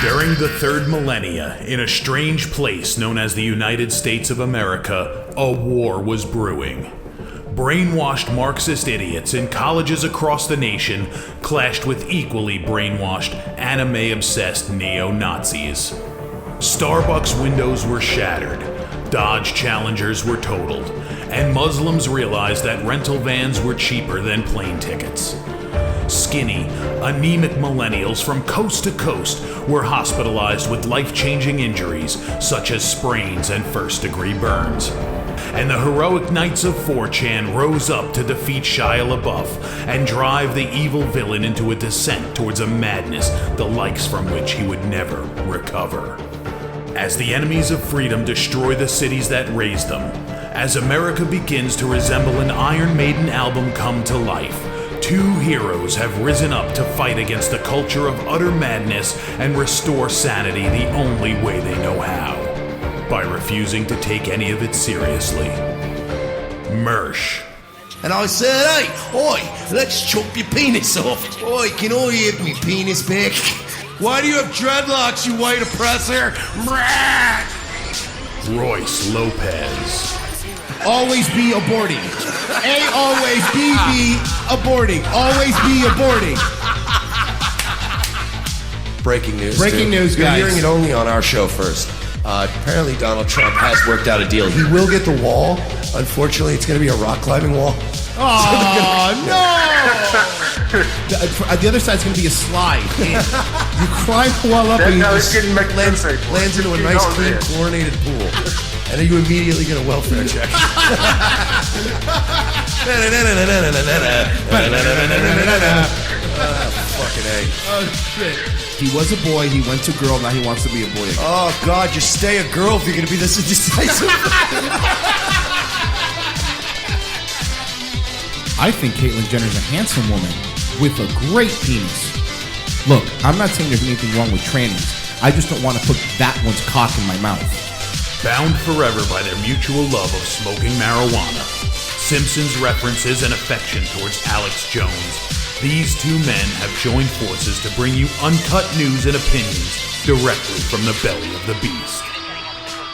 During the third millennia, in a strange place known as the United States of America, a war was brewing. Brainwashed Marxist idiots in colleges across the nation clashed with equally brainwashed, anime-obsessed neo-Nazis. Starbucks windows were shattered, Dodge Challengers were totaled, and Muslims realized that rental vans were cheaper than plane tickets. Skinny, anemic millennials from coast to coast were hospitalized with life-changing injuries such as sprains and first-degree burns. And the heroic knights of 4chan rose up to defeat Shia LaBeouf and drive the evil villain into a descent towards a madness the likes from which he would never recover. As the enemies of freedom destroy the cities that raised them, as America begins to resemble an Iron Maiden album come to life, two heroes have risen up to fight against the culture of utter madness and restore sanity the only way they know how, by refusing to take any of it seriously. Mersh. And I said, hey, oi, let's chop your penis off. Oi, can I have me penis back? Why do you have dreadlocks, you white oppressor? Royce Lopez. Always be aborting. A always be aborting. Always be aborting. Breaking news. Breaking news, You're guys. hearing it only on our show first. Apparently Donald Trump has worked out a deal. He will get the wall. Unfortunately, it's going to be a rock climbing wall. Oh, no! The other side's going to be a slide. You climb the wall up and you just lands into a nice, clean, chlorinated pool. And then you immediately get a welfare check. Fucking A. Oh, shit. He was a boy, he went to girl, now he wants to be a boy again. Oh, God, just stay a girl if you're going to be this indecisive. I think Caitlyn Jenner's a handsome woman with a great penis. Look, I'm not saying there's anything wrong with trannies. I just don't want to put that one's cock in my mouth. Bound forever by their mutual love of smoking marijuana, Simpsons references and affection towards Alex Jones, these two men have joined forces to bring you uncut news and opinions directly from the belly of the beast.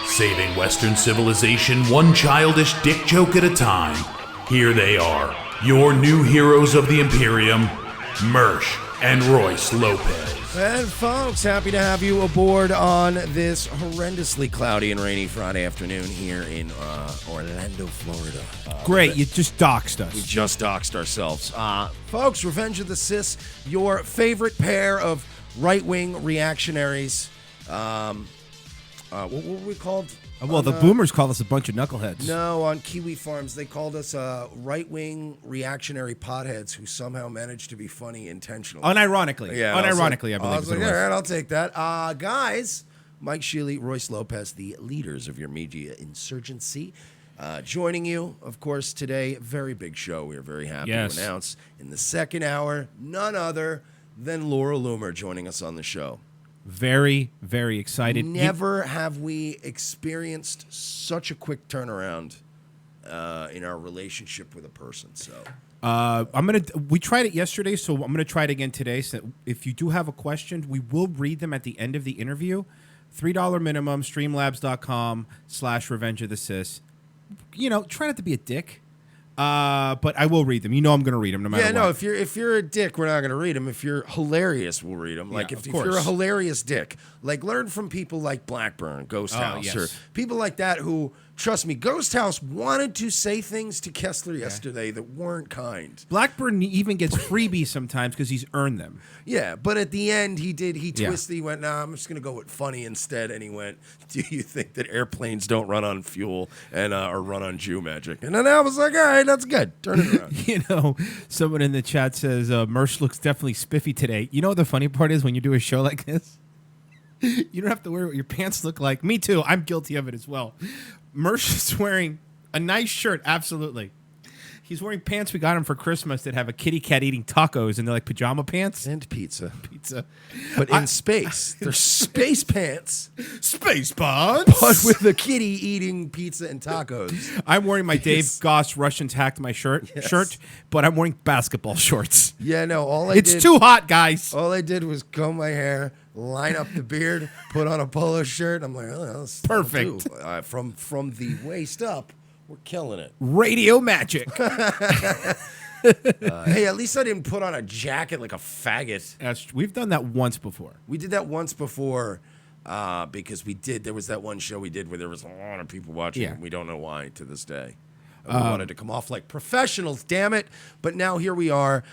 Saving Western civilization one childish dick joke at a time, here they are, your new heroes of the Imperium, Mersh and Royce Lopez. And folks, happy to have you aboard on this horrendously cloudy and rainy Friday afternoon here in Orlando, Florida. Great, you just doxed us. We just doxed ourselves. Folks, Revenge of the Cis, your favorite pair of right-wing reactionaries. What were we called? Well, the boomers call us a bunch of knuckleheads. No, on Kiwi Farms, they called us right-wing reactionary potheads who somehow managed to be funny intentionally. Unironically. Yeah, Unironically, I believe. I was like, all right, I'll take that. Guys, Mike Sheely, Royce Lopez, the leaders of your media insurgency, joining you, of course, today. Very big show. We are very happy to announce in the second hour, none other than Laura Loomer joining us on the show. Very, very excited. Never have we experienced such a quick turnaround in our relationship with a person. So, we tried it yesterday, so I'm gonna try it again today. So, if you do have a question, we will read them at the end of the interview. $3 minimum. Streamlabs.com/Revenge of the Cis. You know, try not to be a dick. But I will read them. You know I'm going to read them no matter what. Yeah, no, if you're a dick, we're not going to read them. If you're hilarious, we'll read them. Like, if you're a hilarious dick, like, learn from people like Blackburn, Ghost House, or people like that who, trust me, Ghost House wanted to say things to Kessler yesterday that weren't kind. Blackburn even gets freebies sometimes because he's earned them. Yeah, but at the end, he twisted, he went, nah, I'm just going to go with funny instead. And he went, do you think that airplanes don't run on fuel and or run on Jew magic? And then I was like, all right, that's good. Turn it around. You know, someone in the chat says, Mersh looks definitely spiffy today. You know what the funny part is when you do a show like this? You don't have to worry what your pants look like. Me too. I'm guilty of it as well. Mersh is wearing a nice shirt, absolutely. He's wearing pants we got him for Christmas that have a kitty cat eating tacos, and they're like pajama pants. And pizza. Pizza. But in space. They're space pants. Space pants. But with a kitty eating pizza and tacos. I'm wearing my Dave Goss Russians hacked my shirt, but I'm wearing basketball shorts. Yeah, no, It's too hot, guys. All I did was comb my hair, line up the beard, put on a polo shirt. I'm like, oh, that's perfect. From the waist up, we're killing it. Radio magic. Hey, at least I didn't put on a jacket like a faggot. We've done that once before. We did that once before because there was that one show we did where there was a lot of people watching. Yeah. And we don't know why to this day. We wanted to come off like professionals, damn it. But now here we are,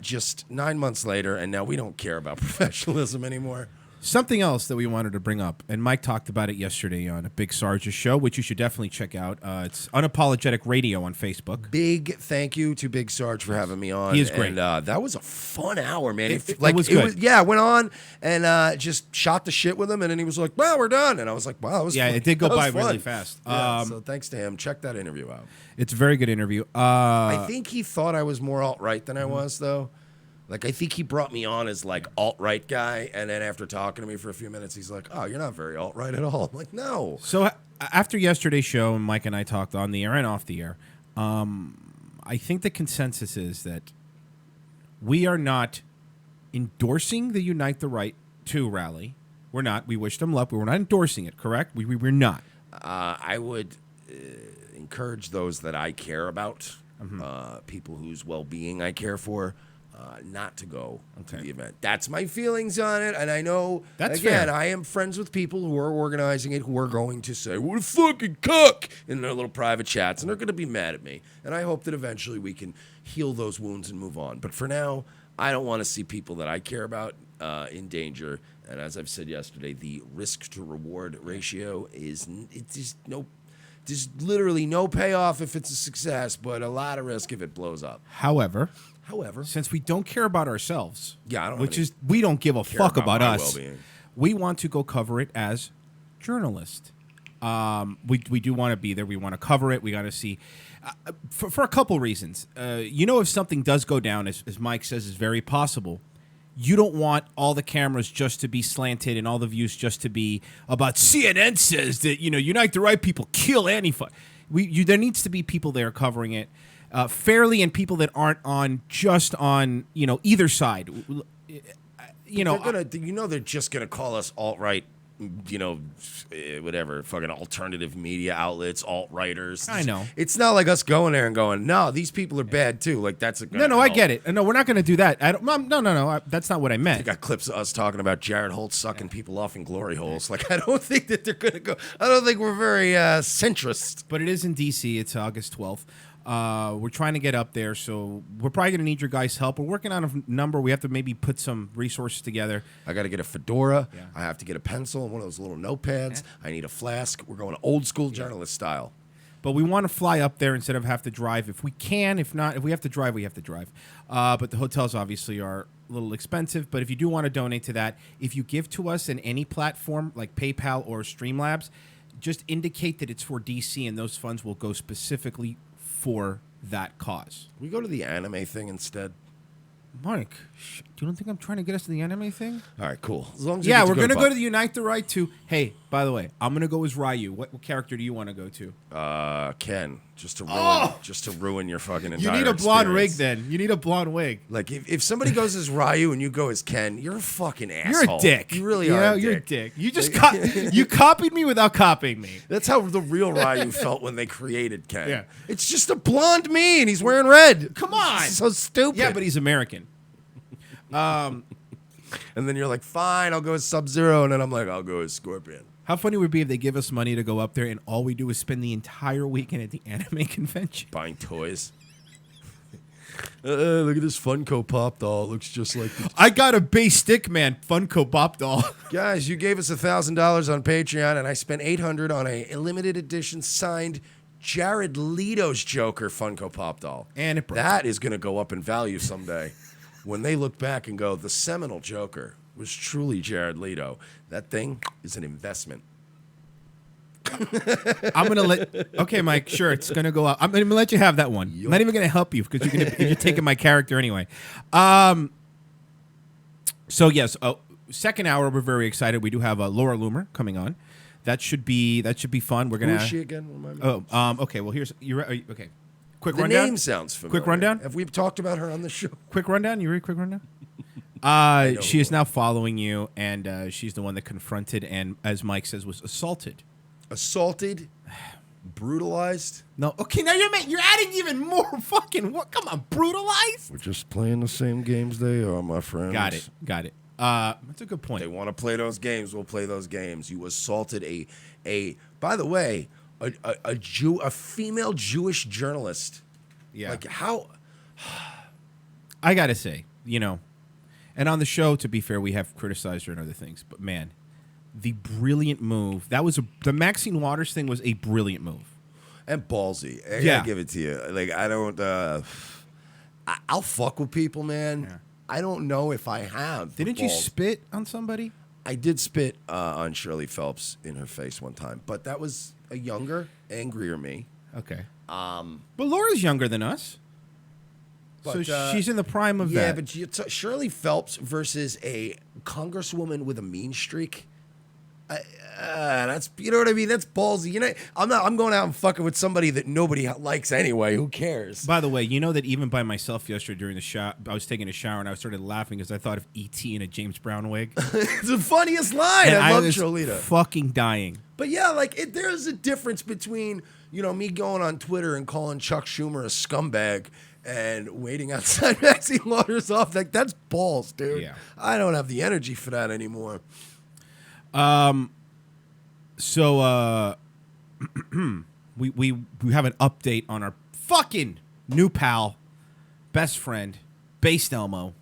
just 9 months later, and now we don't care about professionalism anymore. Something else that we wanted to bring up, and Mike talked about it yesterday on a Big Sarge's show, which you should definitely check out. It's Unapologetic Radio on Facebook. Big thank you to Big Sarge for having me on. He is great. And that was a fun hour, man. It was good. I went on and just shot the shit with him, and then he was like, well, we're done. And I was like, wow, that was fun. It did go by fun. really fast. Yeah, so thanks to him. Check that interview out. It's a very good interview. I think he thought I was more alt-right than I was, though. Like, I think he brought me on as, like, alt-right guy, and then after talking to me for a few minutes, he's like, oh, you're not very alt-right at all. I'm like, no. So after yesterday's show, and Mike and I talked on the air and off the air, I think the consensus is that we are not endorsing the Unite the Right 2 rally. We're not. We wish them luck, but we're not endorsing it, correct? We're not. I would encourage those that I care about, people whose well-being I care for, not to go to the event. That's my feelings on it, and I know, That's again, fair. I am friends with people who are organizing it who are going to say, what a fucking cuck, in their little private chats, and they're going to be mad at me. And I hope that eventually we can heal those wounds and move on. But for now, I don't want to see people that I care about in danger. And as I've said yesterday, the risk-to-reward ratio is there's literally no payoff if it's a success, but a lot of risk if it blows up. However, Since we don't care about ourselves, we don't give a fuck about us. Well-being. We want to go cover it as journalists. We do want to be there. We want to cover it. We got to see for a couple reasons. If something does go down, as Mike says, is very possible. You don't want all the cameras just to be slanted and all the views just to be about CNN says that, Unite the Right people kill Antifa. There needs to be people there covering it fairly and people that aren't on either side. They're just gonna call us alt-right, whatever, fucking alternative media outlets, alt-righters. I know. It's not like us going there and going, no, these people are bad too. Like that's a no. I get it. No, we're not going to do that. No. That's not what I meant. I got clips of us talking about Jared Holt sucking people off in glory holes. Like I don't think that they're going to go. I don't think we're very centrist. But it is in D.C. It's August 12th. We're trying to get up there, so we're probably going to need your guys' help. We're working on a number. We have to maybe put some resources together. I got to get a fedora. Yeah. I have to get a pencil and one of those little notepads. Yeah. I need a flask. We're going old school journalist style. But we want to fly up there instead of have to drive if we can. If not, if we have to drive, we have to drive. But the hotels obviously are a little expensive. But if you do want to donate to that, if you give to us in any platform like PayPal or Streamlabs, just indicate that it's for DC and those funds will go specifically for that cause. We go to the anime thing instead. Mike, you don't think I'm trying to get us to the anime thing? All right, cool. As long as we're going to go to the Unite the Right 2. Hey, by the way, I'm going to go as Ryu. What character do you want to go to? Ken, just to ruin your fucking entire You need a blonde experience. wig then. You need a blonde wig. Like if somebody goes as Ryu and you go as Ken, you're a fucking asshole. You're a dick. You really are. You're a dick. You just you copied me without copying me. That's how the real Ryu felt when they created Ken. Yeah. It's just a blonde me and he's wearing red. Come on. It's so stupid. Yeah, but he's American. And then you're like, fine, I'll go as Sub-Zero, and then I'm like, I'll go as Scorpion. How funny would it be if they give us money to go up there and all we do is spend the entire weekend at the anime convention? Buying toys. Look at this Funko Pop doll. It looks just like I got a base Stickman Funko Pop doll. Guys, you gave us $1,000 on Patreon, and I spent $800 on a limited edition signed Jared Leto's Joker Funko Pop doll. And it broke. That is going to go up in value someday. When they look back and go, the seminal Joker was truly Jared Leto. That thing is an investment. I'm gonna let. Okay, Mike. Sure, it's gonna go up. I'm gonna let you have that one. I'm not even gonna help you because you're taking my character anyway. So yes, second hour. We're very excited. We do have Laura Loomer coming on. That should be fun. We're gonna. Who is she again? Remind me. Okay. Well, here's okay. Quick The rundown. name sounds familiar. Quick rundown. Have we talked about her on the show? Quick rundown. You ready? Quick rundown. She is now following you, and she's the one that confronted and, as Mike says, was assaulted. Assaulted, brutalized. No, okay. Now you're adding even more fucking. What? Come on, brutalized. We're just playing the same games they are, my friends. Got it. That's a good point. They want to play those games. We'll play those games. You assaulted a. By the way, a female Jewish journalist. Yeah. Like how? I gotta say, and on the show, to be fair, we have criticized her and other things, but man, the brilliant move. That was the Maxine Waters thing was a brilliant move. And ballsy. I gotta give it to you. Like, I don't. I'll fuck with people, man. Yeah. I don't know if I have. Didn't you spit on somebody? I did spit on Shirley Phelps in her face one time, but that was a younger, angrier me. Okay. But Laura's younger than us. But, so she's in the prime of that. Yeah, but Shirley Phelps versus a congresswoman with a mean streak. That's, you know what I mean? That's ballsy. I'm going out and fucking with somebody that nobody likes anyway. Who cares? By the way, you know that even by myself yesterday during the shower, I was taking a shower and I started laughing because I thought of E.T. in a James Brown wig. It's the funniest line. And I love was Cholita. Fucking dying. But yeah, like there's a difference between me going on Twitter and calling Chuck Schumer a scumbag and waiting outside Maxine Waters off. Like, that's balls, dude. Yeah. I don't have the energy for that anymore. So we have an update on our fucking new pal, best friend, based Elmo.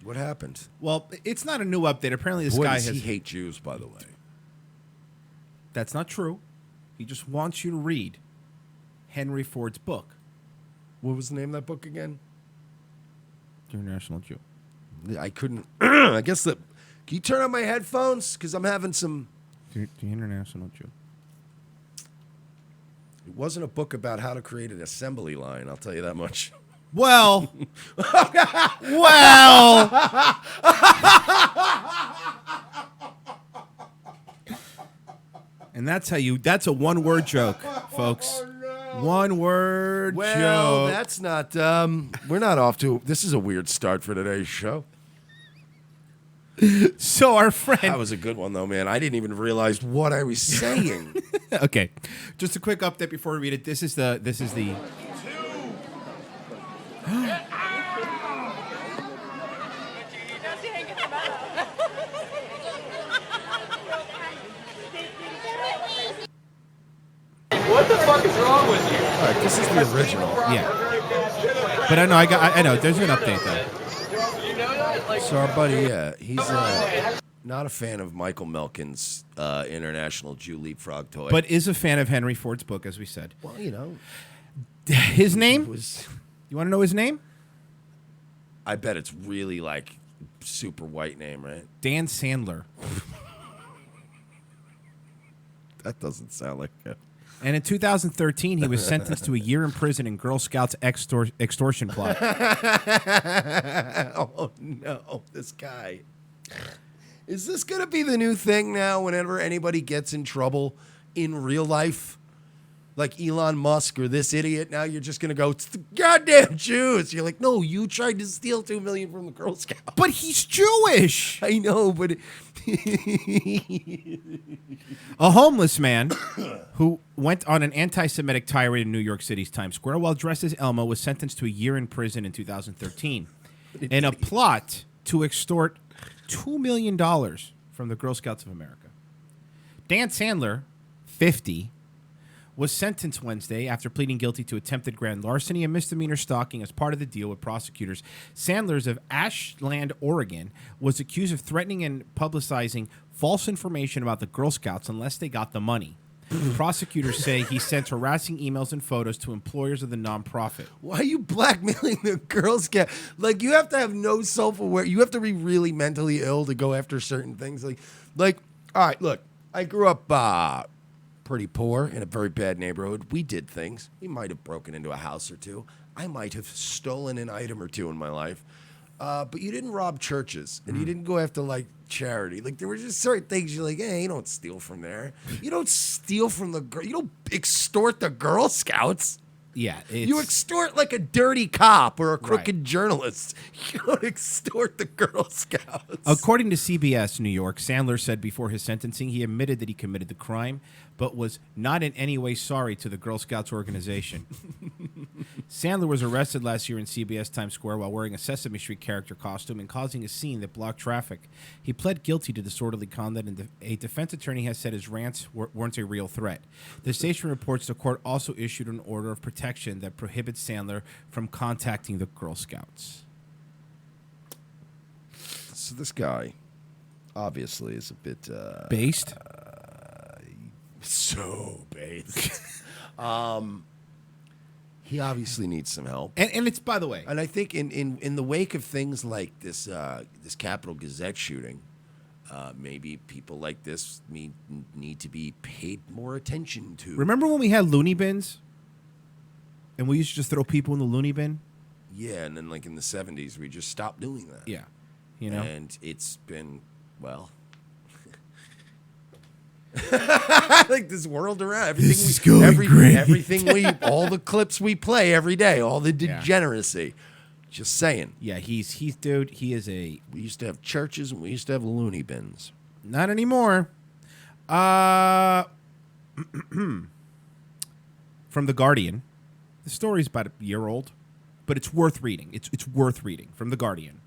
What happened? Well, it's not a new update. Apparently, this Boy, guy does has. he hate Jews, by the way. That's not true. He just wants you to read Henry Ford's book. What was the name of that book again? International Jew. I couldn't. I guess that. Can you turn on my headphones? Because I'm having some. The International Jew. It wasn't a book about how to create an assembly line. I'll tell you that much. Well. And that's a one-word joke, folks. Oh, no. One-word joke. Well, that's not, we're not off to, this is a weird start for today's show. So our friend. That was a good one, though, man. I didn't even realize what I was saying. Okay. Just a quick update before we read it. This is the. What the fuck is wrong with you? All right, this is the original. Yeah. But I know. There's an update, though. So our buddy, he's not a fan of Michael Melkin's International Jew Leapfrog toy. But is a fan of Henry Ford's book, as we said. Well, His name? was. You want to know his name? I bet it's really, like, super white name, right? Dan Sandler. That doesn't sound like it. And in 2013, he was sentenced to a year in prison in Girl Scouts extortion plot. Oh, no, this guy. Is this going to be the new thing now whenever anybody gets in trouble in real life? Like Elon Musk or this idiot, now you're just going to go, it's the goddamn Jews. You're like, no, you tried to steal $2 million from the Girl Scouts. But he's Jewish. I know, but... A homeless man who went on an anti-Semitic tirade in New York City's Times Square while dressed as Elmo was sentenced to a year in prison in 2013 in a plot to extort $2 million from the Girl Scouts of America. Dan Sandler, 50, was sentenced Wednesday after pleading guilty to attempted grand larceny and misdemeanor stalking as part of the deal with prosecutors. Sandler's of Ashland, Oregon, was accused of threatening and publicizing false information about the Girl Scouts unless they got the money. Prosecutors say he sent harassing emails and photos to employers of the nonprofit. Why are you blackmailing the Girl Scout? Like, you have to have no self-aware. You have to be really mentally ill to go after certain things. Like, all right, look, I grew up pretty poor in a very bad neighborhood. We did things. We might have broken into a house or two. I might have stolen an item or two in my life. But you didn't rob churches, and you didn't go after, like, charity. Like, there were just certain things you're like, hey, you don't steal from there. You don't steal from you don't extort the Girl Scouts. Yeah. You extort like a dirty cop or a crooked journalist. You don't extort the Girl Scouts. According to CBS New York, Sandler said before his sentencing he admitted that he committed the crime, but was not in any way sorry to the Girl Scouts organization. Sandler was arrested last year in CBS Times Square while wearing a Sesame Street character costume and causing a scene that blocked traffic. He pled guilty to disorderly conduct, and a defense attorney has said his rants weren't a real threat. The station reports the court also issued an order of protection that prohibits Sandler from contacting the Girl Scouts. So this guy obviously is a bit... Based? So based. He obviously needs some help. And it's, by the way... And I think in the wake of things like this Capitol Gazette shooting, maybe people like this need to be paid more attention to. Remember when we had loony bins? And we used to just throw people in the loony bin? Yeah, and then like in the 70s, we just stopped doing that. Yeah. You know? And it's been, well... like this world around everything all the clips we play every day, all the degeneracy. Just saying. Yeah, he's dude, he is we used to have churches and we used to have loony bins. Not anymore. From The Guardian. The story's about a year old, but it's worth reading. It's worth reading from The Guardian.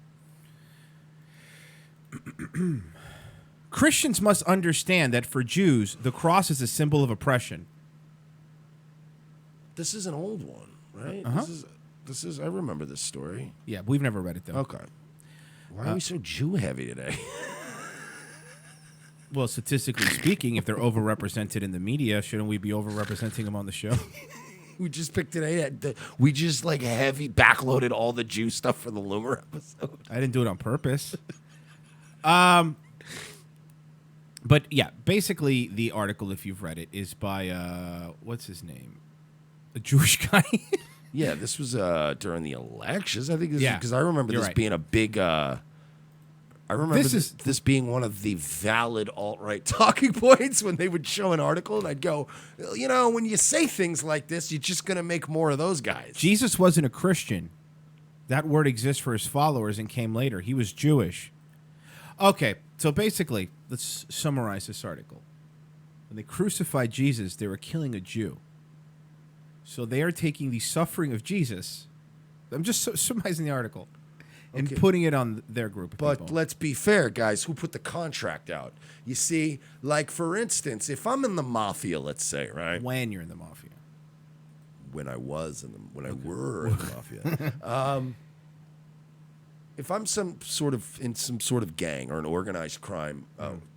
Christians must understand that for Jews, the cross is a symbol of oppression. This is an old one, right? Uh-huh. This is I remember this story. Yeah, we've never read it, though. Okay. Why are we so Jew-heavy today? Well, statistically speaking, if they're overrepresented in the media, shouldn't we be overrepresenting them on the show? We just picked today. We just like heavy backloaded all the Jew stuff for the Loomer episode. I didn't do it on purpose. But yeah, basically the article, if you've read it, is by what's his name, a Jewish guy. Yeah, this was during the elections. I think this because I remember this right. being a big. I remember this being one of the valid alt-right talking points when they would show an article, and I'd go, you know, when you say things like this, you're just going to make more of those guys. Jesus wasn't a Christian. That word exists for his followers and came later. He was Jewish. Okay, so basically, let's summarize this article. When they crucified Jesus, they were killing a Jew. So they are taking the suffering of Jesus. I'm just summarizing the article. And putting it on their group of people. But let's be fair, guys. Who put the contract out? You see, like, for instance, if I'm in the mafia, let's say, right? When you're in the mafia. When I were in the mafia. If I'm in some sort of gang or an organized crime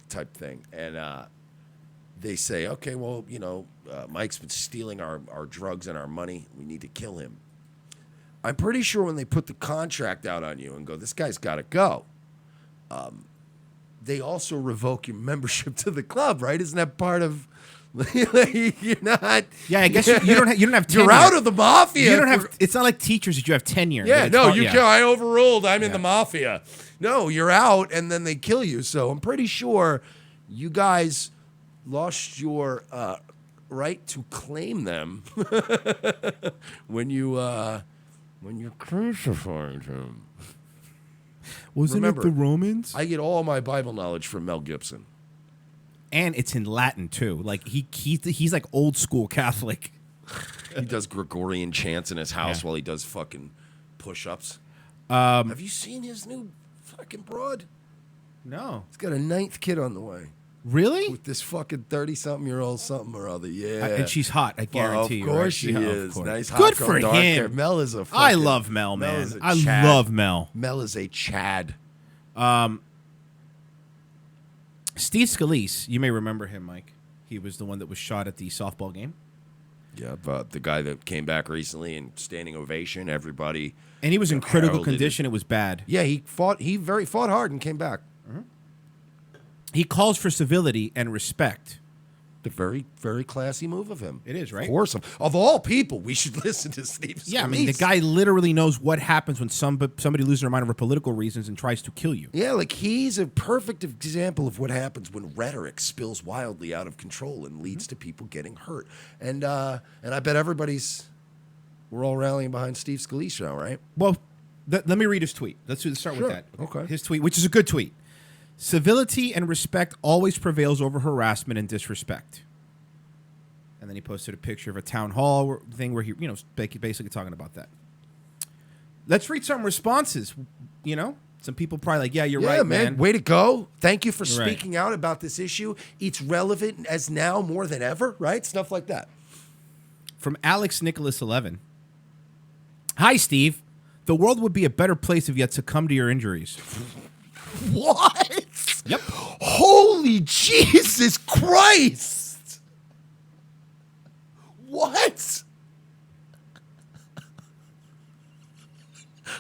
type thing, and they say, okay, well, you know, Mike's been stealing our drugs and our money. We need to kill him. I'm pretty sure when they put the contract out on you and go, this guy's got to go, they also revoke your membership to the club, right? Isn't that part of... You're not... Yeah, I guess you don't have tenure. You're out of the mafia. You don't have... It's not like teachers that you have tenure. Yeah, no, I overruled. I'm in the mafia. No, you're out, and then they kill you. So I'm pretty sure you guys lost your right to claim them when you're crucifying him. Wasn't it the Romans? I get all my Bible knowledge from Mel Gibson. And it's in Latin, too. Like, he's like old school Catholic. He does Gregorian chants in his house while he does fucking push-ups. Have you seen his new fucking broad? No. He's got a 9th kid on the way. Really? With this fucking 30-something-year-old something or other. Yeah. And she's hot, I guarantee you. Of course she right? is. Course. Nice, hot Good girl, for dark him. hair. Mel is a fucking... I love Mel, man. I love Mel. Mel is a Chad. Steve Scalise, you may remember him, Mike. He was the one that was shot at the softball game. Yeah, but the guy that came back recently and standing ovation, everybody... And he was in critical condition. It was bad. Yeah, he fought hard and came back. He calls for civility and respect. The very, very classy move of him. It is, right? Of course. Of all people, we should listen to Steve Scalise. Yeah, I mean, the guy literally knows what happens when somebody loses their mind over political reasons and tries to kill you. Yeah, like he's a perfect example of what happens when rhetoric spills wildly out of control and leads to people getting hurt. And I bet we're all rallying behind Steve Scalise now, right? Well, let me read his tweet. Let's start with that. Okay. His tweet, which is a good tweet. Civility and respect always prevails over harassment and disrespect. And then he posted a picture of a town hall thing where he, basically talking about that. Let's read some responses. Some people probably like, yeah, you're right, man. Way to go. Thank you for You're speaking out about this issue. It's relevant as now more than ever, right? Stuff like that. From Alex Nicholas 11. Hi, Steve. The world would be a better place if you had succumbed to your injuries. What? Yep. Holy Jesus Christ. What?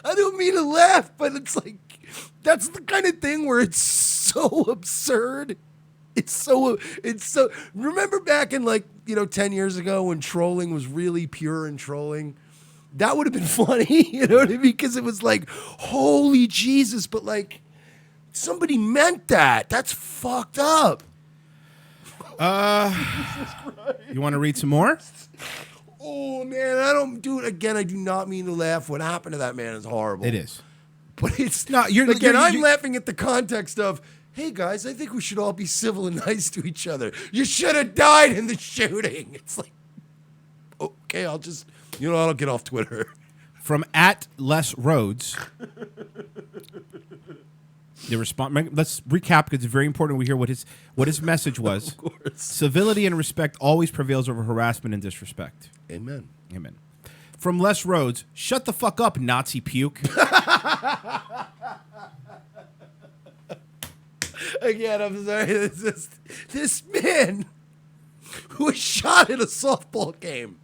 I don't mean to laugh, but it's like, that's the kind of thing where it's so absurd. It's so, remember back in 10 years ago when trolling was really pure and trolling? That would have been funny, you know what I mean? Because it was like, holy Jesus, but somebody meant that. That's fucked up. You want to read some more? Oh, man, I do not mean to laugh. What happened to that man is horrible. It is. But it's not. I'm laughing at the context of, hey, guys, I think we should all be civil and nice to each other. You should have died in the shooting. It's like, okay, I'll get off Twitter. From @LessRhodes. The response. Let's recap because it's very important we hear what his message was. Of course. Civility and respect always prevails over harassment and disrespect. Amen. Amen. From Les Rhodes, shut the fuck up, Nazi puke. Again, I'm sorry. This man who was shot at a softball game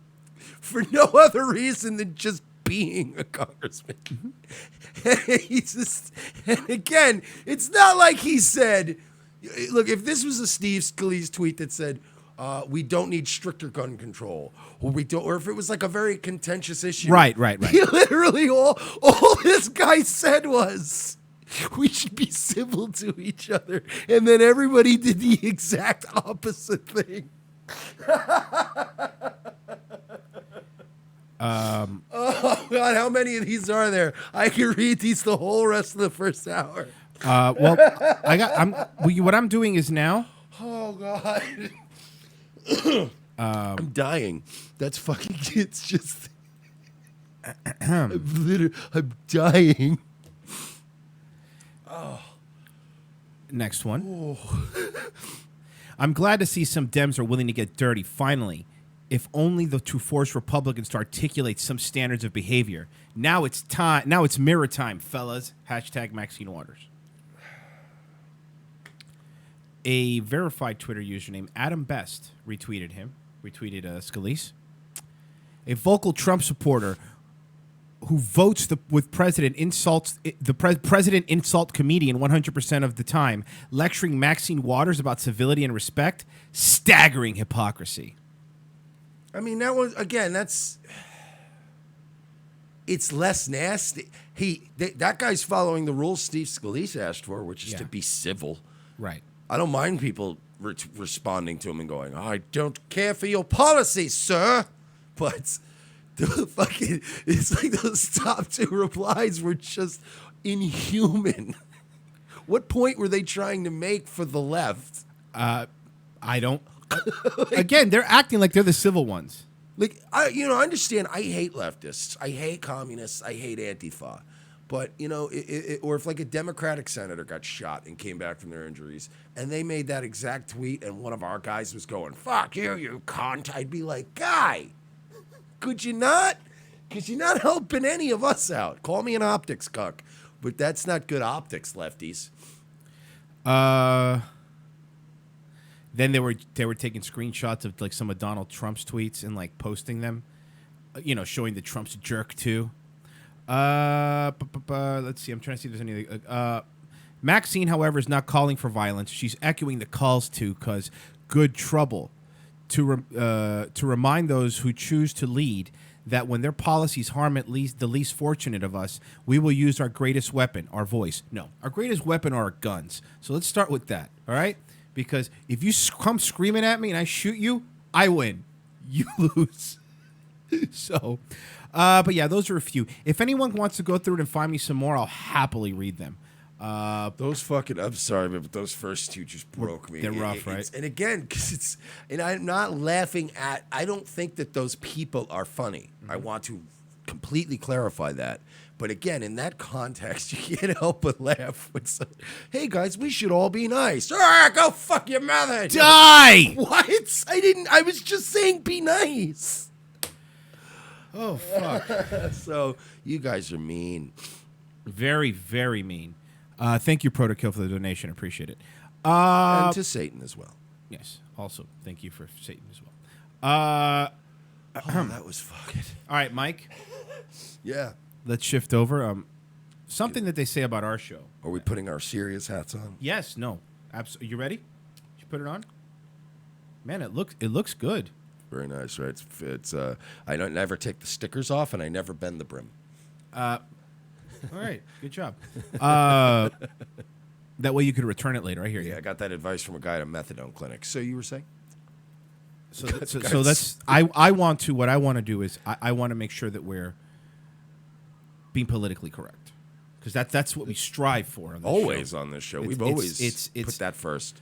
for no other reason than just being a congressman. And again, it's not like he said, look, if this was a Steve Scalise tweet that said, we don't need stricter gun control, or if it was like a very contentious issue. Right. He literally, all this guy said was, we should be civil to each other. And then everybody did the exact opposite thing. Oh God, how many of these are there? I can read these the whole rest of the first hour. What I'm doing is now. Oh God. I'm dying. That's fucking. It's just. I'm dying. Oh. Next one. Oh. I'm glad to see some Dems are willing to get dirty. Finally, if only to force Republicans to articulate some standards of behavior. Now it's time. Now it's mirror time, fellas. # Maxine Waters. A verified Twitter user named Adam Best retweeted Scalise. A vocal Trump supporter who votes with president insults the president insult comedian 100% of the time, lecturing Maxine Waters about civility and respect. Staggering hypocrisy. I mean, it's less nasty. That guy's following the rules Steve Scalise asked for, which is to be civil. Right. I don't mind people responding to him and going, I don't care for your policies, sir. But it's like those top two replies were just inhuman. What point were they trying to make for the left? I don't. Again, they're acting like they're the civil ones. I understand. I hate leftists. I hate communists. I hate Antifa. But, or if like a Democratic senator got shot and came back from their injuries and they made that exact tweet and one of our guys was going, fuck you cunt, I'd be like, guy, could you not? Because you're not helping any of us out. Call me an optics cuck. But that's not good optics, lefties. Then they were taking screenshots of like some of Donald Trump's tweets and like posting them, showing that Trump's a jerk too. Let's see. I'm trying to see if there's anything. Maxine, however, is not calling for violence. She's echoing the calls to, because good trouble. to remind those who choose to lead that when their policies harm at least the least fortunate of us, we will use our greatest weapon, our voice. No, our greatest weapon are our guns. So let's start with that, all right? Because if you come screaming at me and I shoot you, I win. You lose. So, but yeah, those are a few. If anyone wants to go through it and find me some more, I'll happily read them. Those fucking, I'm sorry, but those first two just broke me. They're rough, right? And again, because and I'm not laughing at, I don't think that those people are funny. I want to completely clarify that. But again, in that context, you can't help but laugh. It's like, hey guys, we should all be nice. Go fuck your mother. Die! What? I was just saying be nice. Oh, fuck. So, you guys are mean. Very, very mean. Thank you, Protokill, for the donation. Appreciate it. And to Satan as well. Yes. Also, thank you for Satan as well. That was fucking. All right, Mike. Yeah. Let's shift over. Something that they say about our show. Are we putting our serious hats on? Yes. No. Absolutely. You ready? Did you put it on? Man, it looks good. Very nice, right? It's I don't never take the stickers off, and I never bend the brim. All right. Good job. That way you could return it later. I hear you. Yeah, I got that advice from a guy at a methadone clinic. So you were saying? So that's I want to. What I want to do is I want to make sure that we're being politically correct, because that's what we strive for. On this Always show. On this show, It's- we've it's- always it's put that first.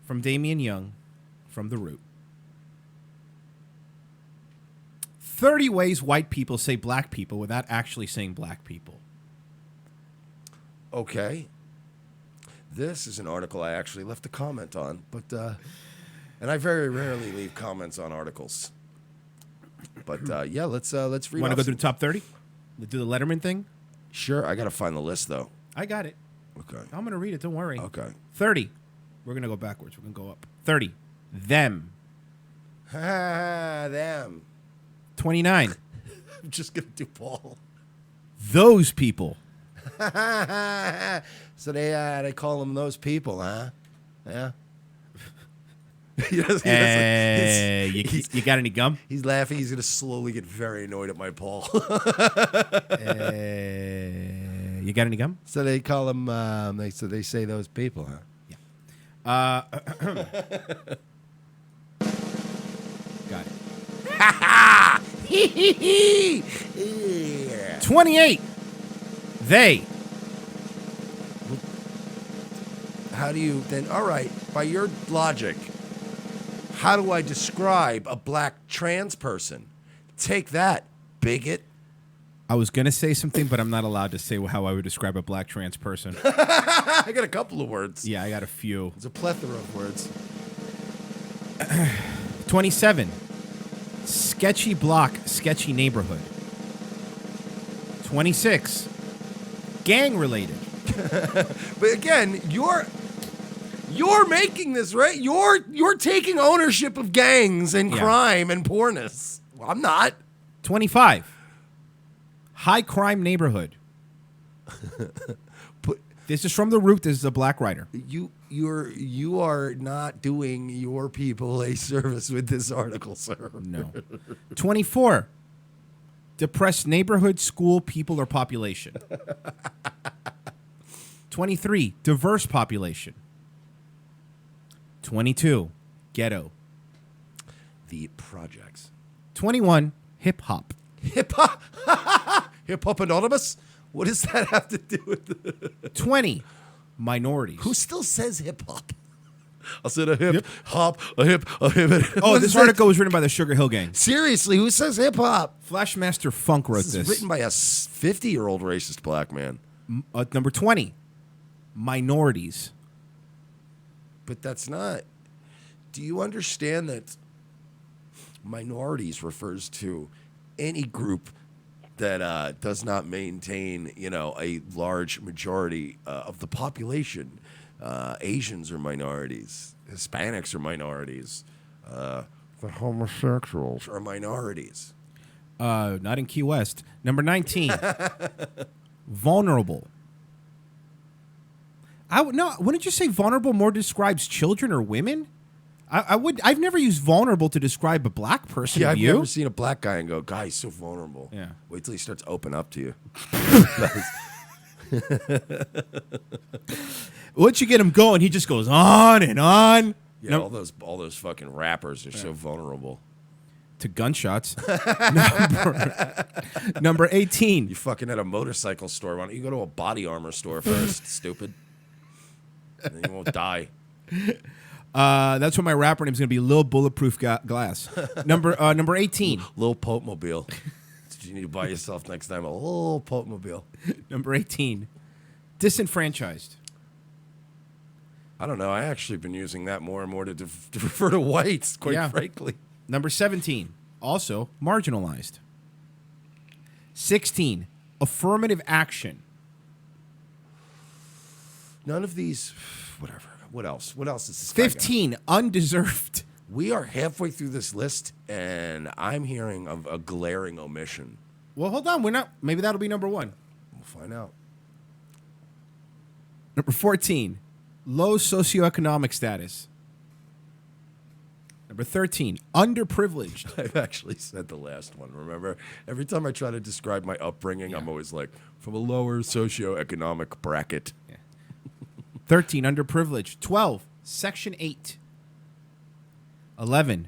From Damian Young, from The Root. 30 ways white people say black people without actually saying black people. Okay. This is an article I actually left a comment on, but and I very rarely leave comments on articles. But yeah, let's read. Want to go through the top 30? Do the Letterman thing? Sure, I got to find the list though. I got it. Okay. I'm going to read it. Don't worry. Okay. 30. We're going to go backwards. We're going to go up. 30. Them. Them. 29. I'm just gonna do Paul. Those people. So they call them those people, huh? Yeah. You got any gum? He's laughing. He's gonna slowly get very annoyed at my Paul. You got any gum? So they call them. They say those people, huh? Yeah. Got it. 28. They. How do you then? All right, by your logic, how do I describe a black trans person? Take that, bigot. I was going to say something, but I'm not allowed to say how I would describe a black trans person. I got a couple of words. Yeah, I got a few. It's a plethora of words. 27. Sketchy block, sketchy neighborhood. 26. Gang related. But again, you're making this, right? You're taking ownership of gangs and crime and poorness. Well, I'm not. 25. High crime neighborhood. This is from The Root. This is a black writer. You are not doing your people a service with this article, sir. No. 24. Depressed neighborhood, school, people, or population. 23. Diverse population. 22. Ghetto. The projects. 21. Hip hop. Hip hop. Hip hop anonymous. What does that have to do with 20. Minorities. Who still says hip hop? I said a hip hop, a hip. Oh, this article was written by the Sugar Hill Gang. Seriously, who says hip hop? Flashmaster Funk wrote This is written by a 50-year-old racist black man. Number 20. Minorities. But that's not. Do you understand that minorities refers to any group that does not maintain, a large majority of the population? Asians are minorities. Hispanics are minorities. The homosexuals are minorities. Not in Key West. Number 19. Vulnerable. Wouldn't you say vulnerable more describes children or women? I've never used vulnerable to describe a black person. Yeah, Have I've you? never seen a black guy and go, "God, he's so vulnerable." Yeah. Wait till he starts to open up to you. Once you get him going, he just goes on and on. Yeah, all those fucking rappers are so vulnerable. To gunshots. Number 18. You fucking at a motorcycle store. Why don't you go to a body armor store first, stupid? And then you won't die. That's what my rapper name's gonna be. Lil Bulletproof Glass. Number 18. Lil Pope Mobile. You need to buy yourself next time a Lil Pope Mobile. Number 18. Disenfranchised. I don't know. I actually been using that more and more to refer to whites, quite frankly. Number 17. Also marginalized. 16. Affirmative action. None of these. Whatever. What else? What else is this? 15. Undeserved. We are halfway through this list, and I'm hearing of a glaring omission. Well, hold on. We're not. Maybe that'll be number 1. We'll find out. Number 14. Low socioeconomic status. Number 13. Underprivileged. I've actually said the last one, remember? Every time I try to describe my upbringing, I'm always like, from a lower socioeconomic bracket. Yeah. 13. Underprivileged. 12. Section 8. 11.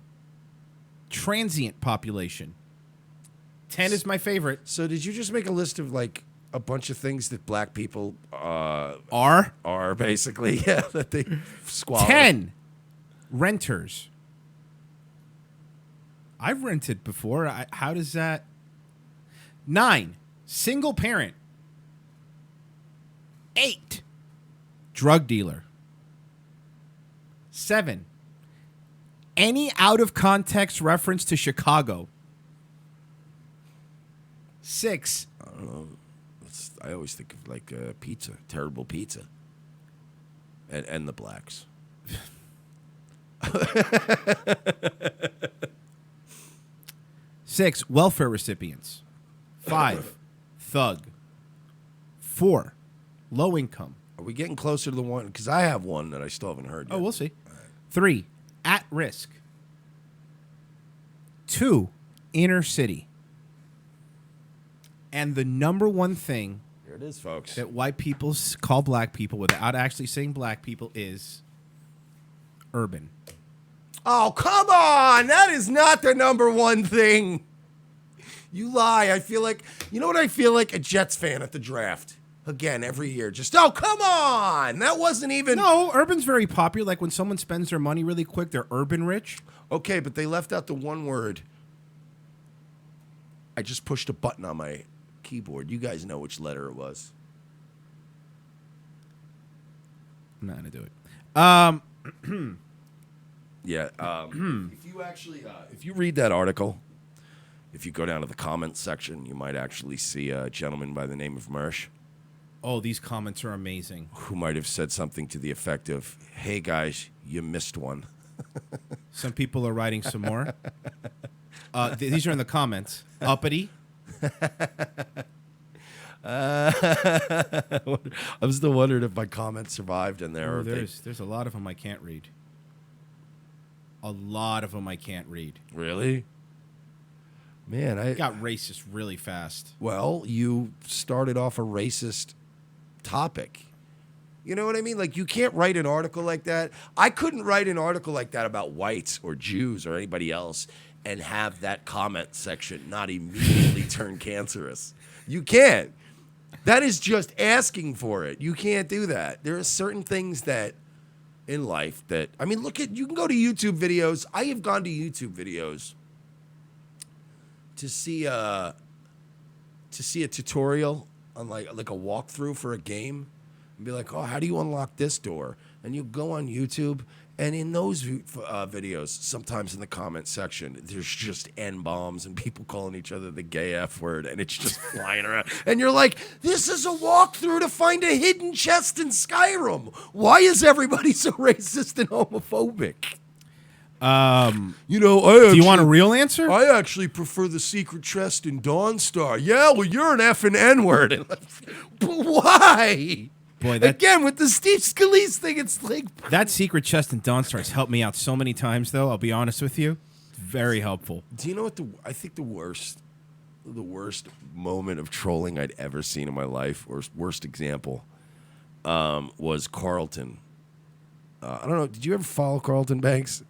Transient population. 10 is my favorite. So did you just make a list of, like, a bunch of things that black people are basically, that they squalor? 10. Renters. I've rented before. How does that? 9. Single parent. 8. Drug dealer. 7. Any out of context reference to Chicago. 6. I don't know. I always think of like pizza, terrible pizza, and the blacks. 6. Welfare recipients. 5. Thug. 4. Low income. Are we getting closer to the one? Because I have one that I still haven't heard yet. Oh, we'll see. 3. At risk. 2. Inner city. And the number one thing Here it is, folks. that white people call black people without actually saying black people is urban. Oh, come on! That is not the number one thing. You lie. I feel like, you know what I feel like? A Jets fan at the draft. Again, every year. Just, oh, come on! That wasn't even... No, urban's very popular. Like when someone spends their money really quick, they're urban rich. Okay, but they left out the one word. I just pushed a button on my keyboard. You guys know which letter it was. I'm not going to do it. Yeah. If you actually, if you read that article, if you go down to the comments section, you might actually see a gentleman by the name of Mersh. Oh, these comments are amazing. Who might have said something to the effect of, "Hey guys, you missed one." Some people are writing some more. These are in the comments. Uppity. I'm still wondering if my comments survived in there. Oh, or there's a lot of them I can't read. A lot of them I can't read. Really? Man, I Got racist really fast. Well, you started off a racist topic. You know what I mean? Like, you can't write an article like that. I couldn't write an article like that about whites or Jews or anybody else and have that comment section not immediately turn cancerous. You can't. That is just asking for it. You can't do that. There are certain things that in life that, I mean, you can go to YouTube videos. I have gone to YouTube videos to see a tutorial on like a walkthrough for a game and be like, oh, how do you unlock this door? And you go on YouTube, and in those videos, sometimes in the comment section, there's just N-bombs and people calling each other the gay F word, and it's just flying around. And you're like, this is a walkthrough to find a hidden chest in Skyrim. Why is everybody so racist and homophobic? You know, Do you want a real answer? I actually prefer the secret chest in Dawnstar. Yeah, well, you're an effing N-word. Why? Boy, that, again with the Steve Scalise thing, it's like that secret chest and Dawn Stars helped me out so many times. Though I'll be honest with you, it's very helpful. Do you know what I think the worst moment of trolling I'd ever seen in my life, or worst example, was Carlton. I don't know. Did you ever follow Carlton Banks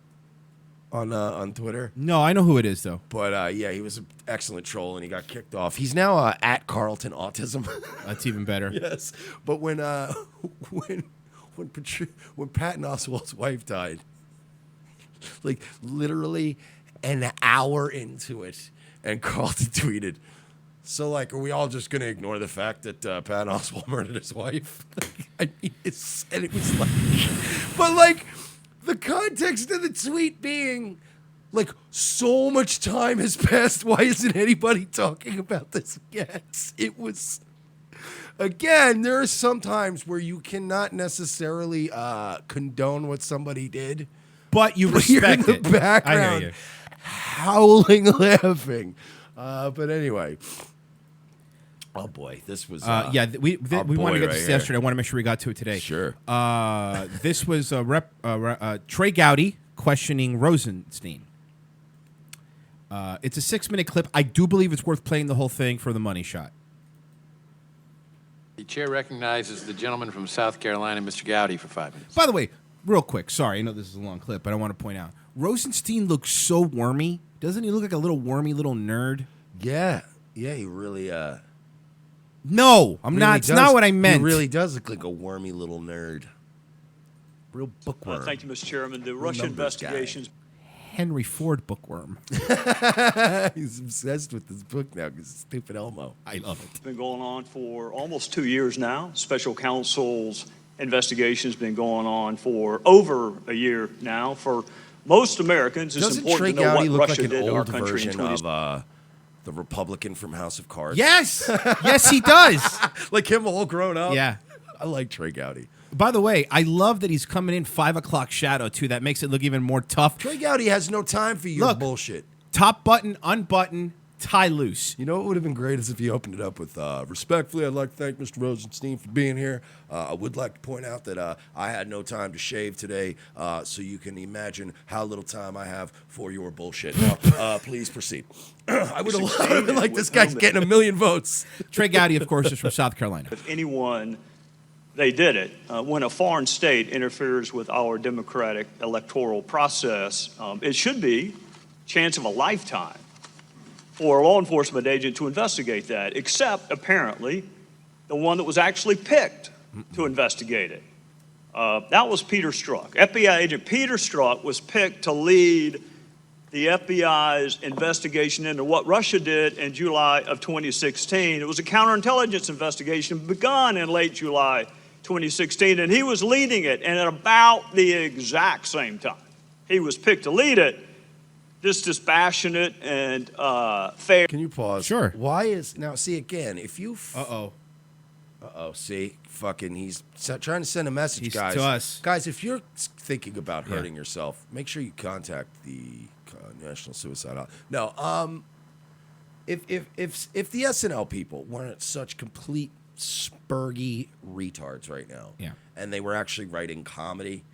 on Twitter? No, I know who it is though. But yeah, he was an excellent troll, and he got kicked off. He's now at Carlton Autism. That's even better. Yes, but when Patton Oswalt's wife died, like literally an hour into it, and Carlton tweeted, "So, like, are we all just going to ignore the fact that Patton Oswalt murdered his wife?" I mean, and it was like, but like, the context of the tweet being, like, so much time has passed. Why isn't anybody talking about this yet? It was, again, there are some times where you cannot necessarily condone what somebody did, But you but you're respect in it. the I hear background, you. howling, laughing. But anyway, oh boy, this was We our wanted to boy get right this here. yesterday. I want to make sure we got to it today. Sure. This was Trey Gowdy questioning Rosenstein. It's a 6-minute clip. I do believe it's worth playing the whole thing for the money shot. The chair recognizes the gentleman from South Carolina, Mr. Gowdy, for 5 minutes. By the way, real quick, sorry, I know this is a long clip, but I want to point out Rosenstein looks so wormy. Doesn't he look like a little wormy little nerd? Yeah, he really No, I'm not. It's not what I meant. He really does look like a wormy little nerd. Real bookworm. Thank you, Mr. Chairman. The Russia numbers guy. investigations Henry Ford bookworm. He's obsessed with this book now because stupid Elmo. I love it. been going on for almost 2 years now. Special counsel's investigation has been going on for over a year now. For most Americans, it's Doesn't Trey important to know Gowdy what look Russia like an did to our old country in version 20. of the Republican from House of Cards? Yes, yes, he does. Like him all grown up? Yeah. I like Trey Gowdy. By the way, I love that he's coming in 5 o'clock shadow too. That makes it look even more tough. Trey Gowdy has no time for your Look. bullshit. Top button, unbutton, tie loose. You know what would have been great is if he opened it up with, respectfully, I'd like to thank Mr. Rosenstein for being here. I would like to point out that I had no time to shave today, so you can imagine how little time I have for your bullshit. Now, please proceed. I would have like this guy's getting 1 million votes. Trey Gowdy, of course, is from South Carolina. If anyone, they did it. When a foreign state interferes with our democratic electoral process, it should be chance of a lifetime for a law enforcement agent to investigate that, except apparently the one that was actually picked to investigate it. That was Peter Strzok. FBI agent Peter Strzok was picked to lead the FBI's investigation into what Russia did in July of 2016. It was a counterintelligence investigation begun in late July 2016, and he was leading it. And at about the exact same time he was picked to lead it, this dispassionate and fair. Can you pause? Sure. Why is now? See again. If you. Uh-oh. See, fucking, he's trying to send a message, He's guys. to us. Guys, if you're thinking about hurting yourself, make sure you contact the National Suicide Hotline. No, if the SNL people weren't such complete spurgy retards right now, and they were actually writing comedy.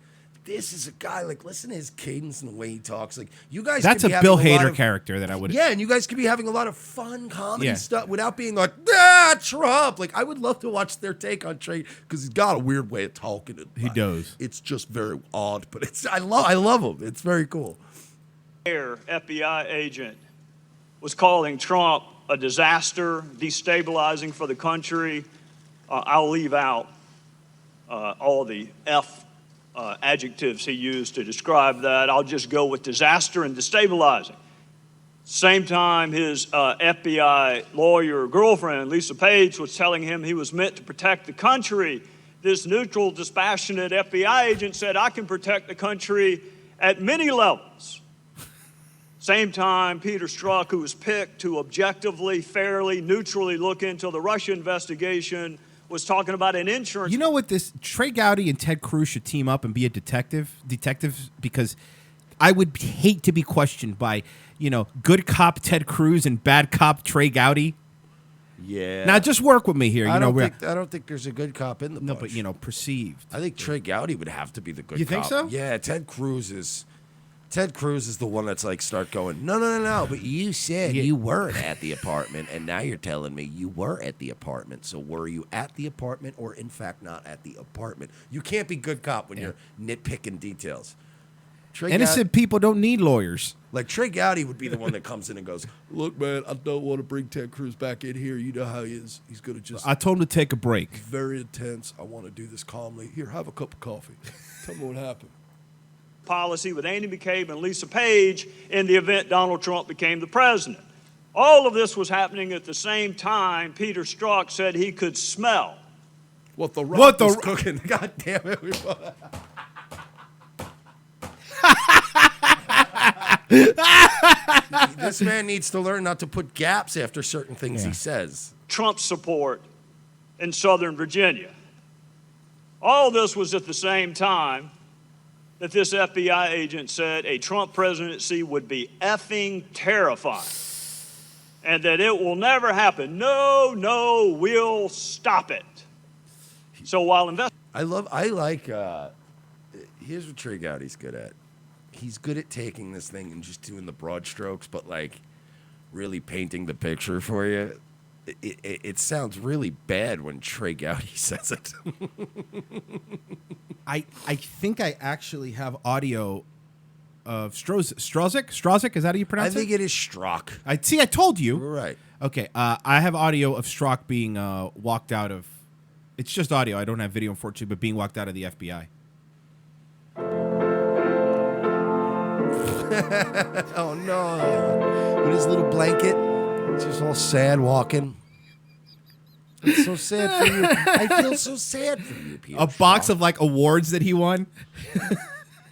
This is a guy, like, listen to his cadence and the way he talks. Like, you guys That's could be a having Bill lot Hader of- character that I would. Yeah, and you guys could be having a lot of fun comedy Yeah. stuff without being like, Trump. Like, I would love to watch their take on Trey because he's got a weird way of talking. He does. It's just very odd, but I love him. It's very cool. FBI agent was calling Trump a disaster, destabilizing for the country. I'll leave out all the adjectives he used to describe that. I'll just go with disaster and destabilizing. Same time, his FBI lawyer girlfriend, Lisa Page, was telling him he was meant to protect the country. This neutral, dispassionate FBI agent said, I can protect the country at many levels. Same time, Peter Strzok, who was picked to objectively, fairly, neutrally look into the Russia investigation, was talking about an insurance. You know what? This Trey Gowdy and Ted Cruz should team up and be a detectives, because I would hate to be questioned by, good cop Ted Cruz and bad cop Trey Gowdy. Yeah. Now, just work with me here. I don't think there's a good cop in the bunch. No, but, perceived. I think Trey Gowdy would have to be the good cop. You think so? Yeah, Ted Cruz is the one that's like start going, no, but you said you weren't at the apartment, and now you're telling me you were at the apartment. So were you at the apartment or, in fact, not at the apartment? You can't be good cop when you're nitpicking details. Innocent people don't need lawyers. Like Trey Gowdy would be the one that comes in and goes, look, man, I don't want to bring Ted Cruz back in here. You know how he is. He's going to just... I told him to take a break. Very intense. I want to do this calmly. Here, have a cup of coffee. Tell me what happened. Policy with Andy McCabe and Lisa Page in the event Donald Trump became the president. All of this was happening at the same time Peter Strzok said he could smell what the Rock was cooking. God damn it. This man needs to learn not to put gaps after certain things he says. Trump support in Southern Virginia. All this was at the same time that this FBI agent said a Trump presidency would be effing terrifying and that it will never happen. No, we'll stop it. So while here's what Trey Gowdy's good at. He's good at taking this thing and just doing the broad strokes, but like really painting the picture for you. It sounds really bad when Trey Gowdy says it. I think I actually have audio of Strzok. Is that how you pronounce it? I think it is Strzok. I told you. Right. Okay. I have audio of Strzok being walked out of. It's just audio. I don't have video, unfortunately, but being walked out of the FBI. Oh no! With his little blanket, just all sad walking. It's so sad for you. I feel so sad for you, Peter. A box of like awards that he won.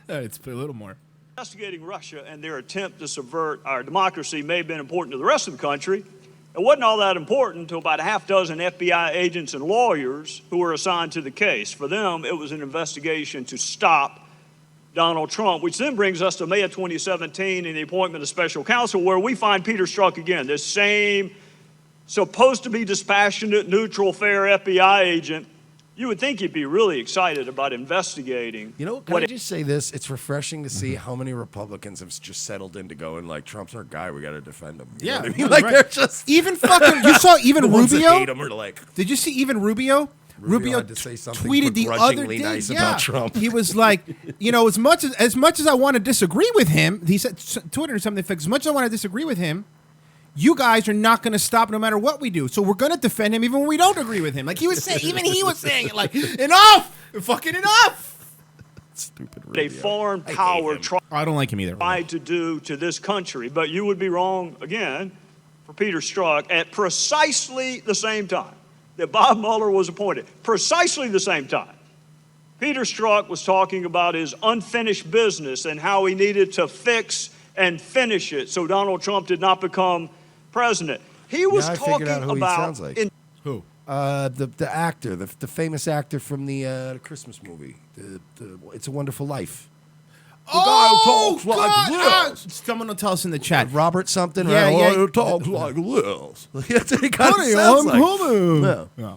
It's a little more. Investigating Russia and their attempt to subvert our democracy may have been important to the rest of the country. It wasn't all that important to about a half dozen FBI agents and lawyers who were assigned to the case. For them, it was an investigation to stop Donald Trump, which then brings us to May of 2017 and the appointment of special counsel, where we find Peter Strzok again, this same supposed to be dispassionate, neutral, fair FBI agent. You would think he'd be really excited about investigating. You know, can I just say this? It's refreshing to see how many Republicans have just settled into going like, Trump's our guy, we got to defend him. You know what I mean? Like right. they're just even fucking. You saw even the ones that Rubio. hate him are like, did you see even Rubio? Rubio had to say something tweeted the other day. nice about Trump. He was like, as much as I want to disagree with him, he said Twitter or something. As much as I want to disagree with him, you guys are not going to stop no matter what we do. So we're going to defend him even when we don't agree with him. Like he was saying, even he was saying it. Like enough, fucking enough. Stupid Rubio. A foreign power I don't like him either. tried to do to this country, but you would be wrong again for Peter Strzok at precisely the same time that Bob Mueller was appointed, precisely the same time. Peter Strzok was talking about his unfinished business and how he needed to fix and finish it so Donald Trump did not become president. He was talking out who about... he sounds like. Who? The actor, the famous actor from the Christmas movie, It's a Wonderful Life. The guy who talks like this. Someone will tell us in the chat. Robert something. Yeah, right? yeah. Who talks like this. That's what he kind of sounds like. Yeah.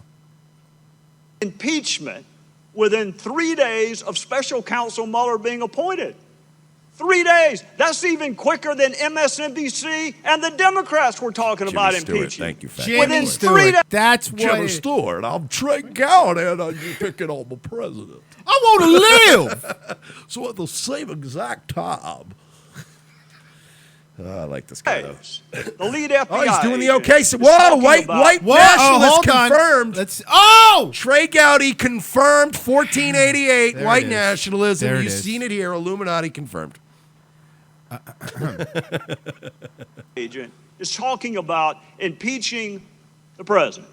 Impeachment within 3 days of special counsel Mueller being appointed. 3 days. That's even quicker than MSNBC and the Democrats were talking about impeachment. Thank you, Fat Jimmy Boy. Stewart. That's what. Jimmy Stewart. I'm Trey Gowdy, and you're picking on the president. I want to live. So at the same exact time. I like this guy, though. The lead FBI. Oh, he's doing the agent okay. So, whoa, white nationalist hold on. confirmed. Trey Gowdy confirmed 1488 There white it is. nationalism. There it You've is. seen it here. Illuminati confirmed. Agent is talking about impeaching the president.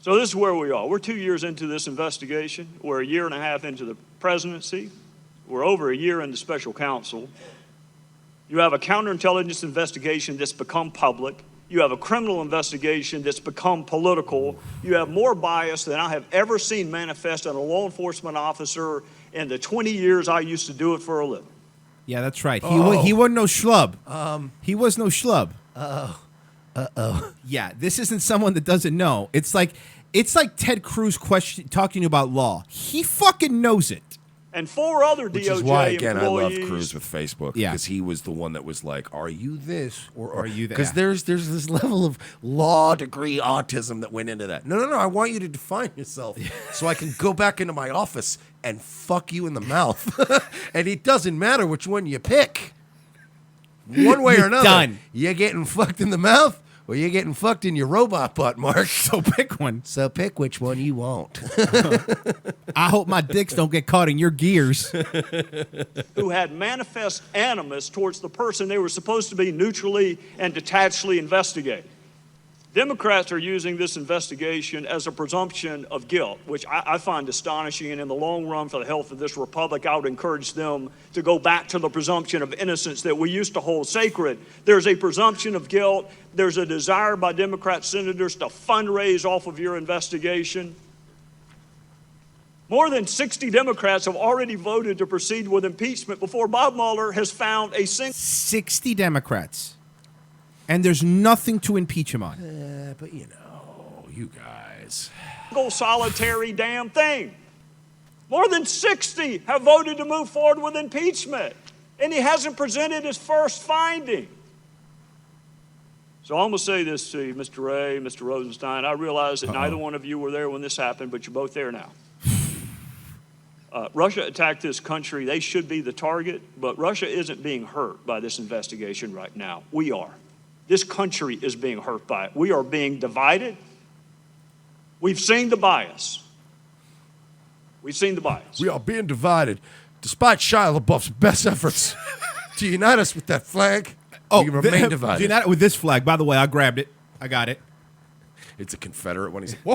So this is where we are. We're 2 years into this investigation. We're a year and a half into the presidency. We're over a year into special counsel. You have a counterintelligence investigation that's become public. You have a criminal investigation that's become political. You have more bias than I have ever seen manifest in a law enforcement officer in the 20 years I used to do it for a living. Yeah, that's right. He wasn't no schlub. He was no schlub. Yeah, this isn't someone that doesn't know. It's like Ted Cruz talking about law. He fucking knows it. And 4 other Which DOJ is why, again, employees. I love Cruz with Facebook. Yeah. Because he was the one that was like, are you this or Are you that? Because there's this level of law degree autism that went into that. No, I want you to define yourself so I can go back into my office and fuck you in the mouth. And it doesn't matter which one you pick. One way or another. Done. You're getting fucked in the mouth or you're getting fucked in your robot butt, Mark. So pick one. So pick which one you want. I hope my dicks don't get caught in your gears. Who had manifest animus towards the person they were supposed to be neutrally and detachedly investigating. Democrats are using this investigation as a presumption of guilt, which I find astonishing, and in the long run for the health of this republic, I would encourage them to go back to the presumption of innocence that we used to hold sacred. There's a presumption of guilt. There's a desire by Democrat senators to fundraise off of your investigation. More than 60 Democrats have already voted to proceed with impeachment before Bob Mueller has found a single 60 Democrats. And there's nothing to impeach him on. But you guys. solitary damn thing. More than 60 have voted to move forward with impeachment, and he hasn't presented his first finding. So I'm going to say this to you, Mr. Ray, Mr. Rosenstein. I realize that neither one of you were there when this happened, but you're both there now. Russia attacked this country. They should be the target, but Russia isn't being hurt by this investigation right now. We are. This country is being hurt by it. We are being divided. We've seen the bias. We've seen the bias. We are being divided, despite Shia LaBeouf's best efforts to unite us with that flag. We remain divided. Unite with this flag. By the way, I grabbed it. I got it. It's a Confederate one. He's whoa.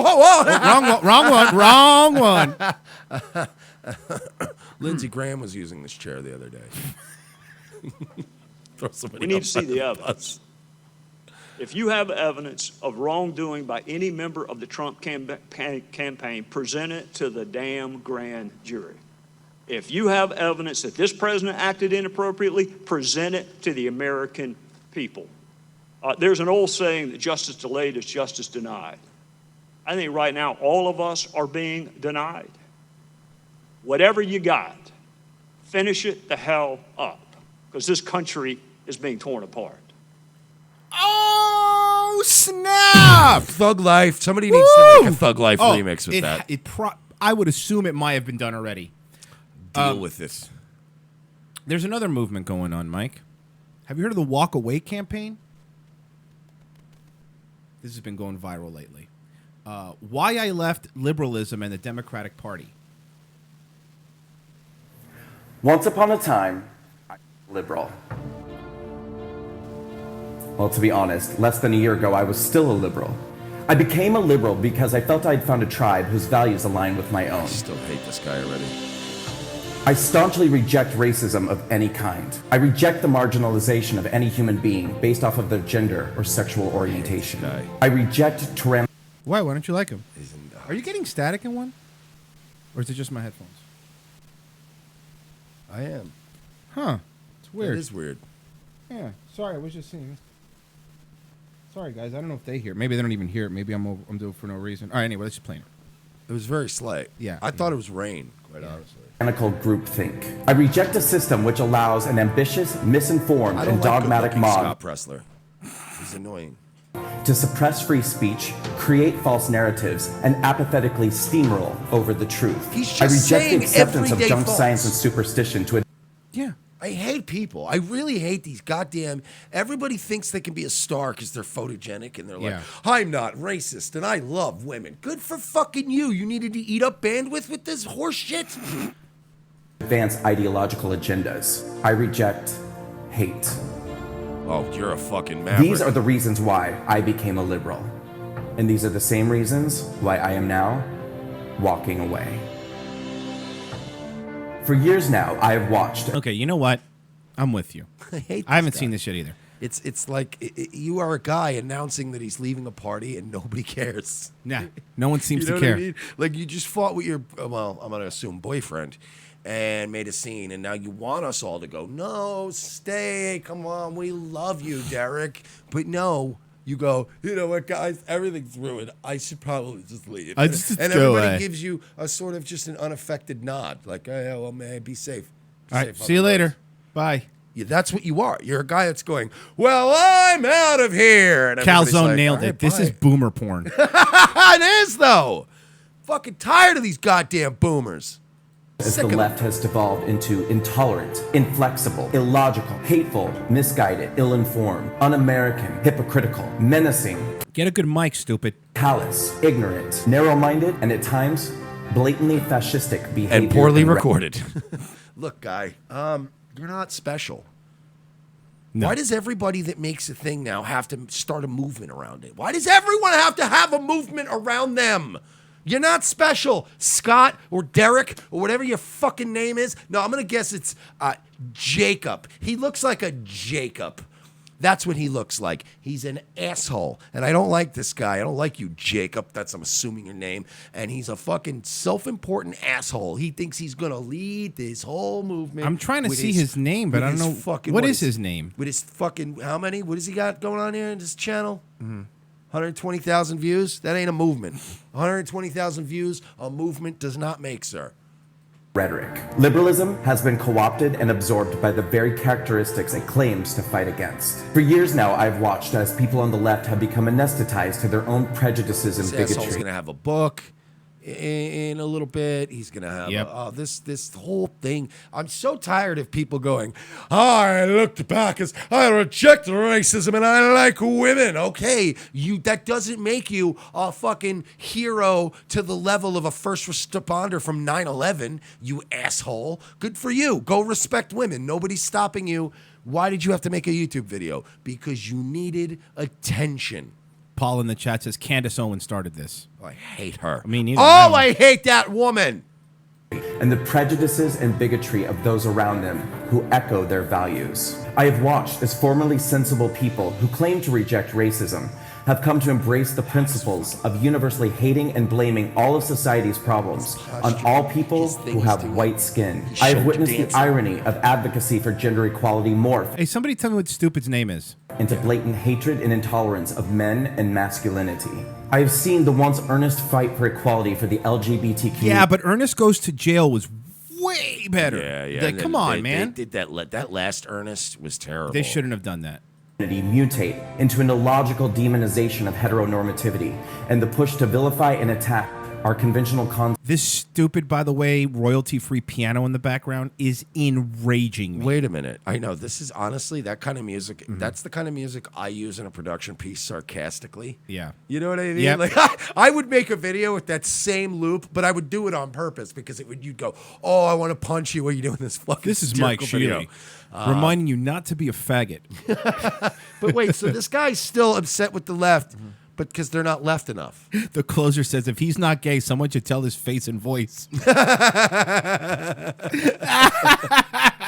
Wrong one. Lindsey Graham was using this chair the other day. We need to see the evidence. If you have evidence of wrongdoing by any member of the Trump campaign, present it to the damn grand jury. If you have evidence that this president acted inappropriately, present it to the American people. There's an old saying that justice delayed is justice denied. I think right now all of us are being denied. Whatever you got, finish it the hell up, because this country is being torn apart. Oh, snap! Thug Life. Somebody needs to make a Thug Life remix with that. I would assume it might have been done already. Deal with this. There's another movement going on, Mike. Have you heard of the Walk Away campaign? This has been going viral lately. Why I left liberalism and the Democratic Party. Once upon a time, I was liberal. Well, to be honest, less than a year ago, I was still a liberal. I became a liberal because I felt I'd found a tribe whose values aligned with my own. I still hate this guy already. I staunchly reject racism of any kind. I reject the marginalization of any human being based off of their gender or sexual orientation. I reject tyrannical. Why don't you like him? Are you getting static in one? Or is it just my headphones? I am. Huh. It's weird. It is weird. Yeah. Sorry, I was just seeing. Sorry, guys. I don't know if they hear it. Maybe they don't even hear it. Maybe I'm doing it for no reason. All right, anyway, let's just play it. It was very slight. Yeah. I thought it was rain, quite honestly. Groupthink. I reject a system which allows an ambitious, misinformed, and dogmatic mob Scott Pressler. He's annoying. To suppress free speech, create false narratives, and apathetically steamroll over the truth. He's just I reject saying the acceptance of everyday junk false. science and superstition to Yeah. I hate people. I really hate these goddamn. Everybody thinks they can be a star because they're photogenic and they're like, I'm not racist and I love women. Good for fucking you. You needed to eat up bandwidth with this horse shit. advance ideological agendas. I reject hate. Oh, you're a fucking maverick. These are the reasons why I became a liberal. And these are the same reasons why I am now walking away. For years now, I have watched. Okay, you know what? I'm with you. I haven't seen this shit either. It's like you are a guy announcing that he's leaving a party and nobody cares. Nah, no one seems You know to care. what I mean? Like you just fought with your, well, I'm going to assume boyfriend and made a scene, and now you want us all to go, no, stay, come on, we love you, Derek. But no, you go, you know what, guys, everything's ruined. I should probably just leave. I just and go everybody away. gives you a sort of just an unaffected nod, like, oh, yeah, well, man, be safe. Be All safe right, on see you the later. roads. Bye. Yeah, that's what you are. You're a guy that's going, well, I'm out of here. And everybody's Calzone like, nailed "All right, it. This is bye." boomer porn. It is, though. Fucking tired of these goddamn boomers. As Sick the of left has devolved into intolerant, inflexible, illogical, hateful, misguided, ill-informed, un-American, hypocritical, menacing, Get a good mic, stupid. callous, ignorant, narrow-minded, and at times, blatantly fascistic behavior. and poorly and recorded. Look, guy, you're not special. No. Why does everybody that makes a thing now have to start a movement around it? Why does everyone have to have a movement around them? You're not special, Scott or Derek or whatever your fucking name is. No, I'm gonna guess it's Jacob. He looks like a Jacob. That's what he looks like. He's an asshole. And I don't like this guy. I don't like you, Jacob. That's, I'm assuming, your name. And he's a fucking self-important asshole. He thinks he's going to lead this whole movement. I'm trying to with see his name, but with I don't his know. fucking- What is his name? With his fucking, how many? What has he got going on here in this channel? 120,000 views? That ain't a movement. 120,000 views, a movement does not make, sir. rhetoric. Liberalism has been co-opted and absorbed by the very characteristics it claims to fight against. For years now, I've watched as people on the left have become anesthetized to their own prejudices and This asshole's bigotry. going to have a book in a little bit. He's going to have this whole thing. I'm so tired of people going, I looked back as I reject racism and I like women. Okay, that doesn't make you a fucking hero to the level of a first responder from 9/11, you asshole. Good for you. Go respect women. Nobody's stopping you. Why did you have to make a YouTube video? Because you needed attention. Paul in the chat says Candace Owens started this. Oh, I hate her. I mean, neither. Oh, I hate that woman. And the prejudices and bigotry of those around them who echo their values. I have watched as formerly sensible people who claim to reject racism have come to embrace the principles of universally hating and blaming all of society's problems on all people who have white skin. I have witnessed the irony of advocacy for gender equality morph Hey, somebody tell me what Stupid's name is. into blatant hatred and intolerance of men and masculinity. I have seen the once earnest fight for equality for the LGBT community. Yeah, but Ernest Goes to Jail was way better. Yeah. Like, come on, man. They did that last Ernest was terrible. They shouldn't have done that. Mutate into an illogical demonization of heteronormativity and the push to vilify and attack our conventional concepts. This stupid, by the way, royalty-free piano in the background is enraging me. Wait a minute. I know this is honestly that kind of music. That's the kind of music I use in a production piece sarcastically. Yeah. You know what I mean? Yep. Like I would make a video with that same loop, but I would do it on purpose because you'd go, "Oh, I want to punch you while you're doing this fucking." This is Mike satirical Sheely, reminding you not to be a faggot. But wait, so this guy's still upset with the left, but because they're not left enough. The closer says, if he's not gay, someone should tell his face and voice.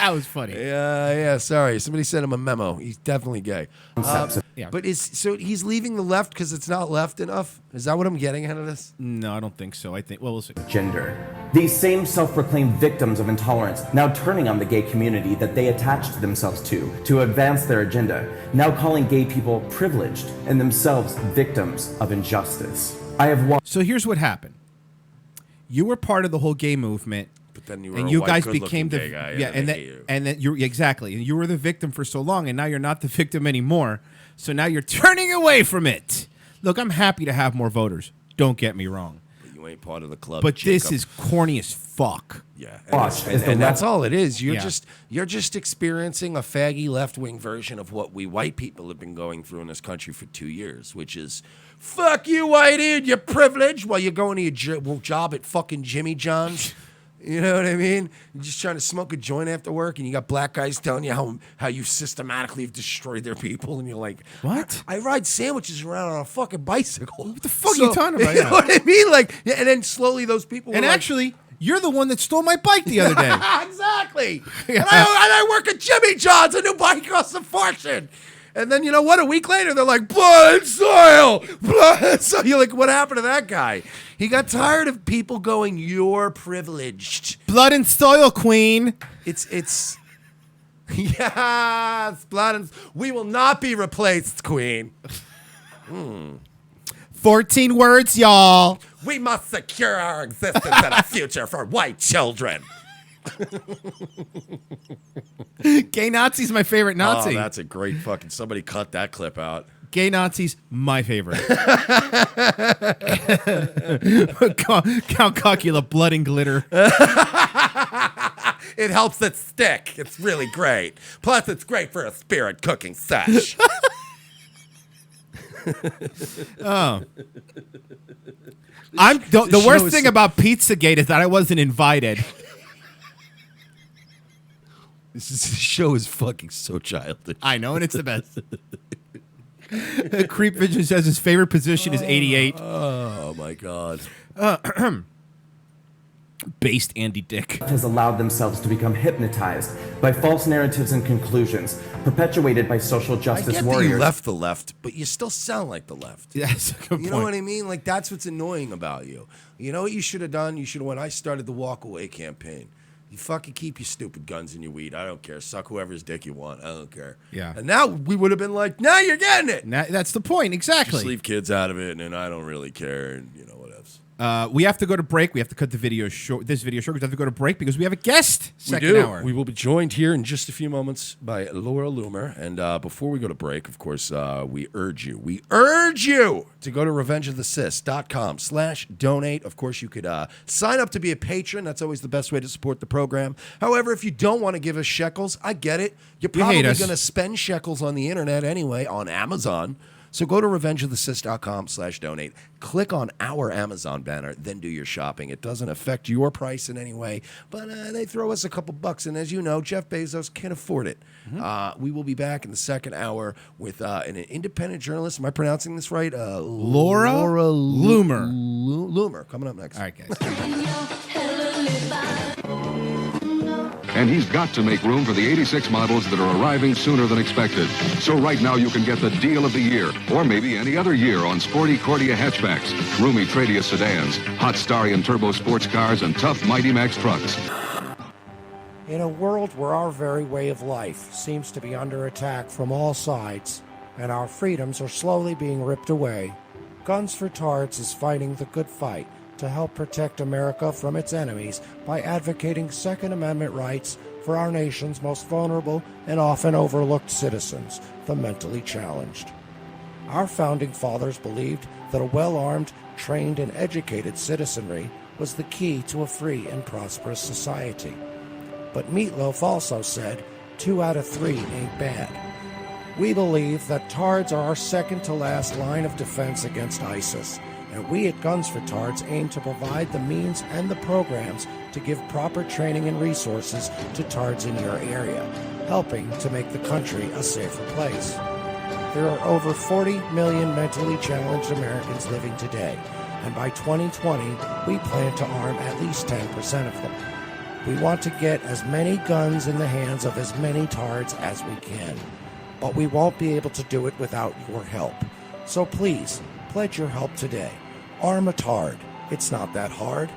That was funny. Yeah. Sorry, somebody sent him a memo. He's definitely gay. Yeah. But so he's leaving the left because it's not left enough? Is that what I'm getting out of this? No, I don't think so. I think, well, we'll see. Gender. These same self-proclaimed victims of intolerance now turning on the gay community that they attached themselves to advance their agenda, now calling gay people privileged and themselves victims of injustice. I have watched. So here's what happened. You were part of the whole gay movement. But then you were And a you white, guys good-looking became the gay guy, and they then hate you. and then you're exactly, and you were the victim for so long, and now you're not the victim anymore. So now you're turning away from it. Look, I'm happy to have more voters. Don't get me wrong, But you ain't part of the club. but this Jacob. is corny as fuck. Yeah, Watch and, as the and that's left- all it is. You're Yeah. just experiencing a faggy left wing version of what we white people have been going through in this country for 2 years, which is fuck you, white dude, you're privileged while you're going to your job at fucking Jimmy John's. You know what I mean? You're just trying to smoke a joint after work, and you got black guys telling you how you systematically have destroyed their people, and you're like, What? I ride sandwiches around on a fucking bicycle. What the fuck are you talking about? You know what I mean? Like, yeah, and then slowly those people. And were like, actually, you're the one that stole my bike the other day. exactly. And I work at Jimmy John's. A new bike costs a fortune. And then, you know what? A week later, they're like, blood and soil. Blood and soil. You're like, what happened to that guy? He got tired of people going, you're privileged. Blood and soil queen. It's yes, blood and we will not be replaced, queen. 14 words, y'all. We must secure our existence and a future for white children. Gay Nazi's my favorite Nazi. Oh, that's a great fucking... Somebody cut that clip out. Gay Nazi's my favorite. Count Chocula, blood and glitter. It helps it stick. It's really great. Plus, it's great for a spirit cooking sesh. Oh. The worst thing about Pizzagate is that I wasn't invited. This show is fucking so childish. I know, and it's the best. Creep Vision says his favorite position is 88. Oh, my God. Based Andy Dick. Has allowed themselves to become hypnotized by false narratives and conclusions perpetuated by social justice I get warriors. that you left the left, but you still sound like the left. That's a good point. You know what I mean? Like, that's what's annoying about you. You know what you should have done? You should have, when I started the walk away campaign, you fucking keep your stupid guns and your weed. I don't care. Suck whoever's dick you want. I don't care. Yeah. And now we would have been like, now you're getting it. Now, that's the point, exactly. Just leave kids out of it, and I don't really care. And you know what else? We have to go to break. We have to cut the video short. This video short. We have to go to break because we have a guest. Second we do. hour. We will be joined here in just a few moments by Laura Loomer. And before we go to break, of course, we urge you to go to revengeofthecis.com/donate. Of course, you could sign up to be a patron. That's always the best way to support the program. However, if you don't want to give us shekels, I get it. You're probably going to spend shekels on the internet anyway, on Amazon. So go to revengeofthecis.com/donate. Click on our Amazon banner, then do your shopping. It doesn't affect your price in any way, but they throw us a couple bucks. And as you know, Jeff Bezos can afford it. We will be back in the second hour with an independent journalist. Am I pronouncing this right? Laura Loomer. Loomer, coming up next. All right, guys. And he's got to make room for the 86 models that are arriving sooner than expected. So right now you can get the deal of the year, or maybe any other year, on sporty Cordia hatchbacks, roomy Tradia sedans, hot Starion turbo sports cars, and tough Mighty Max trucks. In a world where our very way of life seems to be under attack from all sides, and our freedoms are slowly being ripped away, Guns for Tards is fighting the good fight to help protect America from its enemies by advocating Second Amendment rights for our nation's most vulnerable and often overlooked citizens, the mentally challenged. Our founding fathers believed that a well-armed, trained, and educated citizenry was the key to a free and prosperous society. But Meatloaf also said, 2 out of 3 ain't bad. We believe that Tards are our second-to-last line of defense against ISIS, and we at Guns for Tards aim to provide the means and the programs to give proper training and resources to Tards in your area, helping to make the country a safer place. There are over 40 million mentally challenged Americans living today, and by 2020, we plan to arm at least 10% of them. We want to get as many guns in the hands of as many Tards as we can, but we won't be able to do it without your help. So please, pledge your help today. Arm a Tard. It's not that hard.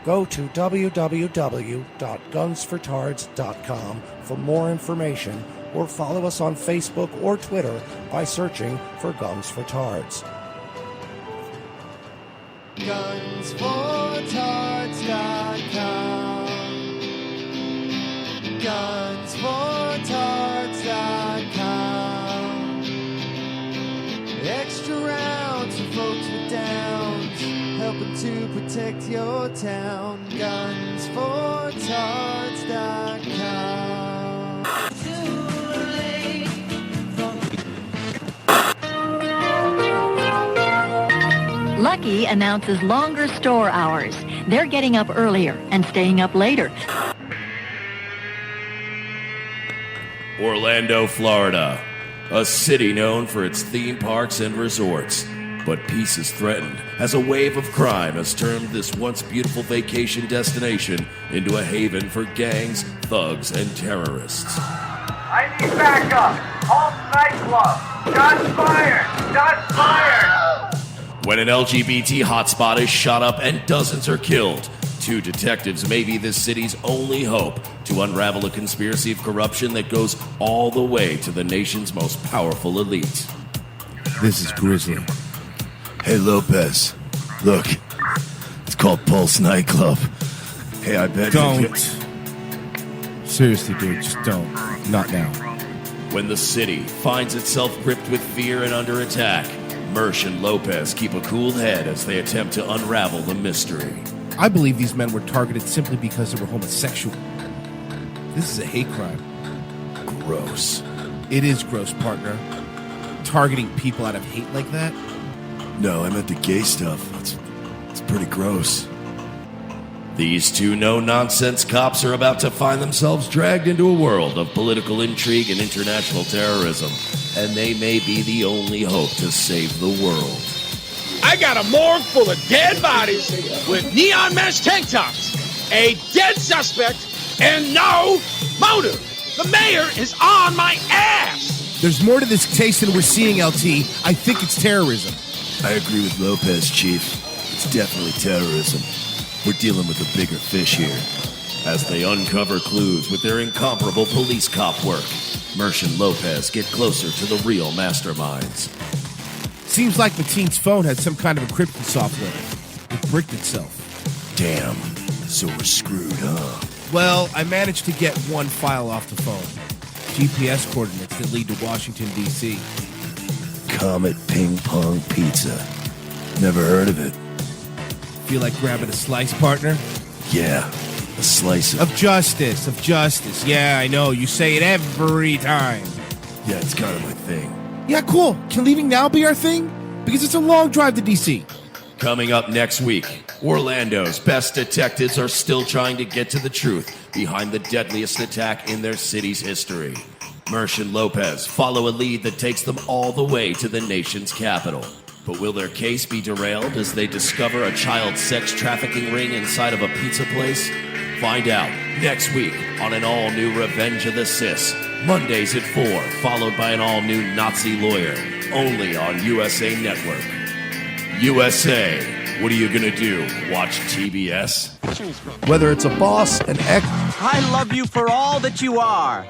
Go to www.gunsfortards.com for more information, or follow us on Facebook or Twitter by searching for Guns for Tards. Gunsfortards.com. Gunsfortards.com. Extra rounds for folks with downs, helping to protect your town. Gunsfortards.com. Lucky announces longer store hours. They're getting up earlier and staying up later. Orlando, Florida, a city known for its theme parks and resorts. But peace is threatened as a wave of crime has turned this once beautiful vacation destination into a haven for gangs, thugs, and terrorists. I need backup. Halt nightclub. Shots fired. Shots fired. When an LGBT hotspot is shot up and dozens are killed, 2 detectives may be this city's only hope to unravel a conspiracy of corruption that goes all the way to the nation's most powerful elite. This is Grizzly. Hey, Lopez. Look, it's called Pulse Nightclub. Hey, I bet Don't. Seriously, dude, just don't. Not now. When the city finds itself gripped with fear and under attack, Mersh and Lopez keep a cool head as they attempt to unravel the mystery. I believe these men were targeted simply because they were homosexual. This is a hate crime. Gross. It is gross, partner. Targeting people out of hate like that? No, I meant the gay stuff. It's pretty gross. These two no-nonsense cops are about to find themselves dragged into a world of political intrigue and international terrorism, and they may be the only hope to save the world. I got a morgue full of dead bodies with neon mesh tank tops, a dead suspect, and no motive. The mayor is on my ass. There's more to this case than we're seeing, LT. I think it's terrorism. I agree with Lopez, Chief. It's definitely terrorism. We're dealing with a bigger fish here. As they uncover clues with their incomparable police cop work, Mersh and Lopez get closer to the real masterminds. Seems like Mateen's phone had some kind of encryption software. It bricked itself. Damn. So we're screwed, huh? Well, I managed to get one file off the phone. GPS coordinates that lead to Washington, D.C. Comet Ping Pong Pizza. Never heard of it. Feel like grabbing a slice, partner? Yeah, a slice of justice, of justice. Yeah, I know. You say it every time. Yeah, it's kind of my thing. Yeah, cool. Can leaving now be our thing? Because it's a long drive to D.C. Coming up next week, Orlando's best detectives are still trying to get to the truth behind the deadliest attack in their city's history. Mersh and Lopez follow a lead that takes them all the way to the nation's capital. But will their case be derailed as they discover a child sex trafficking ring inside of a pizza place? Find out next week on an all-new Revenge of the Sis. Mondays at 4, followed by an all-new Nazi lawyer. Only on USA Network. USA, what are you gonna do? Watch TBS? Whether it's a boss, an ex... I love you for all that you are.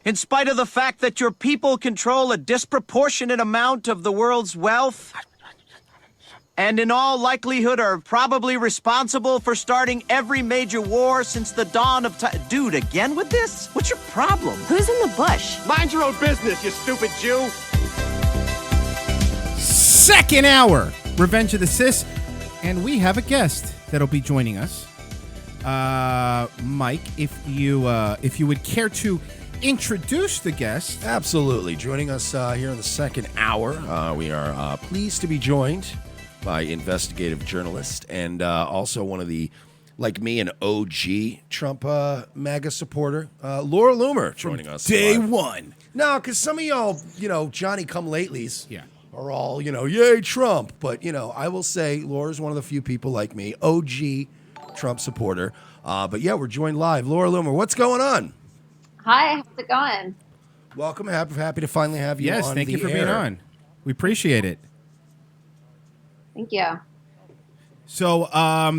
In spite of the fact that your people control a disproportionate amount of the world's wealth, and in all likelihood are probably responsible for starting every major war since the dawn of time. Dude, again with this? What's your problem? Who's in the bush? Mind your own business, you stupid Jew. Second hour, Revenge of the Sis, and we have a guest that'll be joining us. Mike, if you would care to introduce the guest. Absolutely. Joining us here in the second hour, we are pleased to be joined by investigative journalist and also one of the, like me, an OG Trump MAGA supporter, Laura Loomer, joining us. Day one. No, because some of y'all, Johnny-come-latelys are all, yay, Trump. But, I will say Laura's one of the few people like me, OG Trump supporter. But, yeah, we're joined live. Laura Loomer, what's going on? Hi, how's it going? Welcome. Happy to finally have you on the air. Yes, thank you for being on. We appreciate it. Thank you. So,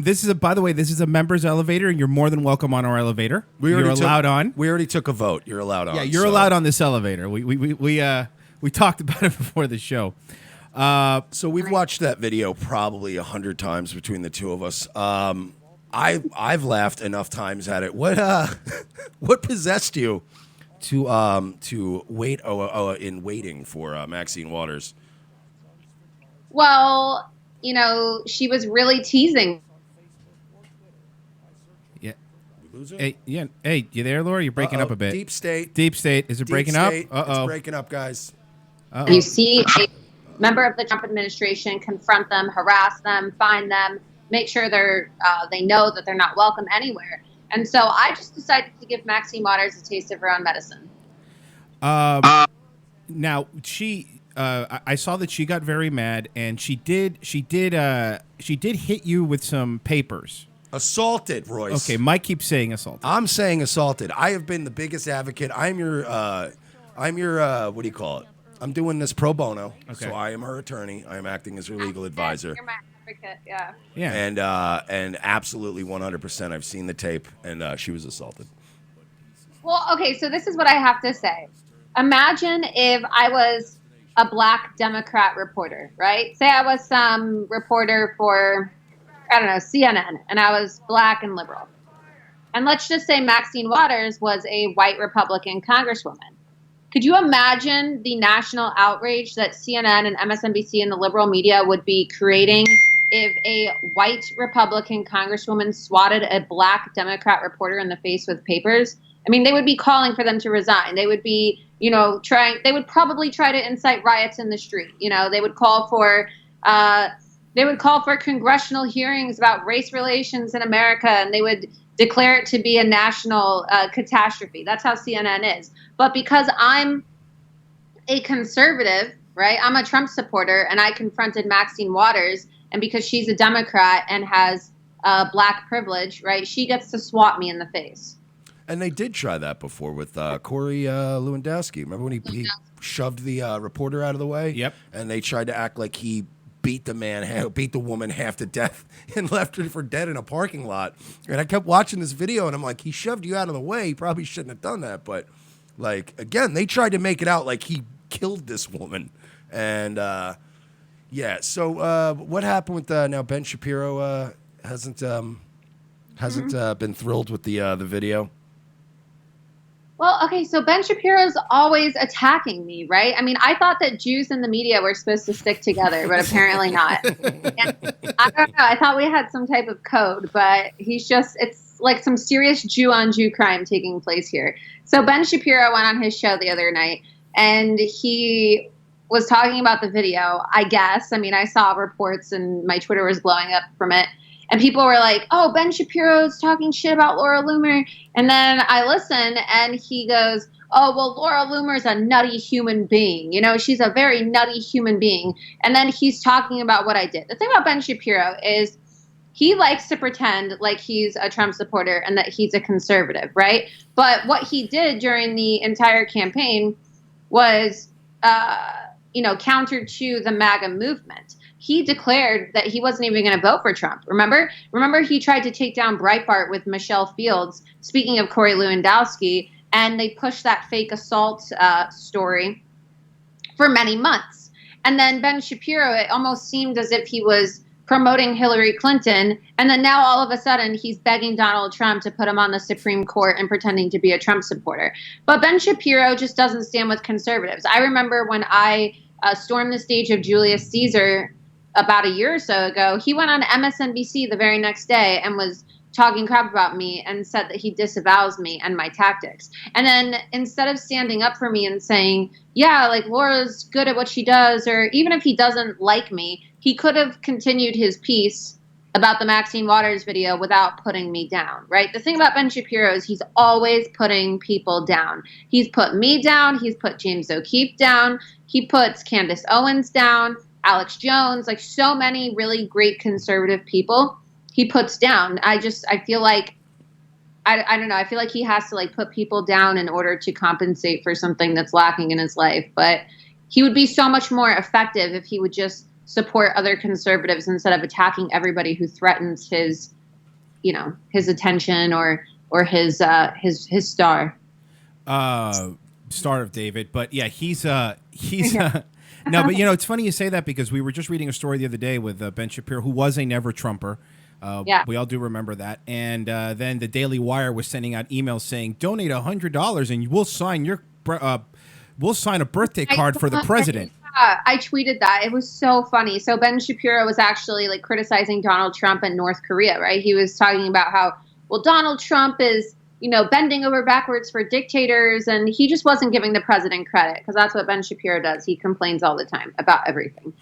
this is a members elevator, and you're more than welcome on our elevator. You're allowed on. We already took a vote. You're allowed on. Yeah, you're allowed on this elevator. We talked about it before the show. So we've watched that video probably 100 times between the two of us. I've laughed enough times at it. What possessed you to wait in waiting for Maxine Waters? Well, she was really teasing. Yeah. Hey, you there, Laura? You're breaking up a bit. Deep State. Is it breaking up? It's breaking up, guys. Uh-oh. You see a member of the Trump administration confront them, harass them, find them, make sure they know that they're not welcome anywhere. And so I just decided to give Maxine Waters a taste of her own medicine. Now I saw that she got very mad, and she did hit you with some papers. Assaulted, Royce. Okay, Mike keeps saying assaulted. I'm saying assaulted. I have been the biggest advocate. I'm your what do you call it? I'm doing this pro bono. Okay. So I am her attorney. I am acting as her legal advisor. You're my advocate, yeah. Yeah. And absolutely 100%. I've seen the tape, and she was assaulted. Well, okay, so this is what I have to say. Imagine if I was a black Democrat reporter, right? Say I was some reporter for, I don't know, CNN, and I was black and liberal. And let's just say Maxine Waters was a white Republican congresswoman. Could you imagine the national outrage that CNN and MSNBC and the liberal media would be creating if a white Republican congresswoman swatted a black Democrat reporter in the face with papers? I mean, they would be calling for them to resign. They would be, they would probably try to incite riots in the street. They would call for congressional hearings about race relations in America, and they would declare it to be a national catastrophe. That's how CNN is. But because I'm a conservative, right, I'm a Trump supporter, and I confronted Maxine Waters, and because she's a Democrat and has black privilege, right, she gets to swat me in the face. And they did try that before with Corey Lewandowski. Remember when he shoved the reporter out of the way? Yep. And they tried to act like he beat the woman half to death and left her for dead in a parking lot. And I kept watching this video, and I'm like, he shoved you out of the way. He probably shouldn't have done that. But, like, again, they tried to make it out like he killed this woman. And, so what happened with now Ben Shapiro hasn't been thrilled with the video? Well, okay, so Ben Shapiro's always attacking me, right? I mean, I thought that Jews and the media were supposed to stick together, but apparently not. And I don't know. I thought we had some type of code, but it's like some serious Jew-on-Jew crime taking place here. So Ben Shapiro went on his show the other night, and he was talking about the video, I guess. I mean, I saw reports, and my Twitter was blowing up from it. And people were like, oh, Ben Shapiro's talking shit about Laura Loomer. And then I listen, and he goes, oh, well, Laura Loomer's a nutty human being. She's a very nutty human being. And then he's talking about what I did. The thing about Ben Shapiro is he likes to pretend like he's a Trump supporter and that he's a conservative, right? But what he did during the entire campaign was, counter to the MAGA movement. He declared that he wasn't even going to vote for Trump. Remember he tried to take down Breitbart with Michelle Fields, speaking of Corey Lewandowski, and they pushed that fake assault story for many months. And then Ben Shapiro, it almost seemed as if he was promoting Hillary Clinton, and then now all of a sudden he's begging Donald Trump to put him on the Supreme Court and pretending to be a Trump supporter. But Ben Shapiro just doesn't stand with conservatives. I remember when I stormed the stage of Julius Caesar about a year or so ago, he went on MSNBC the very next day and was talking crap about me and said that he disavows me and my tactics. And then instead of standing up for me and saying, yeah, like Laura's good at what she does, or even if he doesn't like me, he could have continued his piece about the Maxine Waters video without putting me down, right? The thing about Ben Shapiro is he's always putting people down. He's put me down. He's put James O'Keefe down. He puts Candace Owens down. Alex Jones, like so many really great conservative people he puts down. I feel like, I don't know, I feel like he has to like put people down in order to compensate for something that's lacking in his life. But he would be so much more effective if he would just support other conservatives instead of attacking everybody who threatens his attention or his star. Star of David. But yeah, he's no, but it's funny you say that because we were just reading a story the other day with Ben Shapiro, who was a never Trumper. We all do remember that. And then the Daily Wire was sending out emails saying, donate $100 and we'll sign a birthday card for the president. I tweeted that. It was so funny. So Ben Shapiro was actually like criticizing Donald Trump and North Korea, right? He was talking about how, well, Donald Trump is bending over backwards for dictators, and he just wasn't giving the president credit, because that's what Ben Shapiro does. He complains all the time about everything.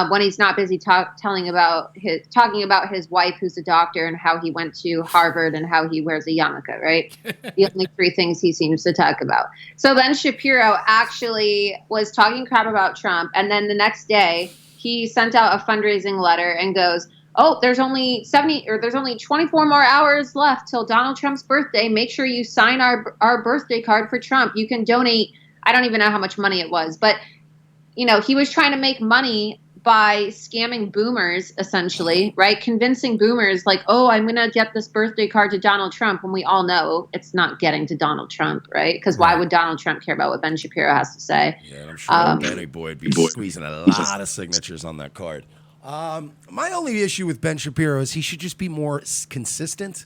When he's not busy talking about his wife, who's a doctor, and how he went to Harvard and how he wears a yarmulke, right? The only three things he seems to talk about. So Ben Shapiro actually was talking crap about Trump, and then the next day he sent out a fundraising letter and goes, oh, there's only 24 more hours left till Donald Trump's birthday. Make sure you sign our birthday card for Trump. You can donate. I don't even know how much money it was, but he was trying to make money by scamming boomers, essentially, right? Convincing boomers like, oh, I'm going to get this birthday card to Donald Trump, when we all know it's not getting to Donald Trump, right? Because why would Donald Trump care about what Ben Shapiro has to say? Yeah, and I'm sure Benny Boy would be squeezing a lot of signatures on that card. My only issue with Ben Shapiro is he should just be more consistent.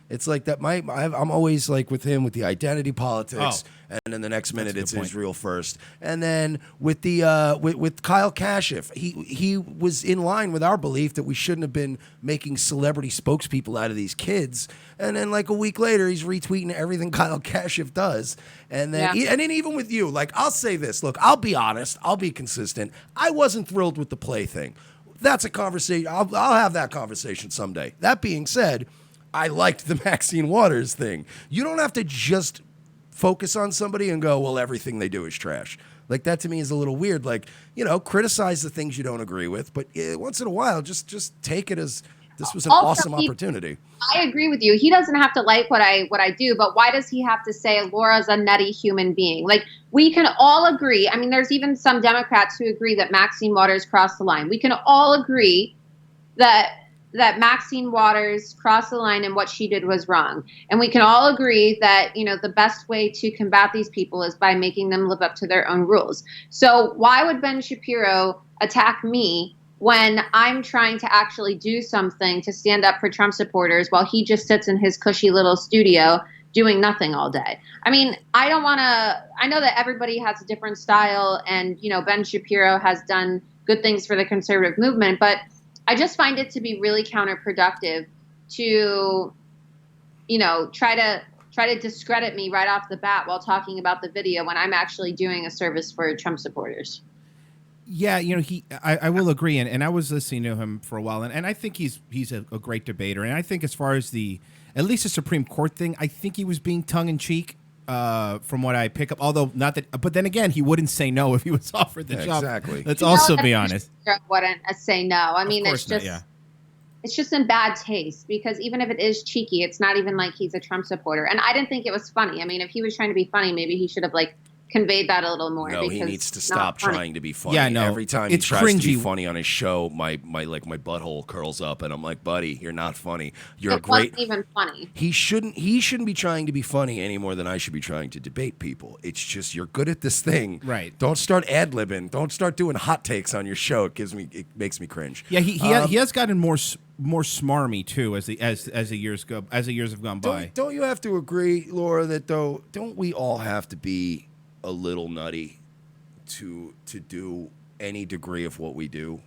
It's like that. I'm always like with him with the identity politics, and then the next minute it's Israel first. And then with the with Kyle Kashuv, he was in line with our belief that we shouldn't have been making celebrity spokespeople out of these kids. And then like a week later, he's retweeting everything Kyle Kashuv does. And then and then even with you, like I'll say this. Look, I'll be honest. I'll be consistent. I wasn't thrilled with the play thing. That's a conversation. I'll have that conversation someday. That being said, I liked the Maxine Waters thing. You don't have to just focus on somebody and go, well, everything they do is trash. Like that to me is a little weird. Like, criticize the things you don't agree with, but once in a while, just take it as this was an awesome opportunity. I agree with you. He doesn't have to like what I do, but why does he have to say Laura's a nutty human being? Like, we can all agree. I mean, there's even some Democrats who agree that Maxine Waters crossed the line. We can all agree that Maxine Waters crossed the line and what she did was wrong. And we can all agree that, the best way to combat these people is by making them live up to their own rules. So why would Ben Shapiro attack me when I'm trying to actually do something to stand up for Trump supporters while he just sits in his cushy little studio doing nothing all day? I mean, I know that everybody has a different style, and, Ben Shapiro has done good things for the conservative movement, but I just find it to be really counterproductive to, try to discredit me right off the bat while talking about the video when I'm actually doing a service for Trump supporters. Yeah, I will agree, and I was listening to him for a while, and I think he's a great debater, and I think as far as at least the Supreme Court thing, I think he was being tongue in cheek. From what I pick up, although not that, but then again, he wouldn't say no if he was offered the job. Exactly. Let's also be honest. Wouldn't say no. I mean, it's just in bad taste, because even if it is cheeky, it's not even like he's a Trump supporter. And I didn't think it was funny. I mean, if he was trying to be funny, maybe he should have conveyed that a little more. No, he needs to stop trying to be funny. Yeah, no, every time he tries to be funny on his show, my butthole curls up, and I'm like, buddy, you're not funny. It wasn't even funny. He shouldn't be trying to be funny any more than I should be trying to debate people. It's just you're good at this thing. Right. Don't start ad-libbing. Don't start doing hot takes on your show. It makes me cringe. Yeah, he has gotten more smarmy too as the years have gone by. Don't you have to agree, Laura, that don't we all have to be a little nutty to do any degree of what we do?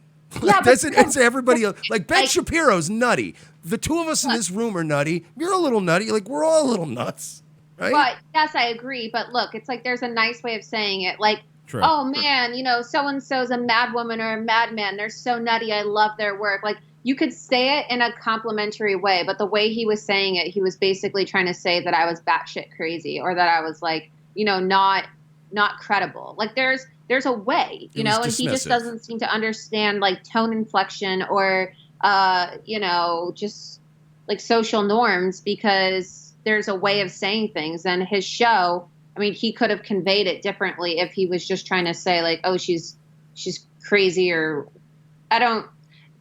Yeah, it's everybody like Ben Shapiro's nutty. The two of us in this room are nutty. You're a little nutty. Like, we're all a little nuts, right? But yes, I agree. But look, it's like there's a nice way of saying it. Like, True. Oh man, so and so's a madwoman or a madman. They're so nutty. I love their work. Like, you could say it in a complimentary way, but the way he was saying it, he was basically trying to say that I was batshit crazy, or that I was not credible. Like, there's a way, and he just doesn't seem to understand tone inflection or just social norms, because there's a way of saying things. And his show, I mean, he could have conveyed it differently if he was just trying to say oh, she's crazy, or I don't,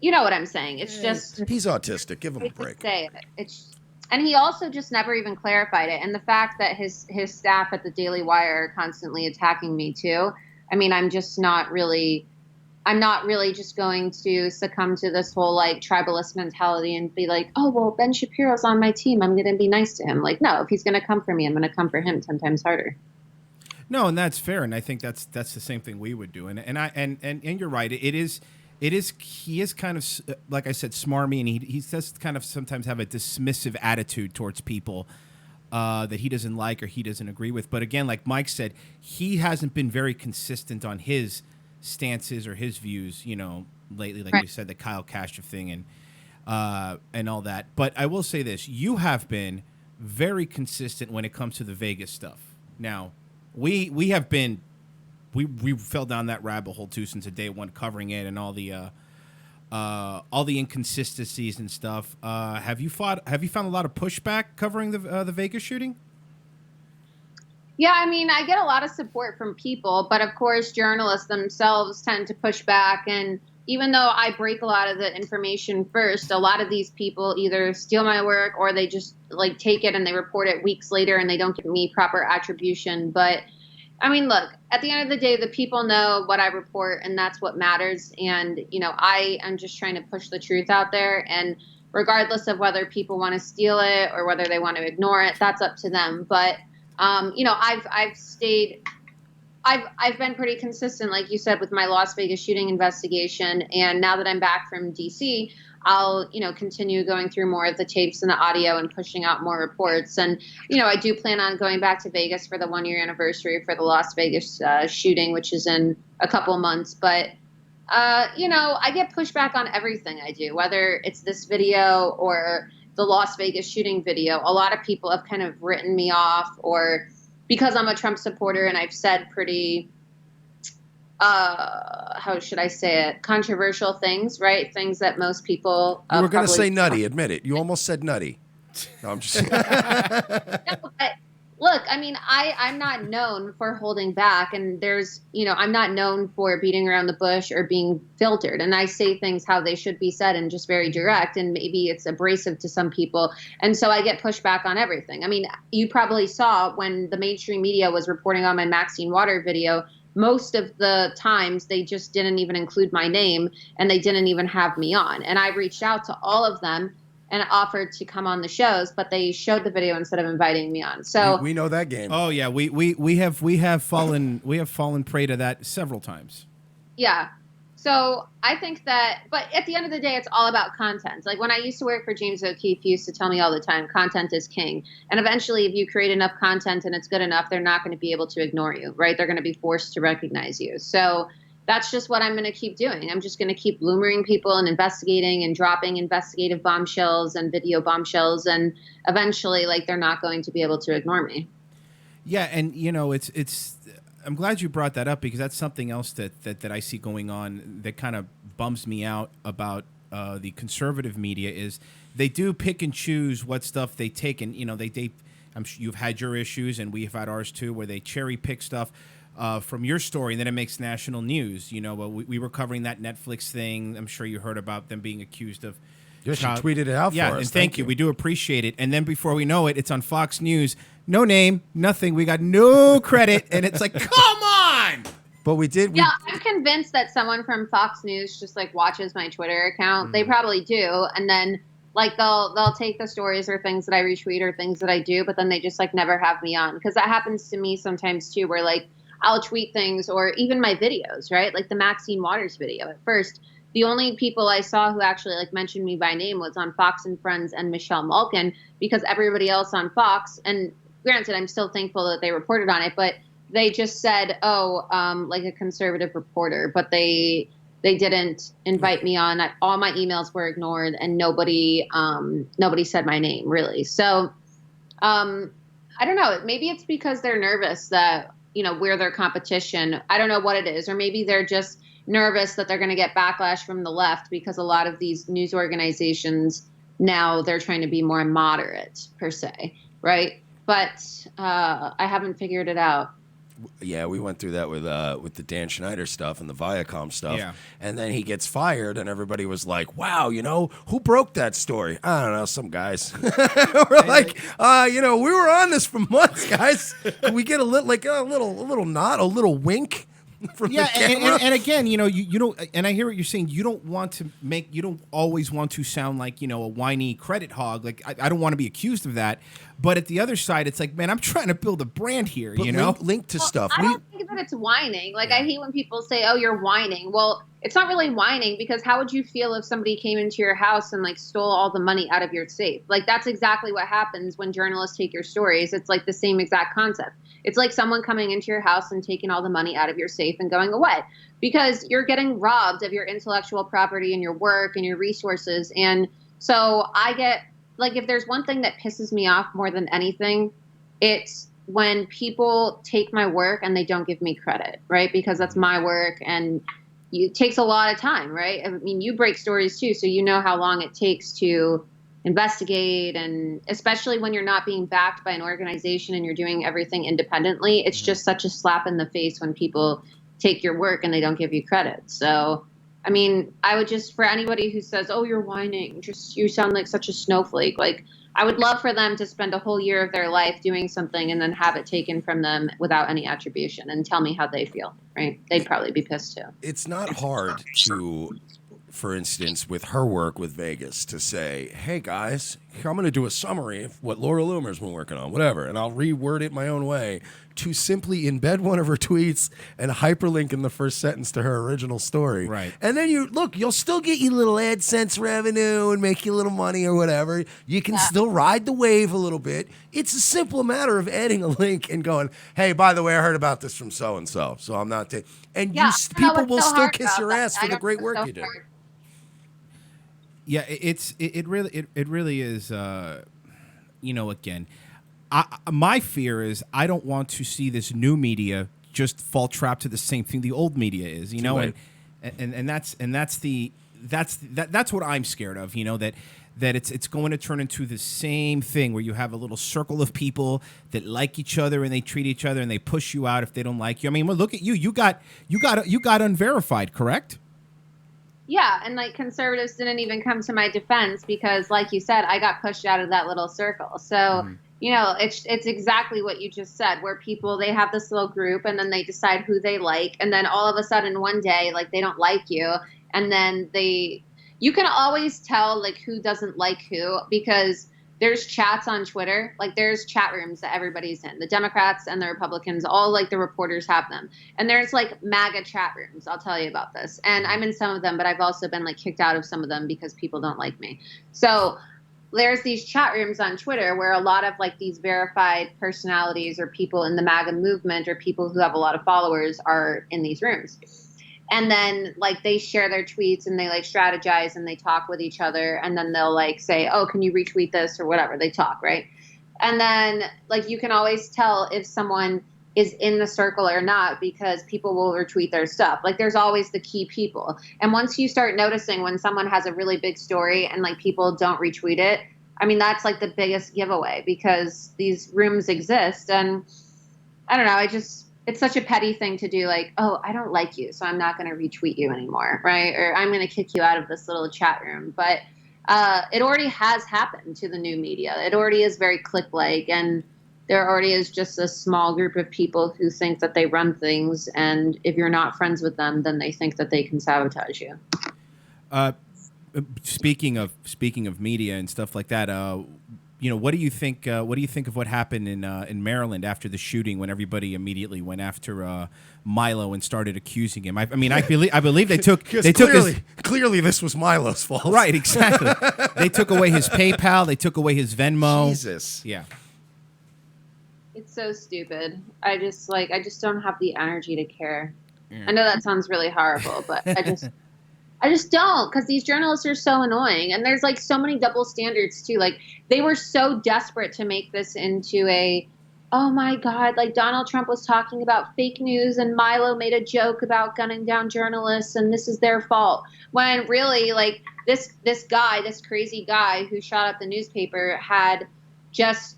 you know what I'm saying? It's just he's autistic. Give him a break. Say it. And he also just never even clarified it. And the fact that his staff at the Daily Wire are constantly attacking me too. I mean, I'm not really just going to succumb to this whole tribalist mentality and be like, oh, well, Ben Shapiro's on my team, I'm going to be nice to him. No, if he's going to come for me, I'm going to come for him 10 times harder. No, and that's fair. And I think that's the same thing we would do. And you're right. He is kind of, like I said, smarmy, and he does kind of sometimes have a dismissive attitude towards people that he doesn't like or he doesn't agree with. But again, like Mike said, he hasn't been very consistent on his stances or his views, lately. Like we said, the Kyle Kashuv thing and all that. But I will say this: you have been very consistent when it comes to the Vegas stuff. Now, we have been. We fell down that rabbit hole too since day one, covering it and all the inconsistencies and stuff. Have you found a lot of pushback covering the Vegas shooting? Yeah, I mean, I get a lot of support from people, but of course, journalists themselves tend to push back and even though I break a lot of the information first, a lot of these people either steal my work or they just like take it and they report it weeks later and they don't give me proper attribution. But I mean, look, at the end of the day, the people know what I report and that's what matters. And, you know, I am just trying to push the truth out there. And regardless of whether people want to steal it or whether they want to ignore it, that's up to them. But, you know, I've been pretty consistent, like you said, with my Las Vegas shooting investigation. And now that I'm back from DC, I'll, you know, continue going through more of the tapes and the audio and pushing out more reports. And, you know, I do plan on going back to Vegas for the 1-year anniversary for the Las Vegas shooting, which is in a couple months. But, you know, I get pushback on everything I do, whether it's this video or the Las Vegas shooting video. A lot of people have kind of written me off, or because I'm a Trump supporter and I've said pretty, how should I say it, controversial things, right? Things that most people You were going to say nutty, admit it. You almost said nutty. No, I'm just No, but look, I mean, I'm not known for holding back, and there's, you know, I'm not known for beating around the bush or being filtered, and I say things how they should be said and just very direct, and maybe it's abrasive to some people, and so I get pushed back on everything. I mean, you probably saw when the mainstream media was reporting on my Maxine Water video, most of the times they just didn't even include my name, and they didn't even have me on, and I reached out to all of them and offered to come on the shows, but they showed the video instead of inviting me on. So we know that game. Oh yeah, we have fallen prey to that several times. yeah. So I think that, but at the end of the day, it's all about content. Like when I used to work for James O'Keefe, he used to tell me all the time, content is king. And eventually, if you create enough content and it's good enough, they're not going to be able to ignore you, right? They're going to be forced to recognize you. So that's just what I'm going to keep doing. I'm just going to keep loomering people and investigating and dropping investigative bombshells and video bombshells. And eventually, like, they're not going to be able to ignore me. Yeah, and you know, it's. I'm glad you brought that up because that's something else that I see going on that kind of bums me out about the conservative media is they do pick and choose what stuff they take, and you know they I'm sure you've had your issues and we've had ours too, where they cherry pick stuff from your story and then it makes national news. You know, we were covering that Netflix thing. I'm sure you heard about them being accused of. Yeah, she tweeted it out for us. And thank you. We do appreciate it. And then before we know it, it's on Fox News. No name, nothing. We got no credit. And it's like, come on! But we did. Yeah, I'm convinced that someone from Fox News just like watches my Twitter account. They probably do. And then like they'll take the stories or things that I retweet or things that I do, but then they just like never have me on. Because that happens to me sometimes too, where like I'll tweet things or even my videos, right? Like the Maxine Waters video at first. The only people I saw who actually like mentioned me by name was on Fox and Friends and Michelle Malkin, because everybody else on Fox, and granted, I'm still thankful that they reported on it, but they just said, like a conservative reporter, but they didn't invite me on. All my emails were ignored and nobody said my name really. So, I don't know. Maybe it's because they're nervous that, you know, we're their competition. I don't know what it is, or maybe they're just nervous that they're going to get backlash from the left, because a lot of these news organizations now they're trying to be more moderate per se, right? But I haven't figured it out. Yeah, we went through that with the Dan Schneider stuff and the Viacom stuff. Yeah. And then he gets fired, and everybody was like, wow, you know, who broke that story? I don't know, some guys. We're like, you know, we were on this for months, guys. Can we get a little nod, a little wink? Yeah, and again, you know, you don't, and I hear what you're saying. You don't always want to sound like, you know, a whiny credit hog. Like I don't want to be accused of that. But at the other side, it's like, man, I'm trying to build a brand here. But you know, link to stuff. I don't think that it's whining. Like I hate when people say, "Oh, you're whining." Well, it's not really whining, because how would you feel if somebody came into your house and like stole all the money out of your safe? Like that's exactly what happens when journalists take your stories. It's like the same exact concept. It's like someone coming into your house and taking all the money out of your safe and going away, because you're getting robbed of your intellectual property and your work and your resources. And so I get, like, if there's one thing that pisses me off more than anything, it's when people take my work and they don't give me credit, right? Because that's my work and it takes a lot of time, right? I mean, you break stories too, so you know how long it takes to investigate, and especially when you're not being backed by an organization and you're doing everything independently, it's just such a slap in the face when people take your work and they don't give you credit. So, I mean, I would just, for anybody who says, oh, you're whining, just, you sound like such a snowflake. Like, I would love for them to spend a whole year of their life doing something and then have it taken from them without any attribution and tell me how they feel, right? They'd probably be pissed too. It's not hard to, for instance, with her work with Vegas, to say, hey guys, I'm going to do a summary of what Laura Loomer's been working on, whatever, and I'll reword it my own way, to simply embed one of her tweets and hyperlink in the first sentence to her original story. Right. And then you'll still get your little AdSense revenue and make you a little money or whatever. You can still ride the wave a little bit. It's a simple matter of adding a link and going, hey, by the way, I heard about this from so-and-so, so I'm not taking... And people will still kiss your ass for the great work you did. Yeah, it really is. Again, my fear is I don't want to see this new media just fall trapped to the same thing the old media is. And that's what I'm scared of. That it's going to turn into the same thing where you have a little circle of people that like each other and they treat each other and they push you out if they don't like you. I mean, well, look at you. You got unverified, correct? Yeah, and like conservatives didn't even come to my defense because, like you said, I got pushed out of that little circle. So, it's exactly what you just said, where people, they have this little group and then they decide who they like. And then all of a sudden one day, like they don't like you. And then you can always tell like who doesn't like who because there's chats on Twitter. Like there's chat rooms that everybody's in. The Democrats and the Republicans, all like the reporters have them. And there's like MAGA chat rooms. I'll tell you about this. And I'm in some of them, but I've also been like kicked out of some of them because people don't like me. So there's these chat rooms on Twitter where a lot of like these verified personalities or people in the MAGA movement or people who have a lot of followers are in these rooms. And then like they share their tweets and they like strategize and they talk with each other. And then they'll like say, oh, can you retweet this or whatever? They talk, right? And then like you can always tell if someone is in the circle or not because people will retweet their stuff. Like there's always the key people. And once you start noticing when someone has a really big story and like people don't retweet it, I mean, that's like the biggest giveaway because these rooms exist. And I don't know, it's such a petty thing to do, like, oh, I don't like you, so I'm not going to retweet you anymore, right? Or I'm going to kick you out of this little chat room. But it already has happened to the new media. It already is very click-like, and there already is just a small group of people who think that they run things, and if you're not friends with them, then they think that they can sabotage you. Speaking of media and stuff like that, what do you think? What do you think of what happened in Maryland after the shooting when everybody immediately went after Milo and started accusing him? I believe they took clearly this was Milo's fault. Right, exactly. They took away his PayPal. They took away his Venmo. Jesus. Yeah. It's so stupid. I just don't have the energy to care. Yeah. I know that sounds really horrible, but I just don't, because these journalists are so annoying. And there's like so many double standards too. Like they were so desperate to make this into oh my God, like Donald Trump was talking about fake news and Milo made a joke about gunning down journalists and this is their fault. When really like this crazy guy who shot up the newspaper had just,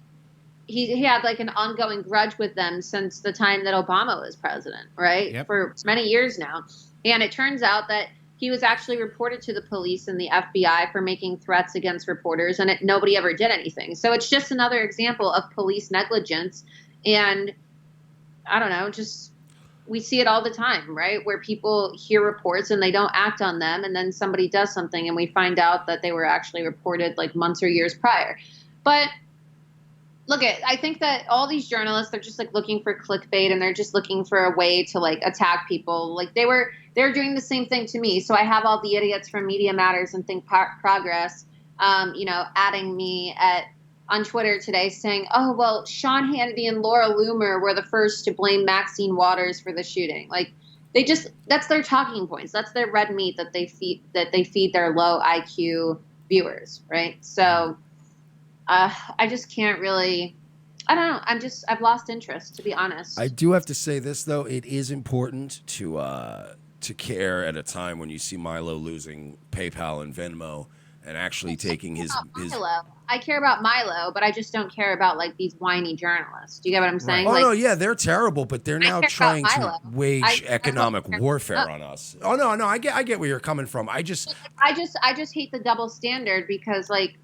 he had like an ongoing grudge with them since the time that Obama was president, right? Yep. For many years now. And it turns out that he was actually reported to the police and the FBI for making threats against reporters, and nobody ever did anything. So it's just another example of police negligence. And I don't know, just we see it all the time, right? Where people hear reports and they don't act on them, and then somebody does something and we find out that they were actually reported like months or years prior. But I think that all these journalists, they're just like looking for clickbait and they're just looking for a way to like attack people. Like they're doing the same thing to me. So I have all the idiots from Media Matters and Think Progress, adding me on Twitter today saying, oh, well, Sean Hannity and Laura Loomer were the first to blame Maxine Waters for the shooting. Like that's their talking points. That's their red meat that they feed their low IQ viewers. Right. So I just can't really, I don't know. I've lost interest, to be honest. I do have to say this, though. It is important to care at a time when you see Milo losing PayPal and Venmo and actually taking his. Milo. I care about Milo, but I just don't care about like these whiny journalists. Do you get what I'm saying? Oh Like, no, yeah, they're terrible, but they're now trying to Milo. wage I economic don't care. warfare on us. Oh no, I get where you're coming from. I just hate the double standard because like,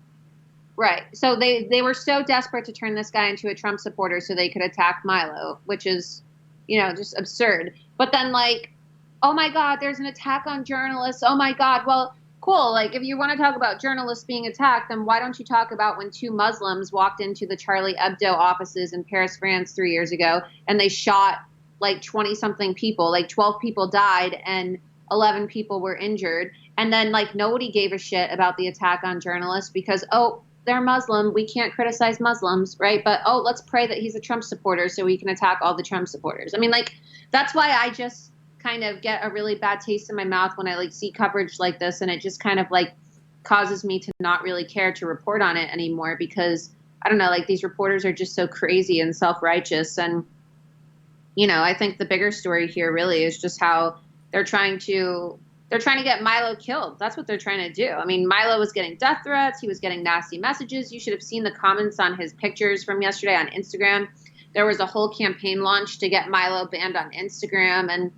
right. So they were so desperate to turn this guy into a Trump supporter so they could attack Milo, which is, just absurd. But then like, oh my God, there's an attack on journalists. Oh my God. Well, cool. Like, if you want to talk about journalists being attacked, then why don't you talk about when 2 Muslims walked into the Charlie Hebdo offices in Paris, France 3 years ago, and they shot like 20-something people, like 12 people died and 11 people were injured. And then like nobody gave a shit about the attack on journalists because, oh, they're Muslim. We can't criticize Muslims, right? But, oh, let's pray that he's a Trump supporter so we can attack all the Trump supporters. I mean, like, that's why I just kind of get a really bad taste in my mouth when I like see coverage like this, and it just kind of like causes me to not really care to report on it anymore because I don't know, like these reporters are just so crazy and self-righteous. And I think the bigger story here really is just how they're trying to get Milo killed. That's what they're trying to do. I mean, Milo was getting death threats, he was getting nasty messages. You should have seen the comments on his pictures from yesterday on Instagram. There was a whole campaign launch to get Milo banned on Instagram. And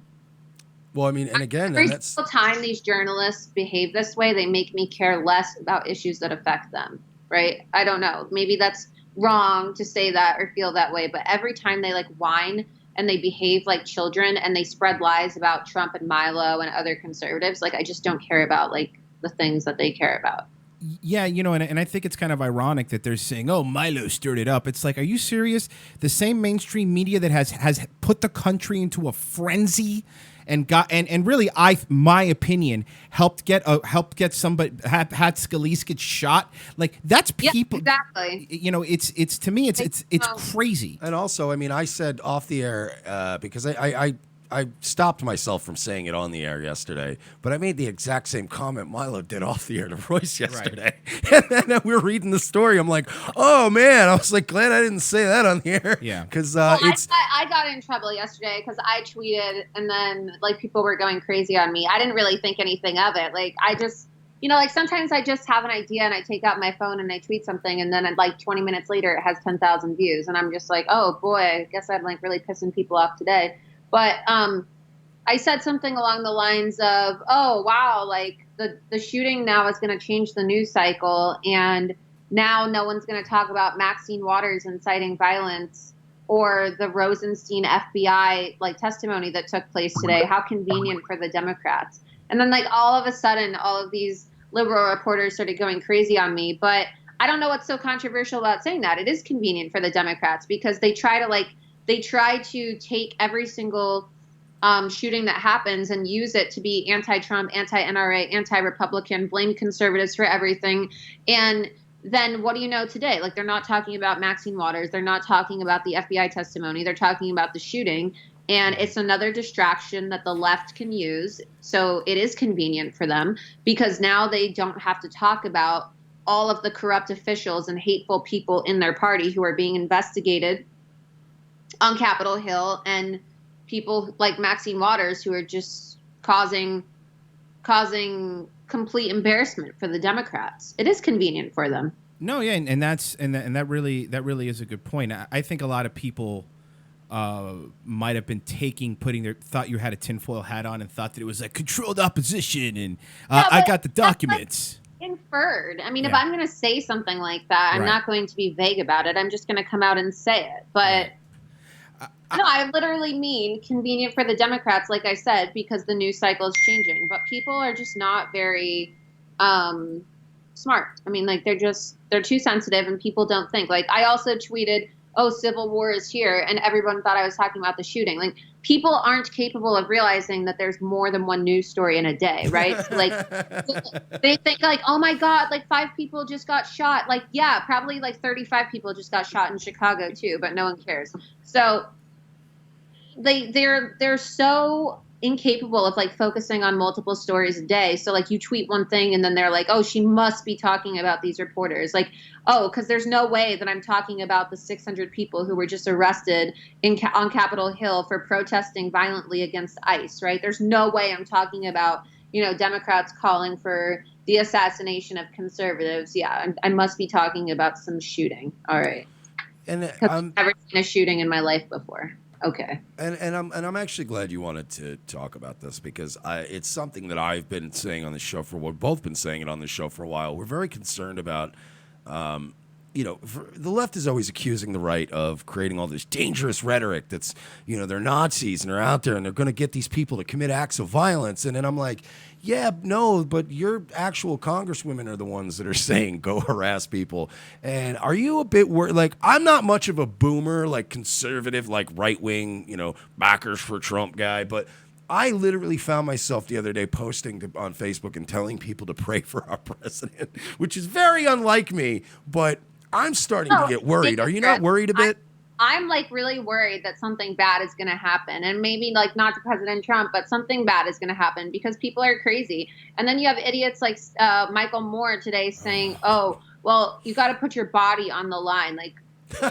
well, I mean, and again, every single time these journalists behave this way, they make me care less about issues that affect them, right? I don't know. Maybe that's wrong to say that or feel that way, but every time they like whine and they behave like children and they spread lies about Trump and Milo and other conservatives, like I just don't care about like the things that they care about. Yeah, and I think it's kind of ironic that they're saying, "Oh, Milo stirred it up." It's like, are you serious? The same mainstream media that has put the country into a frenzy and really, my opinion, helped get somebody had Scalise get shot. Like that's people. Yeah, exactly. It's to me, it's crazy. And also, I mean, I said off the air because I stopped myself from saying it on the air yesterday, but I made the exact same comment Milo did off the air to Royce yesterday. Right. And then we were reading the story. I'm like, oh man, I was like, glad I didn't say that on the air. Yeah. Because I got in trouble yesterday because I tweeted and then like people were going crazy on me. I didn't really think anything of it. Like I just, like sometimes I just have an idea and I take out my phone and I tweet something and then like 20 minutes later it has 10,000 views and I'm just like, oh boy, I guess I'm like really pissing people off today. But I said something along the lines of, oh, wow, like the shooting now is going to change the news cycle. And now no one's going to talk about Maxine Waters inciting violence or the Rosenstein FBI like testimony that took place today. How convenient for the Democrats. And then like all of a sudden, all of these liberal reporters started going crazy on me. But I don't know what's so controversial about saying that. It is convenient for the Democrats because they try to take every single shooting that happens and use it to be anti-Trump, anti-NRA, anti-Republican, blame conservatives for everything. And then what do you know today? Like they're not talking about Maxine Waters. They're not talking about the FBI testimony. They're talking about the shooting. And it's another distraction that the left can use. So it is convenient for them because now they don't have to talk about all of the corrupt officials and hateful people in their party who are being investigated on Capitol Hill and people like Maxine Waters who are just causing complete embarrassment for the Democrats. It is convenient for them. No, yeah, and that really is a good point. I think a lot of people might have been thought you had a tinfoil hat on and thought that it was like controlled opposition and I got the documents. Inferred. I mean, if I'm going to say something like that, I'm not going to be vague about it. I'm just going to come out and say it. But no, I literally mean convenient for the Democrats, like I said, because the news cycle is changing. But people are just not very smart. I mean, like they're too sensitive and people don't think. Like I also tweeted, oh, civil war is here. And everyone thought I was talking about the shooting. Like people aren't capable of realizing that there's more than one news story in a day, right? Like they think like, oh my God, like 5 people just got shot. Like, yeah, probably like 35 people just got shot in Chicago too, but no one cares. So they're so incapable of like focusing on multiple stories a day. So like you tweet one thing and then they're like, oh, she must be talking about these reporters. Like, oh, because there's no way that I'm talking about the 600 people who were just arrested on Capitol Hill for protesting violently against ICE, right? There's no way I'm talking about, Democrats calling for the assassination of conservatives. Yeah, I must be talking about some shooting. All right. And I've never seen a shooting in my life before. Okay. And I'm actually glad you wanted to talk about this because it's something that I've been saying on the show we've both been saying it on the show for a while. We're very concerned about, the left is always accusing the right of creating all this dangerous rhetoric that's, they're Nazis and they're out there and they're going to get these people to commit acts of violence. And then I'm like, yeah, no, but your actual congresswomen are the ones that are saying go harass people. And are you a bit worried? Like, I'm not much of a boomer, like conservative, like right-wing, backers for Trump guy, but I literally found myself the other day posting on Facebook and telling people to pray for our president, which is very unlike me, but I'm starting to get worried. Are you not worried a bit? I'm like really worried that something bad is going to happen, and maybe like not to President Trump, but something bad is going to happen because people are crazy. And then you have idiots like Michael Moore today saying, "Oh, well, you got to put your body on the line." Like, so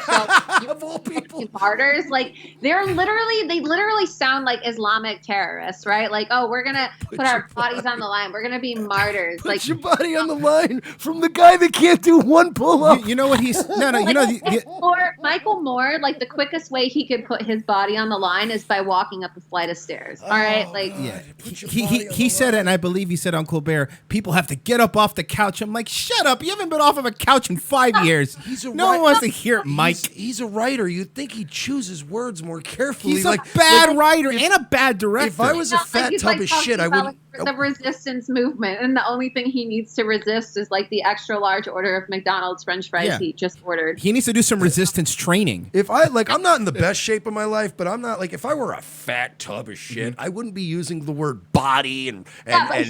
of all people, martyrs. Like they literally sound like Islamic terrorists, right? Like, oh, we're gonna put our bodies on the line. We're gonna be martyrs. Put like your body on the line from the guy that can't do one pull up. You know what he's no. Michael Moore, like the quickest way he could put his body on the line is by walking up a flight of stairs. All right, like yeah. He said it, and I believe he said on Colbert, people have to get up off the couch. I'm like, shut up! You haven't been off of a couch in 5 years. No one wants to hear it, Mike. He's a writer. You'd think he'd choose his words more carefully. He's a bad writer and a bad director. If I was a fat tub of shit, I wouldn't. The resistance movement, and the only thing he needs to resist is like the extra large order of McDonald's French fries he just ordered. He needs to do some resistance training. If I'm not in the best shape of my life, but I'm not like if I were a fat tub of shit, I wouldn't be using the word body and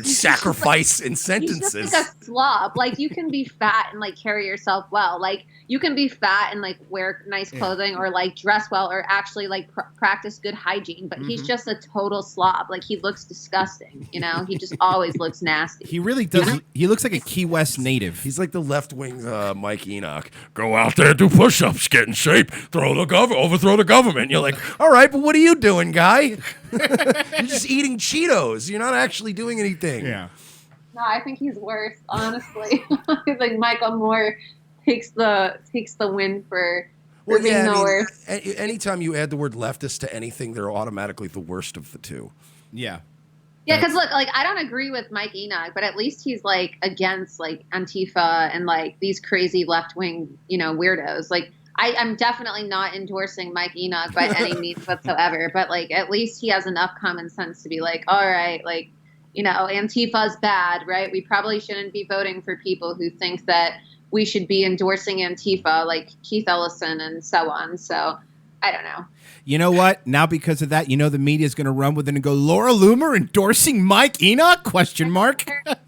sacrifice in sentences. He's just like a slob. Like you can be fat and like carry yourself well. Like you can be fat and like wear nice clothing or like dress well or actually like practice good hygiene. But he's just a total slob. Like he looks disgusting. He just always looks nasty. He really does. He looks like a Key West native. He's like the left-wing Mike Enoch. Go out there, do push-ups, get in shape, overthrow the government. You're like, all right, but what are you doing, guy? You're just eating Cheetos. You're not actually doing anything. Yeah. No, I think he's worse, honestly. Like Michael Moore takes the win for being the worst. Anytime you add the word leftist to anything, they're automatically the worst of the two. Yeah. Yeah, because look, like I don't agree with Mike Enoch, but at least he's like against like Antifa and like these crazy left wing, weirdos. Like I'm definitely not endorsing Mike Enoch by any means whatsoever, but like at least he has enough common sense to be like, all right, like Antifa's bad, right? We probably shouldn't be voting for people who think that we should be endorsing Antifa, like Keith Ellison and so on. So I don't know. You know what? Now because of that, the media is going to run with it and go, Laura Loomer endorsing Mike Enoch? ?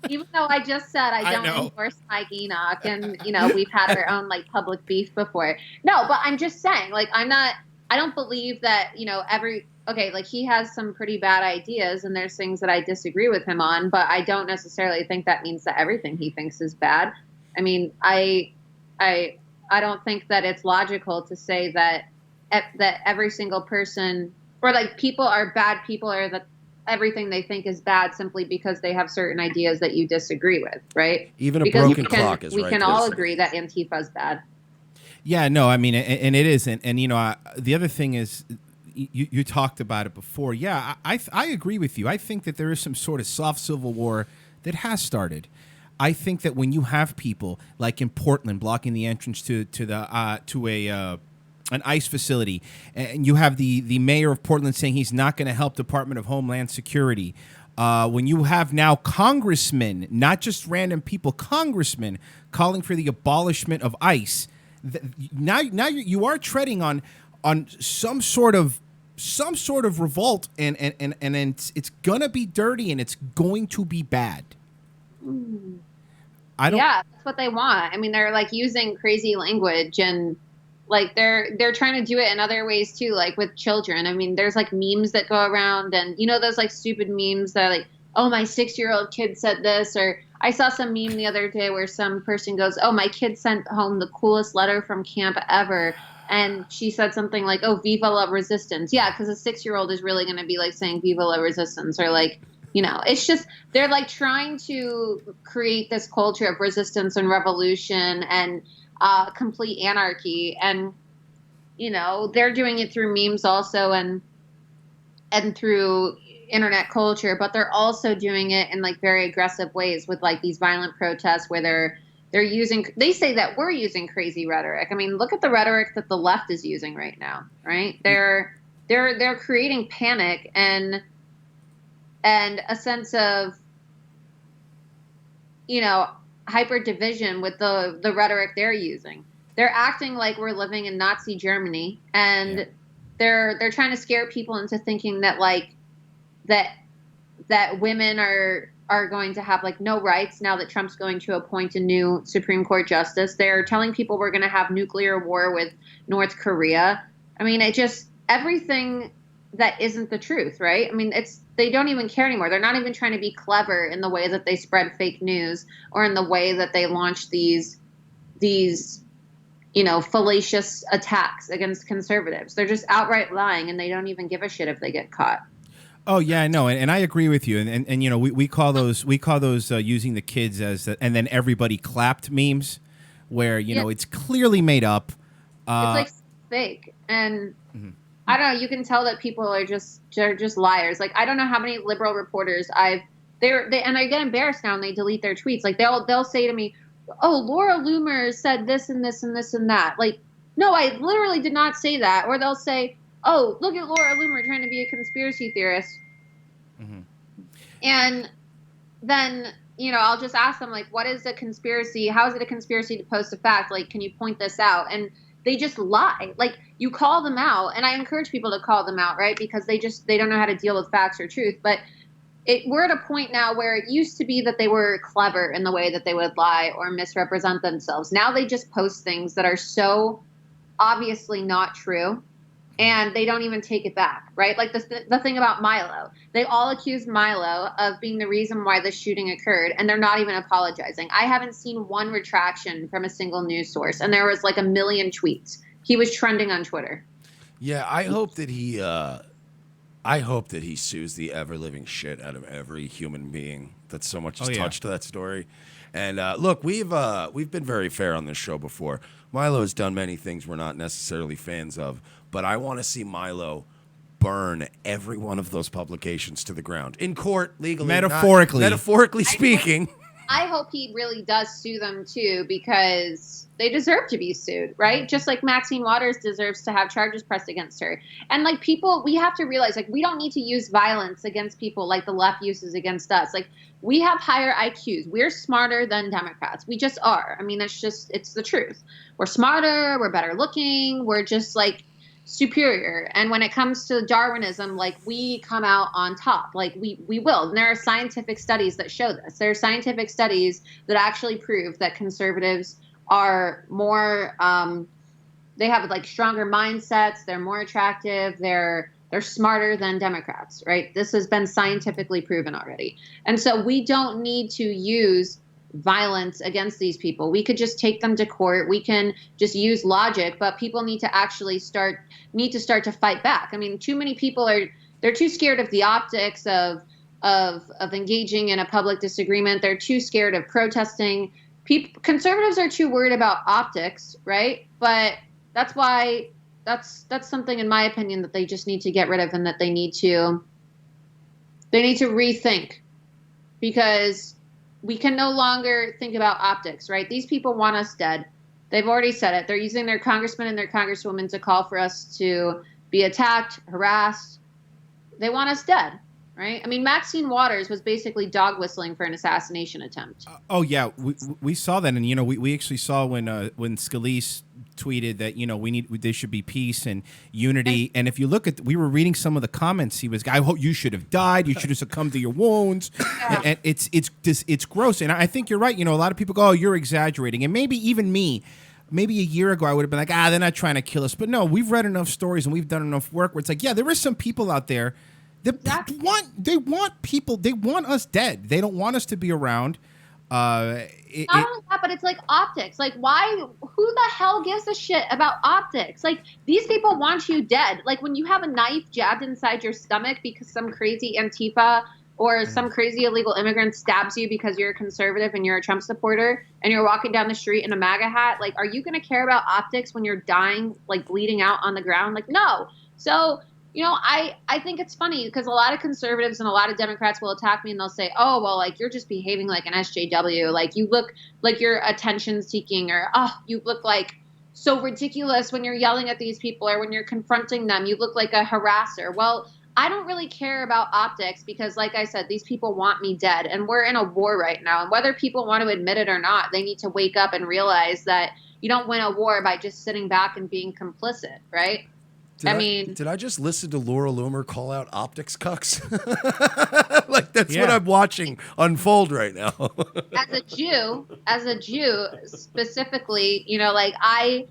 Even though I just said I don't endorse Mike Enoch, and we've had our own like public beef before. No, but I'm just saying, like I don't believe that like he has some pretty bad ideas, and there's things that I disagree with him on, but I don't necessarily think that means that everything he thinks is bad. I mean, I don't think that it's logical to say that every single person or like people are bad people or that everything they think is bad simply because they have certain ideas that you disagree with, right? Even a broken clock is right. We can all agree that Antifa is bad. Yeah, no, I mean, and it is. And the other thing is, you talked about it before. Yeah, I agree with you. I think that there is some sort of soft civil war that has started. I think that when you have people like in Portland blocking the entrance to an ICE facility, and you have the mayor of Portland saying he's not going to help Department of Homeland Security. When you have now congressmen, not just random people, congressmen calling for the abolishment of ICE, now you are treading on some sort of revolt, and it's gonna be dirty and it's going to be bad. Yeah, that's what they want. I mean, they're like using crazy language and. Like they're trying to do it in other ways too, like with children. I mean, there's like memes that go around, and those like stupid memes that are like, oh, my 6-year-old kid said this, or I saw some meme the other day where some person goes, oh, my kid sent home the coolest letter from camp ever, and she said something like, oh, Viva la Resistance. Yeah, because a 6-year-old is really going to be like saying Viva la Resistance, or like It's just they're like trying to create this culture of resistance and revolution and complete anarchy, and they're doing it through memes also and through internet culture, but they're also doing it in like very aggressive ways with like these violent protests where they say that we're using crazy rhetoric. I mean, look at the rhetoric that the left is using right now, right? They're creating panic and a sense of hyper division with the rhetoric they're using. They're acting like we're living in Nazi Germany, and they're trying to scare people into thinking that like that women are going to have like no rights now that Trump's going to appoint a new Supreme Court justice. They're telling people we're going to have nuclear war with North Korea. I mean, everything that isn't the truth, right? I mean, they don't even care anymore. They're not even trying to be clever in the way that they spread fake news or in the way that they launch these fallacious attacks against conservatives. They're just outright lying, and they don't even give a shit if they get caught. Oh yeah, I know, and I agree with you. And we call those using the kids as and then everybody clapped memes, where it's clearly made up. It's like fake, and I don't know. You can tell that people are just liars. Like I don't know how many liberal reporters and I get embarrassed now when they delete their tweets. Like they'll say to me, "Oh, Laura Loomer said this and this and this and that." Like, no, I literally did not say that. Or they'll say, "Oh, look at Laura Loomer trying to be a conspiracy theorist." And then, I'll just ask them, like, what is a conspiracy? How is it a conspiracy to post a fact? Like, can you point this out? And they just lie. Like, you call them out, and I encourage people to call them out, right? Because they don't know how to deal with facts or truth. But we're at a point now where it used to be that they were clever in the way that they would lie or misrepresent themselves. Now they just post things that are so obviously not true, and they don't even take it back, right? Like the thing about Milo. They all accuse Milo of being the reason why the shooting occurred, and they're not even apologizing. I haven't seen one retraction from a single news source, and there was like 1 million tweets. He was trending on Twitter. Yeah, I hope that he sues the ever-living shit out of every human being that so much has touched that story. And look, we've been very fair on this show before. Milo has done many things we're not necessarily fans of, but I want to see Milo burn every one of those publications to the ground in court, legally, metaphorically speaking. I hope he really does sue them too, because they deserve to be sued, right? Just like Maxine Waters deserves to have charges pressed against her. And like people, we have to realize, like, we don't need to use violence against people like the left uses against us. Like, we have higher IQs. We're smarter than Democrats. We just are. I mean, it's the truth. We're smarter. We're better looking. We're just like superior. And when it comes to Darwinism, like, we come out on top. Like, we will. And there are scientific studies that show this. There are scientific studies that actually prove that conservatives are more, they have like stronger mindsets. They're more attractive. They're smarter than Democrats, right? This has been scientifically proven already. And so we don't need to use violence against these people. We could just take them to court. We can just use logic, but people need to actually start to fight back. I mean, too many people they're too scared of the optics of engaging in a public disagreement. They're too scared of protesting. Conservatives are too worried about optics, right? But that's why that's something, in my opinion, that they just need to get rid of, and that they need to rethink, because we can no longer think about optics, right? These people want us dead. They've already said it. They're using their congressmen and their congresswomen to call for us to be attacked, harassed. They want us dead. Right? I mean, Maxine Waters was basically dog whistling for an assassination attempt. Oh yeah, we saw that, and we actually saw when Scalise tweeted that there should be peace and unity. And if you look at, we were reading some of the comments. He was, I hope you should have died. You should have succumbed to your wounds. And it's gross. And I think you're right. A lot of people go, oh, you're exaggerating, and maybe even me. Maybe a year ago, I would have been like, they're not trying to kill us. But no, we've read enough stories and we've done enough work where it's like, yeah, there is some people out there. They want us dead. They don't want us to be around. Not only that, but it's like optics. Like, why? Who the hell gives a shit about optics? Like, these people want you dead. Like, when you have a knife jabbed inside your stomach because some crazy Antifa or some crazy illegal immigrant stabs you because you're a conservative and you're a Trump supporter and you're walking down the street in a MAGA hat, like, are you going to care about optics when you're dying, like bleeding out on the ground? Like, no. So, you know, I think it's funny because a lot of conservatives and a lot of Democrats will attack me and they'll say, oh, well, like, you're just behaving like an SJW. Like, you look like you're attention seeking, or, oh, you look like so ridiculous when you're yelling at these people or when you're confronting them. You look like a harasser. Well, I don't really care about optics because, like I said, these people want me dead, and we're in a war right now. And whether people want to admit it or not, they need to wake up and realize that you don't win a war by just sitting back and being complicit, right? Did I just listen to Laura Loomer call out optics cucks? Like, that's what I'm watching unfold right now. as a Jew specifically, you know, like I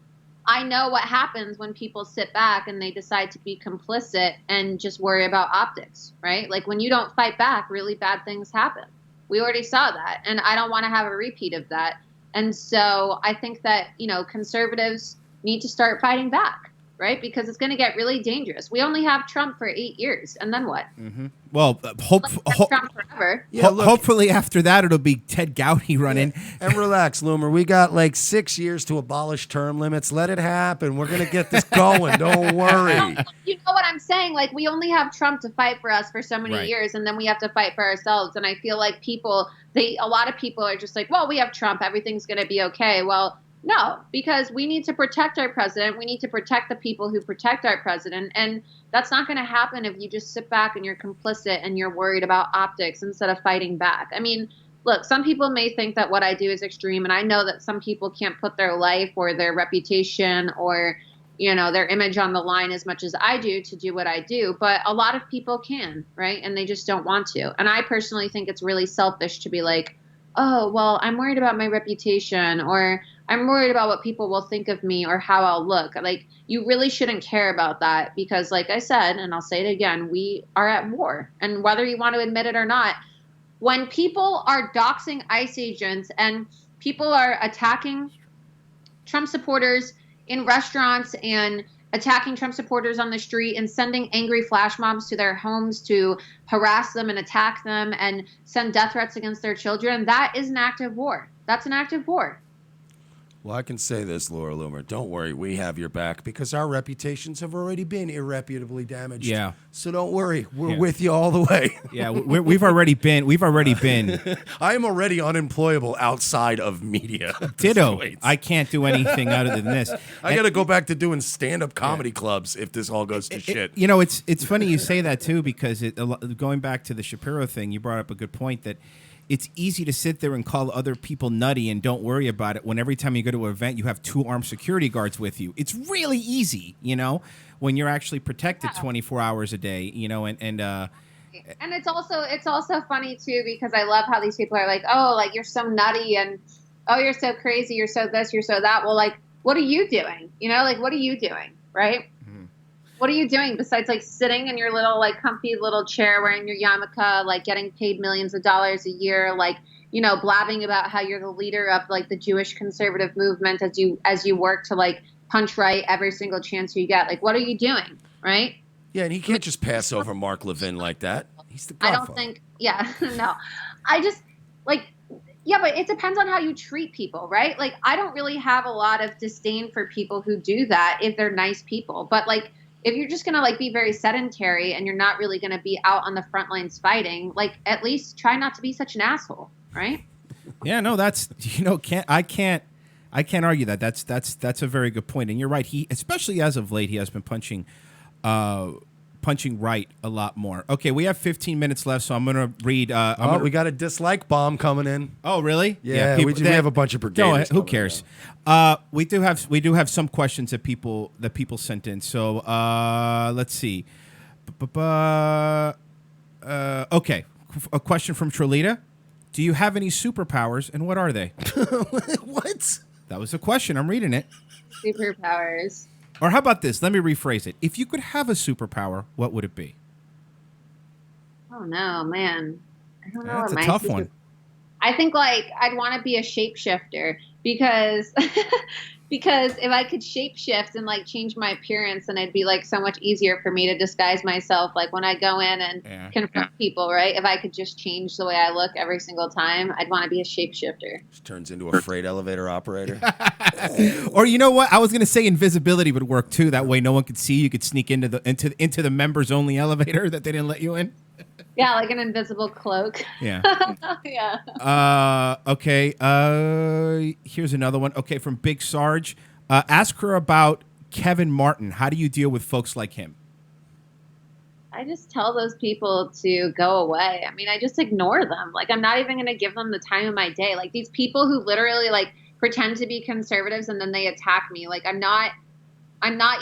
know what happens when people sit back and they decide to be complicit and just worry about optics, right? Like, when you don't fight back, really bad things happen. We already saw that, and I don't want to have a repeat of that. And so I think that, you know, conservatives need to start fighting back, right? Because it's going to get really dangerous. We only have Trump for 8 years, and then what? Mm-hmm. Well, Trump forever. Hopefully after that it'll be Ted Gowdy running. And relax, Loomer. We got like 6 years to abolish term limits. Let it happen. We're going to get this going. Don't worry. You know what I'm saying? Like, we only have Trump to fight for us for so many years, and then we have to fight for ourselves. And I feel like a lot of people are just like, well, we have Trump. Everything's going to be okay. Well, no, because we need to protect our president. We need to protect the people who protect our president. And that's not going to happen if you just sit back and you're complicit and you're worried about optics instead of fighting back. I mean, look, some people may think that what I do is extreme. And I know that some people can't put their life or their reputation or, you know, their image on the line as much as I do to do what I do. But a lot of people can, right? And they just don't want to. And I personally think it's really selfish to be like, oh, well, I'm worried about my reputation, or I'm worried about what people will think of me or how I'll look. Like, you really shouldn't care about that because, like I said, and I'll say it again, we are at war. And whether you want to admit it or not, when people are doxing ICE agents and people are attacking Trump supporters in restaurants and attacking Trump supporters on the street and sending angry flash mobs to their homes to harass them and attack them and send death threats against their children, that is an act of war. That's an act of war. Well, I can say this, Laura Loomer. Don't worry, we have your back because our reputations have already been irreparably damaged. Yeah. So don't worry, we're with you all the way. Yeah, we've already been. I am already unemployable outside of media. Ditto. I can't do anything other than this. I got to go back to doing stand-up comedy clubs if this all goes to shit. You know, it's funny you say that too because going back to the Shapiro thing, you brought up a good point that it's easy to sit there and call other people nutty and don't worry about it when every time you go to an event you have 2 armed security guards with you. It's really easy, you know, when you're actually protected 24 hours a day, you know, and it's also funny too because I love how these people are like, oh, like you're so nutty and oh, you're so crazy, you're so this, you're so that. Well, like, what are you doing? You know, like, what are you doing, right? What are you doing besides like sitting in your little like comfy little chair wearing your yarmulke, like getting paid millions of dollars a year, like, you know, blabbing about how you're the leader of like the Jewish conservative movement as you work to like punch right every single chance you get. Like, what are you doing, right? Yeah, and he can't just pass over Mark Levin like that. He's the godfather. I don't think, no. I just like, yeah, but it depends on how you treat people, right? Like, I don't really have a lot of disdain for people who do that if they're nice people, but like, if you're just going to like be very sedentary and you're not really going to be out on the front lines fighting, like at least try not to be such an asshole, right? Yeah, no, that's, you know, I can't argue that. That's a very good point. And you're right. He, especially as of late, he has been punching right a lot more. Okay, we have 15 minutes left, so I'm going to read. We got a dislike bomb coming in. Oh, really? Yeah, we have a bunch of brigaders. Who cares? We do have some questions that people sent in. So let's see. Okay, a question from Trelita. Do you have any superpowers, and what are they? What? That was a question. I'm reading it. Superpowers. Or how about this? Let me rephrase it. If you could have a superpower, what would it be? Oh, no, man. I don't know. That's a tough one. I think, like, I'd want to be a shapeshifter because Because if I could shapeshift and like change my appearance, then it'd be like so much easier for me to disguise myself. Like when I go in and confront people, right? If I could just change the way I look every single time, I'd want to be a shapeshifter. Just turns into a freight elevator operator. Or you know what? I was gonna say invisibility would work too. That way, no one could see you. You could sneak into the members only elevator that they didn't let you in. Yeah, like an invisible cloak. Yeah. Yeah. Okay. Here's another one. Okay, from Big Sarge. Ask her about Kevin Martin. How do you deal with folks like him? I just tell those people to go away. I mean, I just ignore them. Like, I'm not even going to give them the time of my day. Like, these people who literally, like, pretend to be conservatives and then they attack me. Like, I'm not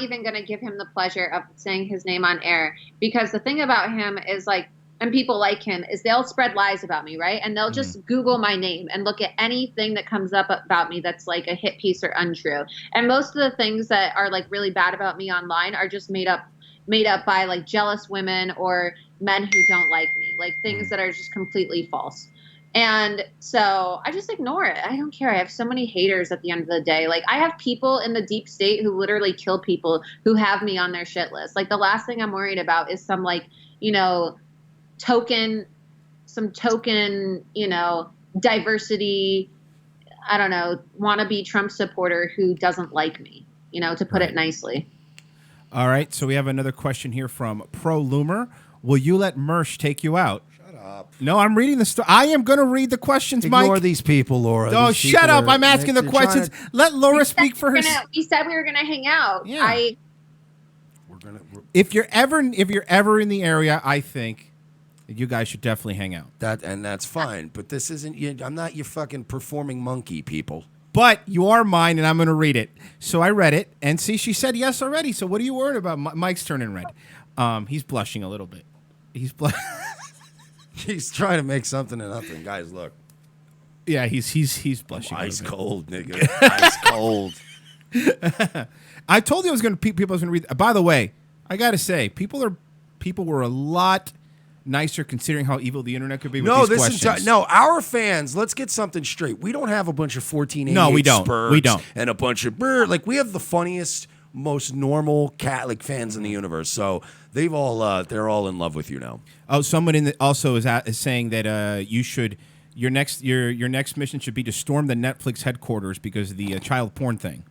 even going to give him the pleasure of saying his name on air. Because the thing about him is, like, and people like him, is they'll spread lies about me, right? And they'll just Google my name and look at anything that comes up about me that's like a hit piece or untrue. And most of the things that are like really bad about me online are just made up by like jealous women or men who don't like me, like things that are just completely false. And so I just ignore it. I don't care. I have so many haters at the end of the day. Like, I have people in the deep state who literally kill people who have me on their shit list. Like, the last thing I'm worried about is some, like, you know, token, you know, diversity, I don't know, wannabe Trump supporter who doesn't like me, you know, to put it nicely. All right, so we have another question here from Pro Loomer. Will you let Mersh take you out? Shut up. No, I'm reading the story. I am going to read the questions, Mike. Ignore these people, Laura. Oh, These shut people up. I'm asking the questions. Let Laura speak for herself. We said we were going to hang out. Yeah. If you're ever in the area, I think you guys should definitely hang out. That's fine, but this isn't. I'm not your fucking performing monkey, people. But you are mine, and I'm going to read it. So I read it, and see, she said yes already. So what are you worried about? Mike's turning red. He's blushing a little bit. He's He's trying to make something of nothing, guys. Look. Yeah, he's blushing. Ice cold, nigga. Ice cold. I told you I was going to people was going to read. By the way, I got to say, people were a lot nicer considering how evil the internet could be with these questions. Our fans, let's get something straight. We don't have a bunch of 1488 No, we don't. Spurs We don't. And a bunch of like we have the funniest, most normal Catholic fans in the universe. So they're all in love with you now. Oh, someone also is saying that you should your next mission should be to storm the Netflix headquarters because of the child porn thing.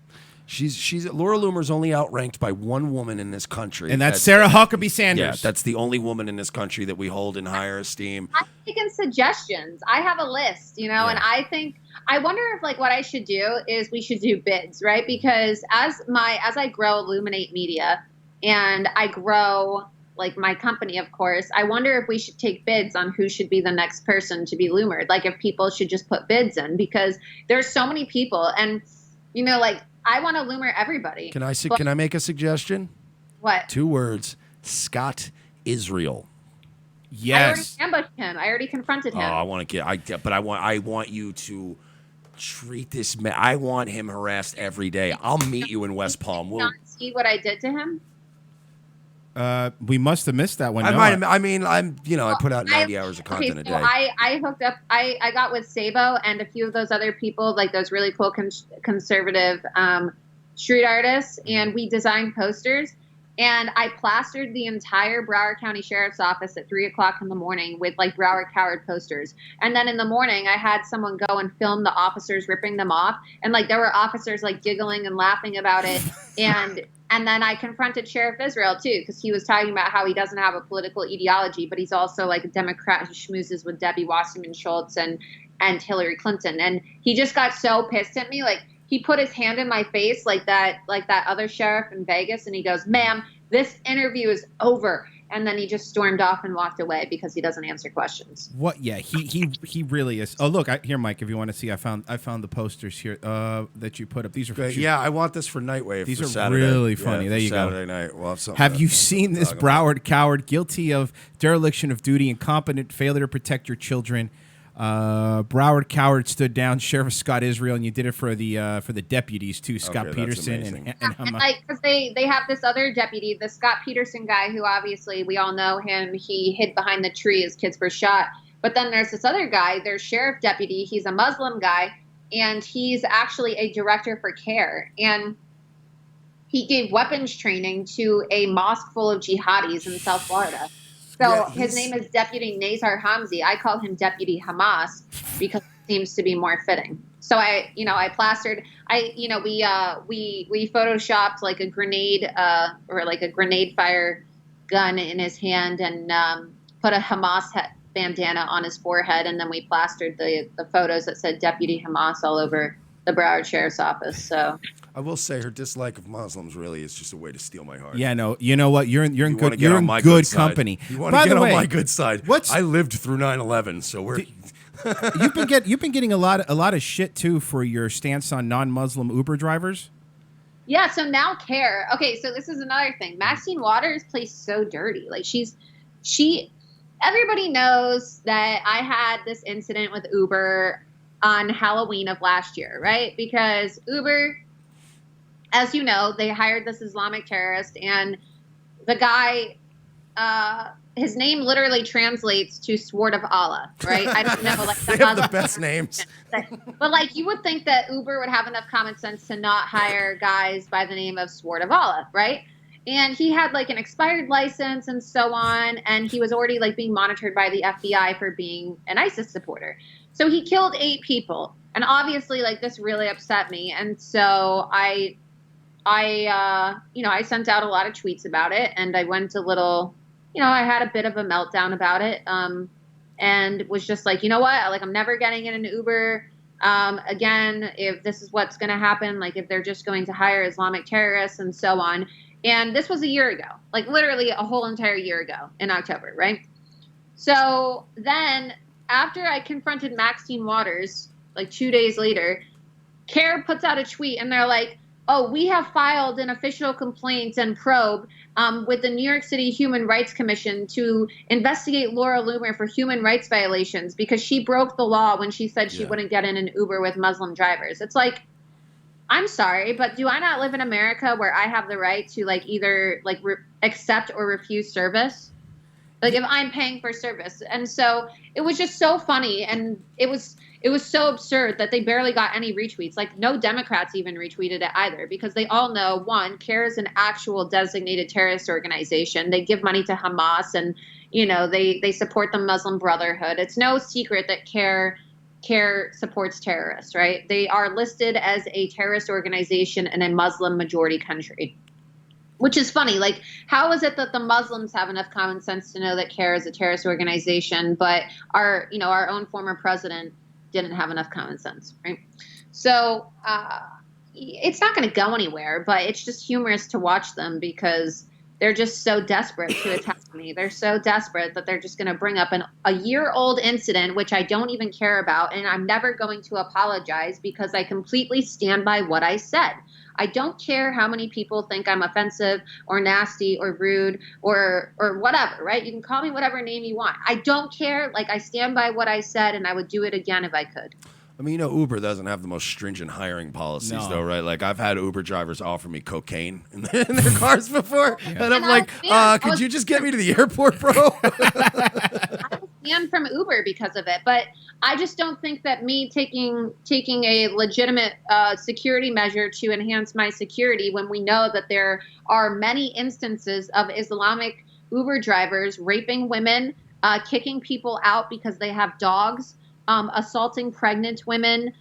She's Laura Loomer's only outranked by one woman in this country, and that's Sarah Huckabee Sanders. Yeah, that's the only woman in this country that we hold in higher esteem. I'm taking suggestions. I have a list, you know, and I wonder if like what I should do is we should do bids, right? Because as I grow Illuminate Media and I grow like my company, of course, I wonder if we should take bids on who should be the next person to be Loomered. Like if people should just put bids in because there's so many people and, you know, like, I want to Loomer everybody. Can I make a suggestion? What? 2 words. Scott Israel. Yes. I already ambushed him. I already confronted him. I want you to treat this man. I want him harassed every day. I'll meet you in West Palm. Did you not see what I did to him? We must have missed that one. I put out 90 hours of content a day. I hooked up. I got with Sabo and a few of those other people, like those really cool conservative street artists, and we designed posters. And I plastered the entire Broward County Sheriff's Office at 3:00 in the morning with like Broward Coward posters. And then in the morning, I had someone go and film the officers ripping them off. And like there were officers like giggling and laughing about it. And then I confronted Sheriff Israel too, because he was talking about how he doesn't have a political ideology, but he's also like a Democrat who schmoozes with Debbie Wasserman Schultz and Hillary Clinton. And he just got so pissed at me, like. He put his hand in my face like that other sheriff in Vegas, and he goes, "Ma'am, this interview is over." And then he just stormed off and walked away because he doesn't answer questions. What? Yeah, he really is. Oh, look, here, Mike. If you want to see, I found the posters here that you put up. These are yeah. I want this for Nightwave. These for are Saturday. really funny. There you go. Saturday night. We'll have Have you seen this Broward Coward guilty of dereliction of duty, incompetent failure to protect your children? Broward Coward stood down Sheriff Scott Israel, and you did it for the deputies too, Scott Peterson and like because they have this other deputy, the Scott Peterson guy, who obviously we all know him. He hid behind the tree as kids were shot. But then there's this other guy, their sheriff deputy. He's a Muslim guy, and he's actually a director for CARE. And he gave weapons training to a mosque full of jihadis in South Florida. So his name is Deputy Nazar Hamzi. I call him Deputy Hamas because it seems to be more fitting. So I plastered. We photoshopped like a grenade or like a grenade fire gun in his hand and put a Hamas bandana on his forehead, and then we plastered the photos that said Deputy Hamas all over the Broward Sheriff's Office. So I will say her dislike of Muslims really is just a way to steal my heart. Yeah, no, you know what? You're in good my good side. company. You want to get on my good side. I lived through 9/11, so we're. You've been getting a lot of shit too for your stance on non-Muslim Uber drivers. Yeah, so now CARE. Okay, so this is another thing. Maxine Waters plays so dirty. Like everybody knows that I had this incident with Uber on Halloween of last year, right? Because Uber, as you know, they hired this Islamic terrorist, and the guy, his name literally translates to Sword of Allah, right? I don't know, like they have the best names. But like, you would think that Uber would have enough common sense to not hire guys by the name of Sword of Allah, right? And he had like an expired license and so on, and he was already like being monitored by the FBI for being an ISIS supporter. So he killed 8 people, and obviously like this really upset me, and so I sent out a lot of tweets about it, and I went a little, I had a bit of a meltdown about it, and was just like, you know what, like I'm never getting in an Uber again if this is what's going to happen, like if they're just going to hire Islamic terrorists and so on. And this was a year ago, like literally a whole entire year ago in October, right? So then after I confronted Maxine Waters, like 2 days later, CARE puts out a tweet and they're like, oh, we have filed an official complaint and probe with the New York City Human Rights Commission to investigate Laura Loomer for human rights violations because she broke the law when she said she wouldn't get in an Uber with Muslim drivers. It's like, I'm sorry, but do I not live in America where I have the right to like either like accept or refuse service? Like if I'm paying for service. And so it was just so funny, and it was so absurd that they barely got any retweets. Like no Democrats even retweeted it either, because they all know, one, CARE is an actual designated terrorist organization. They give money to Hamas, and they support the Muslim Brotherhood. It's no secret that CARE supports terrorists, right? They are listed as a terrorist organization in a Muslim majority country. Which is funny. Like, how is it that the Muslims have enough common sense to know that CARE is a terrorist organization, but our own former president didn't have enough common sense, right? So it's not going to go anywhere, but it's just humorous to watch them because they're just so desperate to attack me. They're so desperate that they're just going to bring up a year-old incident, which I don't even care about, and I'm never going to apologize because I completely stand by what I said. I don't care how many people think I'm offensive or nasty or rude or whatever, right? You can call me whatever name you want. I don't care. Like, I stand by what I said, and I would do it again if I could. I mean, Uber doesn't have the most stringent hiring policies, though, right? Like, I've had Uber drivers offer me cocaine in their cars before, and I'm like, could you just get me to the airport, bro? I was banned from Uber because of it, but I just don't think that me taking a legitimate security measure to enhance my security, when we know that there are many instances of Islamic Uber drivers raping women, kicking people out because they have dogs, assaulting pregnant women,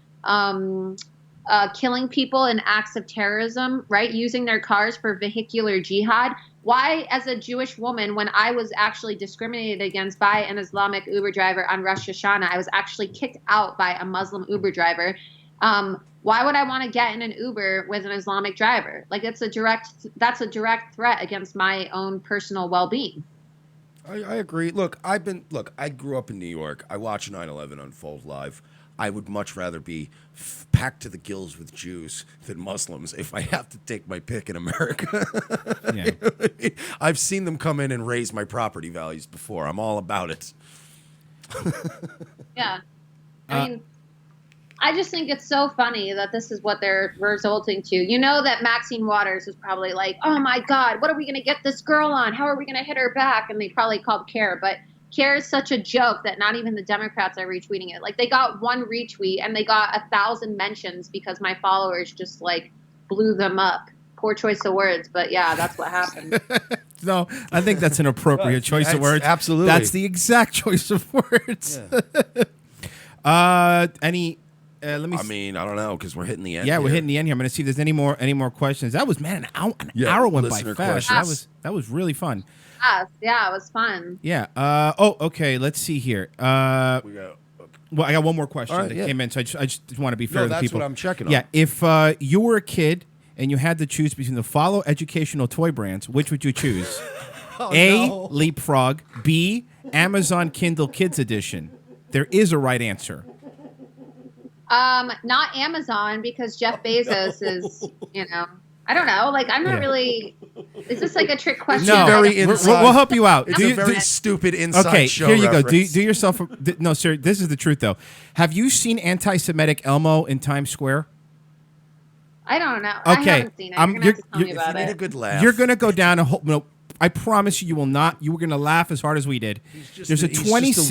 killing people in acts of terrorism, right? Using their cars for vehicular jihad. Why, as a Jewish woman, when I was actually discriminated against by an Islamic Uber driver on Rosh Hashanah, I was actually kicked out by a Muslim Uber driver. Why would I want to get in an Uber with an Islamic driver? Like, that's a direct threat against my own personal well-being. I agree. Look, I grew up in New York. I watched 9/11 unfold live. I would much rather be packed to the gills with Jews than Muslims if I have to take my pick in America. Yeah. I've seen them come in and raise my property values before. I'm all about it. Yeah. I mean, I just think it's so funny that this is what they're resulting to. You know that Maxine Waters is probably like, oh my God, what are we going to get this girl on? How are we going to hit her back? And they probably called CARE. But care is such a joke that not even the Democrats are retweeting it. Like, they got one retweet and they got 1,000 mentions because my followers just like blew them up. Poor choice of words, but yeah, that's what happened. No, I think that's an appropriate choice of words. Absolutely. That's the exact choice of words. Yeah. Let me. I mean, I don't know because we're hitting the end. Yeah, here. we're hitting the end here. I'm going to see if there's any more questions. That was an hour went by listener fast. questions. That was really fun. Yes, yeah, it was fun. Yeah. Okay. Let's see here. Well, I got one more question that came in, so I just want to be fair to the people. That's what I'm checking on. Yeah. If you were a kid and you had to choose between the follow educational toy brands, which would you choose? Leapfrog. B, Amazon Kindle Kids Edition. There is a right answer. Not Amazon because Jeff Bezos is, I don't know. Like, I'm not really. Is this like a trick question? No, we'll help you out. It's a very stupid inside show. Here you reference. go. Do yourself. No, sir. This is the truth, though. Have you seen anti-Semitic Elmo in Times Square? I don't know. Okay. I haven't seen it. You're gonna have to tell me about If you need a it. good laugh, You're gonna go down a whole. No, I promise you will not. You were gonna laugh as hard as we did. He's just a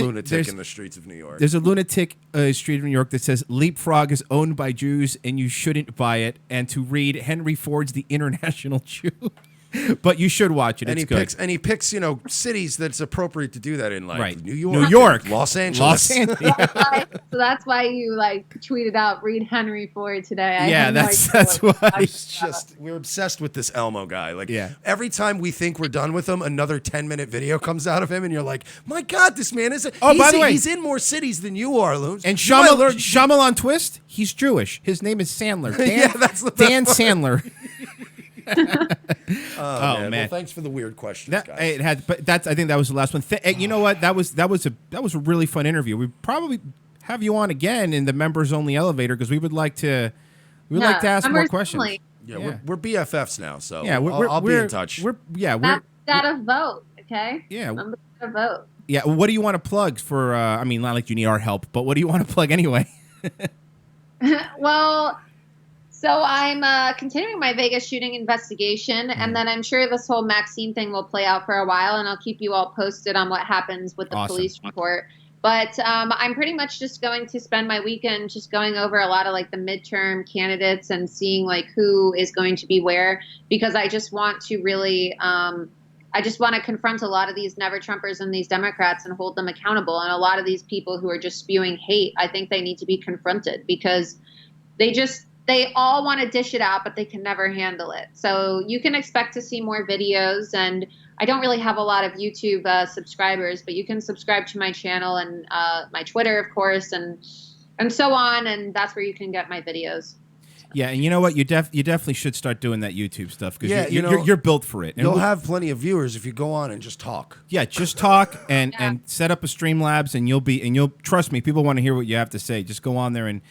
lunatic in the streets of New York. There's a lunatic street of New York that says Leapfrog is owned by Jews and you shouldn't buy it. And to read Henry Ford's The International Jew. But you should watch it. And it's good. He picks cities that's appropriate to do that in, like Right. New York, New York, Los Angeles. So that's why you tweeted out "Read Henry Ford" today. That's why. We're obsessed with this Elmo guy. Like, every time we think we're done with him, another 10-minute video comes out of him, and you're like, "My God, this man is." By the way, he's in more cities than you are, Lou. And Shyamalan twist, he's Jewish. His name is Sandler. Dan Sandler. Oh man! Well, thanks for the weird questions, guys. It had, but I think that was the last one. You know what? That was a really fun interview. We probably have you on again in the members only elevator because we would like to ask more questions. Yeah, we're BFFs now, so yeah, I'll be in touch. We're gotta vote, okay? Yeah, I'm gonna vote. Yeah, what do you want to plug for? I mean, not like you need our help, but what do you want to plug anyway? Well. So I'm continuing my Vegas shooting investigation, and then I'm sure this whole Maxine thing will play out for a while, and I'll keep you all posted on what happens with the police report. But I'm pretty much just going to spend my weekend just going over a lot of the midterm candidates and seeing who is going to be where, because I just want to really I just want to confront a lot of these never Trumpers and these Democrats and hold them accountable. And a lot of these people who are just spewing hate, I think they need to be confronted because they all want to dish it out, but they can never handle it. So you can expect to see more videos. And I don't really have a lot of YouTube subscribers, but you can subscribe to my channel and my Twitter, of course, and so on. And that's where you can get my videos. Yeah, and you know what? You definitely should start doing that YouTube stuff because you're built for it. And you'll have plenty of viewers if you go on and just talk. Yeah, just talk and set up a Streamlabs, and you'll trust me. People want to hear what you have to say. Just go on there and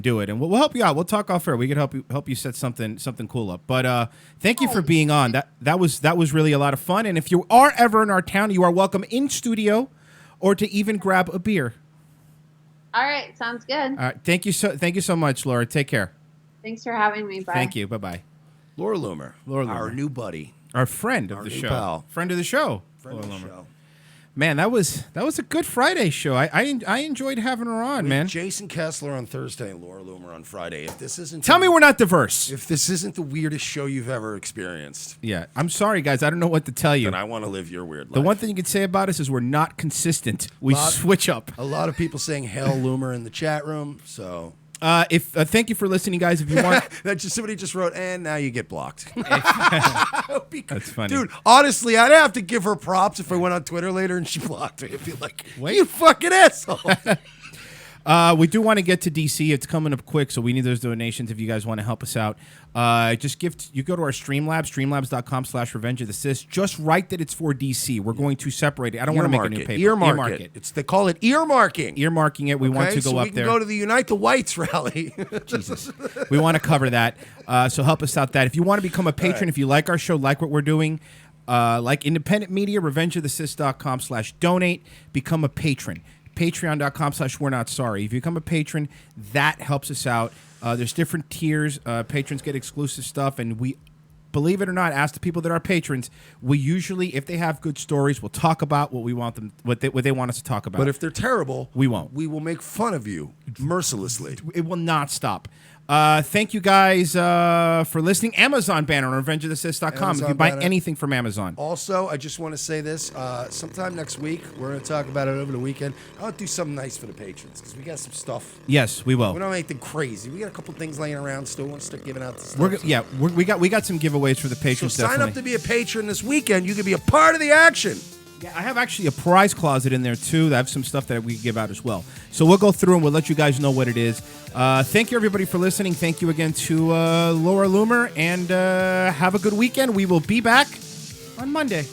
do it, and we'll help you out. We'll talk off air. We could help you set something cool up. But thank you for being on. That was really a lot of fun. And if you are ever in our town, you are welcome in studio, or to even grab a beer. All right, sounds good. All right, thank you so much, Laura. Take care. Thanks for having me. Bye. Thank you. Bye. Laura Loomer, our new buddy, our friend of the show, pal. Friend of the show. Friend of the show. Man, that was a good Friday show. I enjoyed having her on, man. Jason Kessler on Thursday and Laura Loomer on Friday. If this isn't Tell me we're not diverse. If this isn't the weirdest show you've ever experienced. Yeah, I'm sorry, guys. I don't know what to tell you. Then I want to live your weird life. The one thing you could say about us is we're not consistent. We switch up. A lot of people saying "Hail Loomer" in the chat room. So. Thank you for listening, guys. If you want, somebody just wrote, and now you get blocked. That's funny, dude. Honestly, I'd have to give her props if I went on Twitter later and she blocked me. I'd be like, "You fucking asshole." We do want to get to DC. It's coming up quick, so we need those donations if you guys want to help us out. You go to our Streamlabs, streamlabs.com/Revenge of the Sis. Just write that it's for DC. We're going to separate it. I don't want to make a new paper. Earmark it. They call it earmarking. Earmarking it. We want to go up we can there. Go to the Unite the Whites rally. Jesus. We want to cover that. So help us out that. If you want to become a patron, if you like our show, like what we're doing, like independent media, revengeofthesis.com/donate, become a patron. Patreon.com/we're not sorry. If you become a patron, that helps us out. There's different tiers. Patrons get exclusive stuff, and we believe it or not, ask the people that are patrons. We usually, if they have good stories, we'll talk about what we want them, what they want us to talk about. But if they're terrible, we won't. We will make fun of you mercilessly. It will not stop. Thank you guys for listening. Amazon banner on revengeofthesith.com if you buy anything from Amazon. Also, I just want to say this. Sometime next week, we're going to talk about it over the weekend. I'll do something nice for the patrons because we got some stuff. Yes, we will. We don't have anything crazy. We got a couple things laying around. Still want to start giving out the stuff. We got some giveaways for the patrons. So sign up to be a patron this weekend. You can be a part of the action. Yeah, I have actually a prize closet in there, too. I have some stuff that we can give out as well. So we'll go through and we'll let you guys know what it is. Thank you, everybody, for listening. Thank you again to Laura Loomer. And have a good weekend. We will be back on Monday.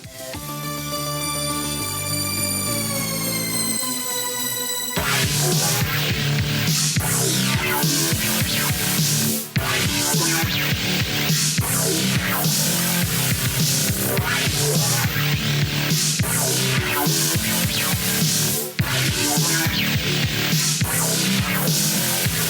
We'll be right back.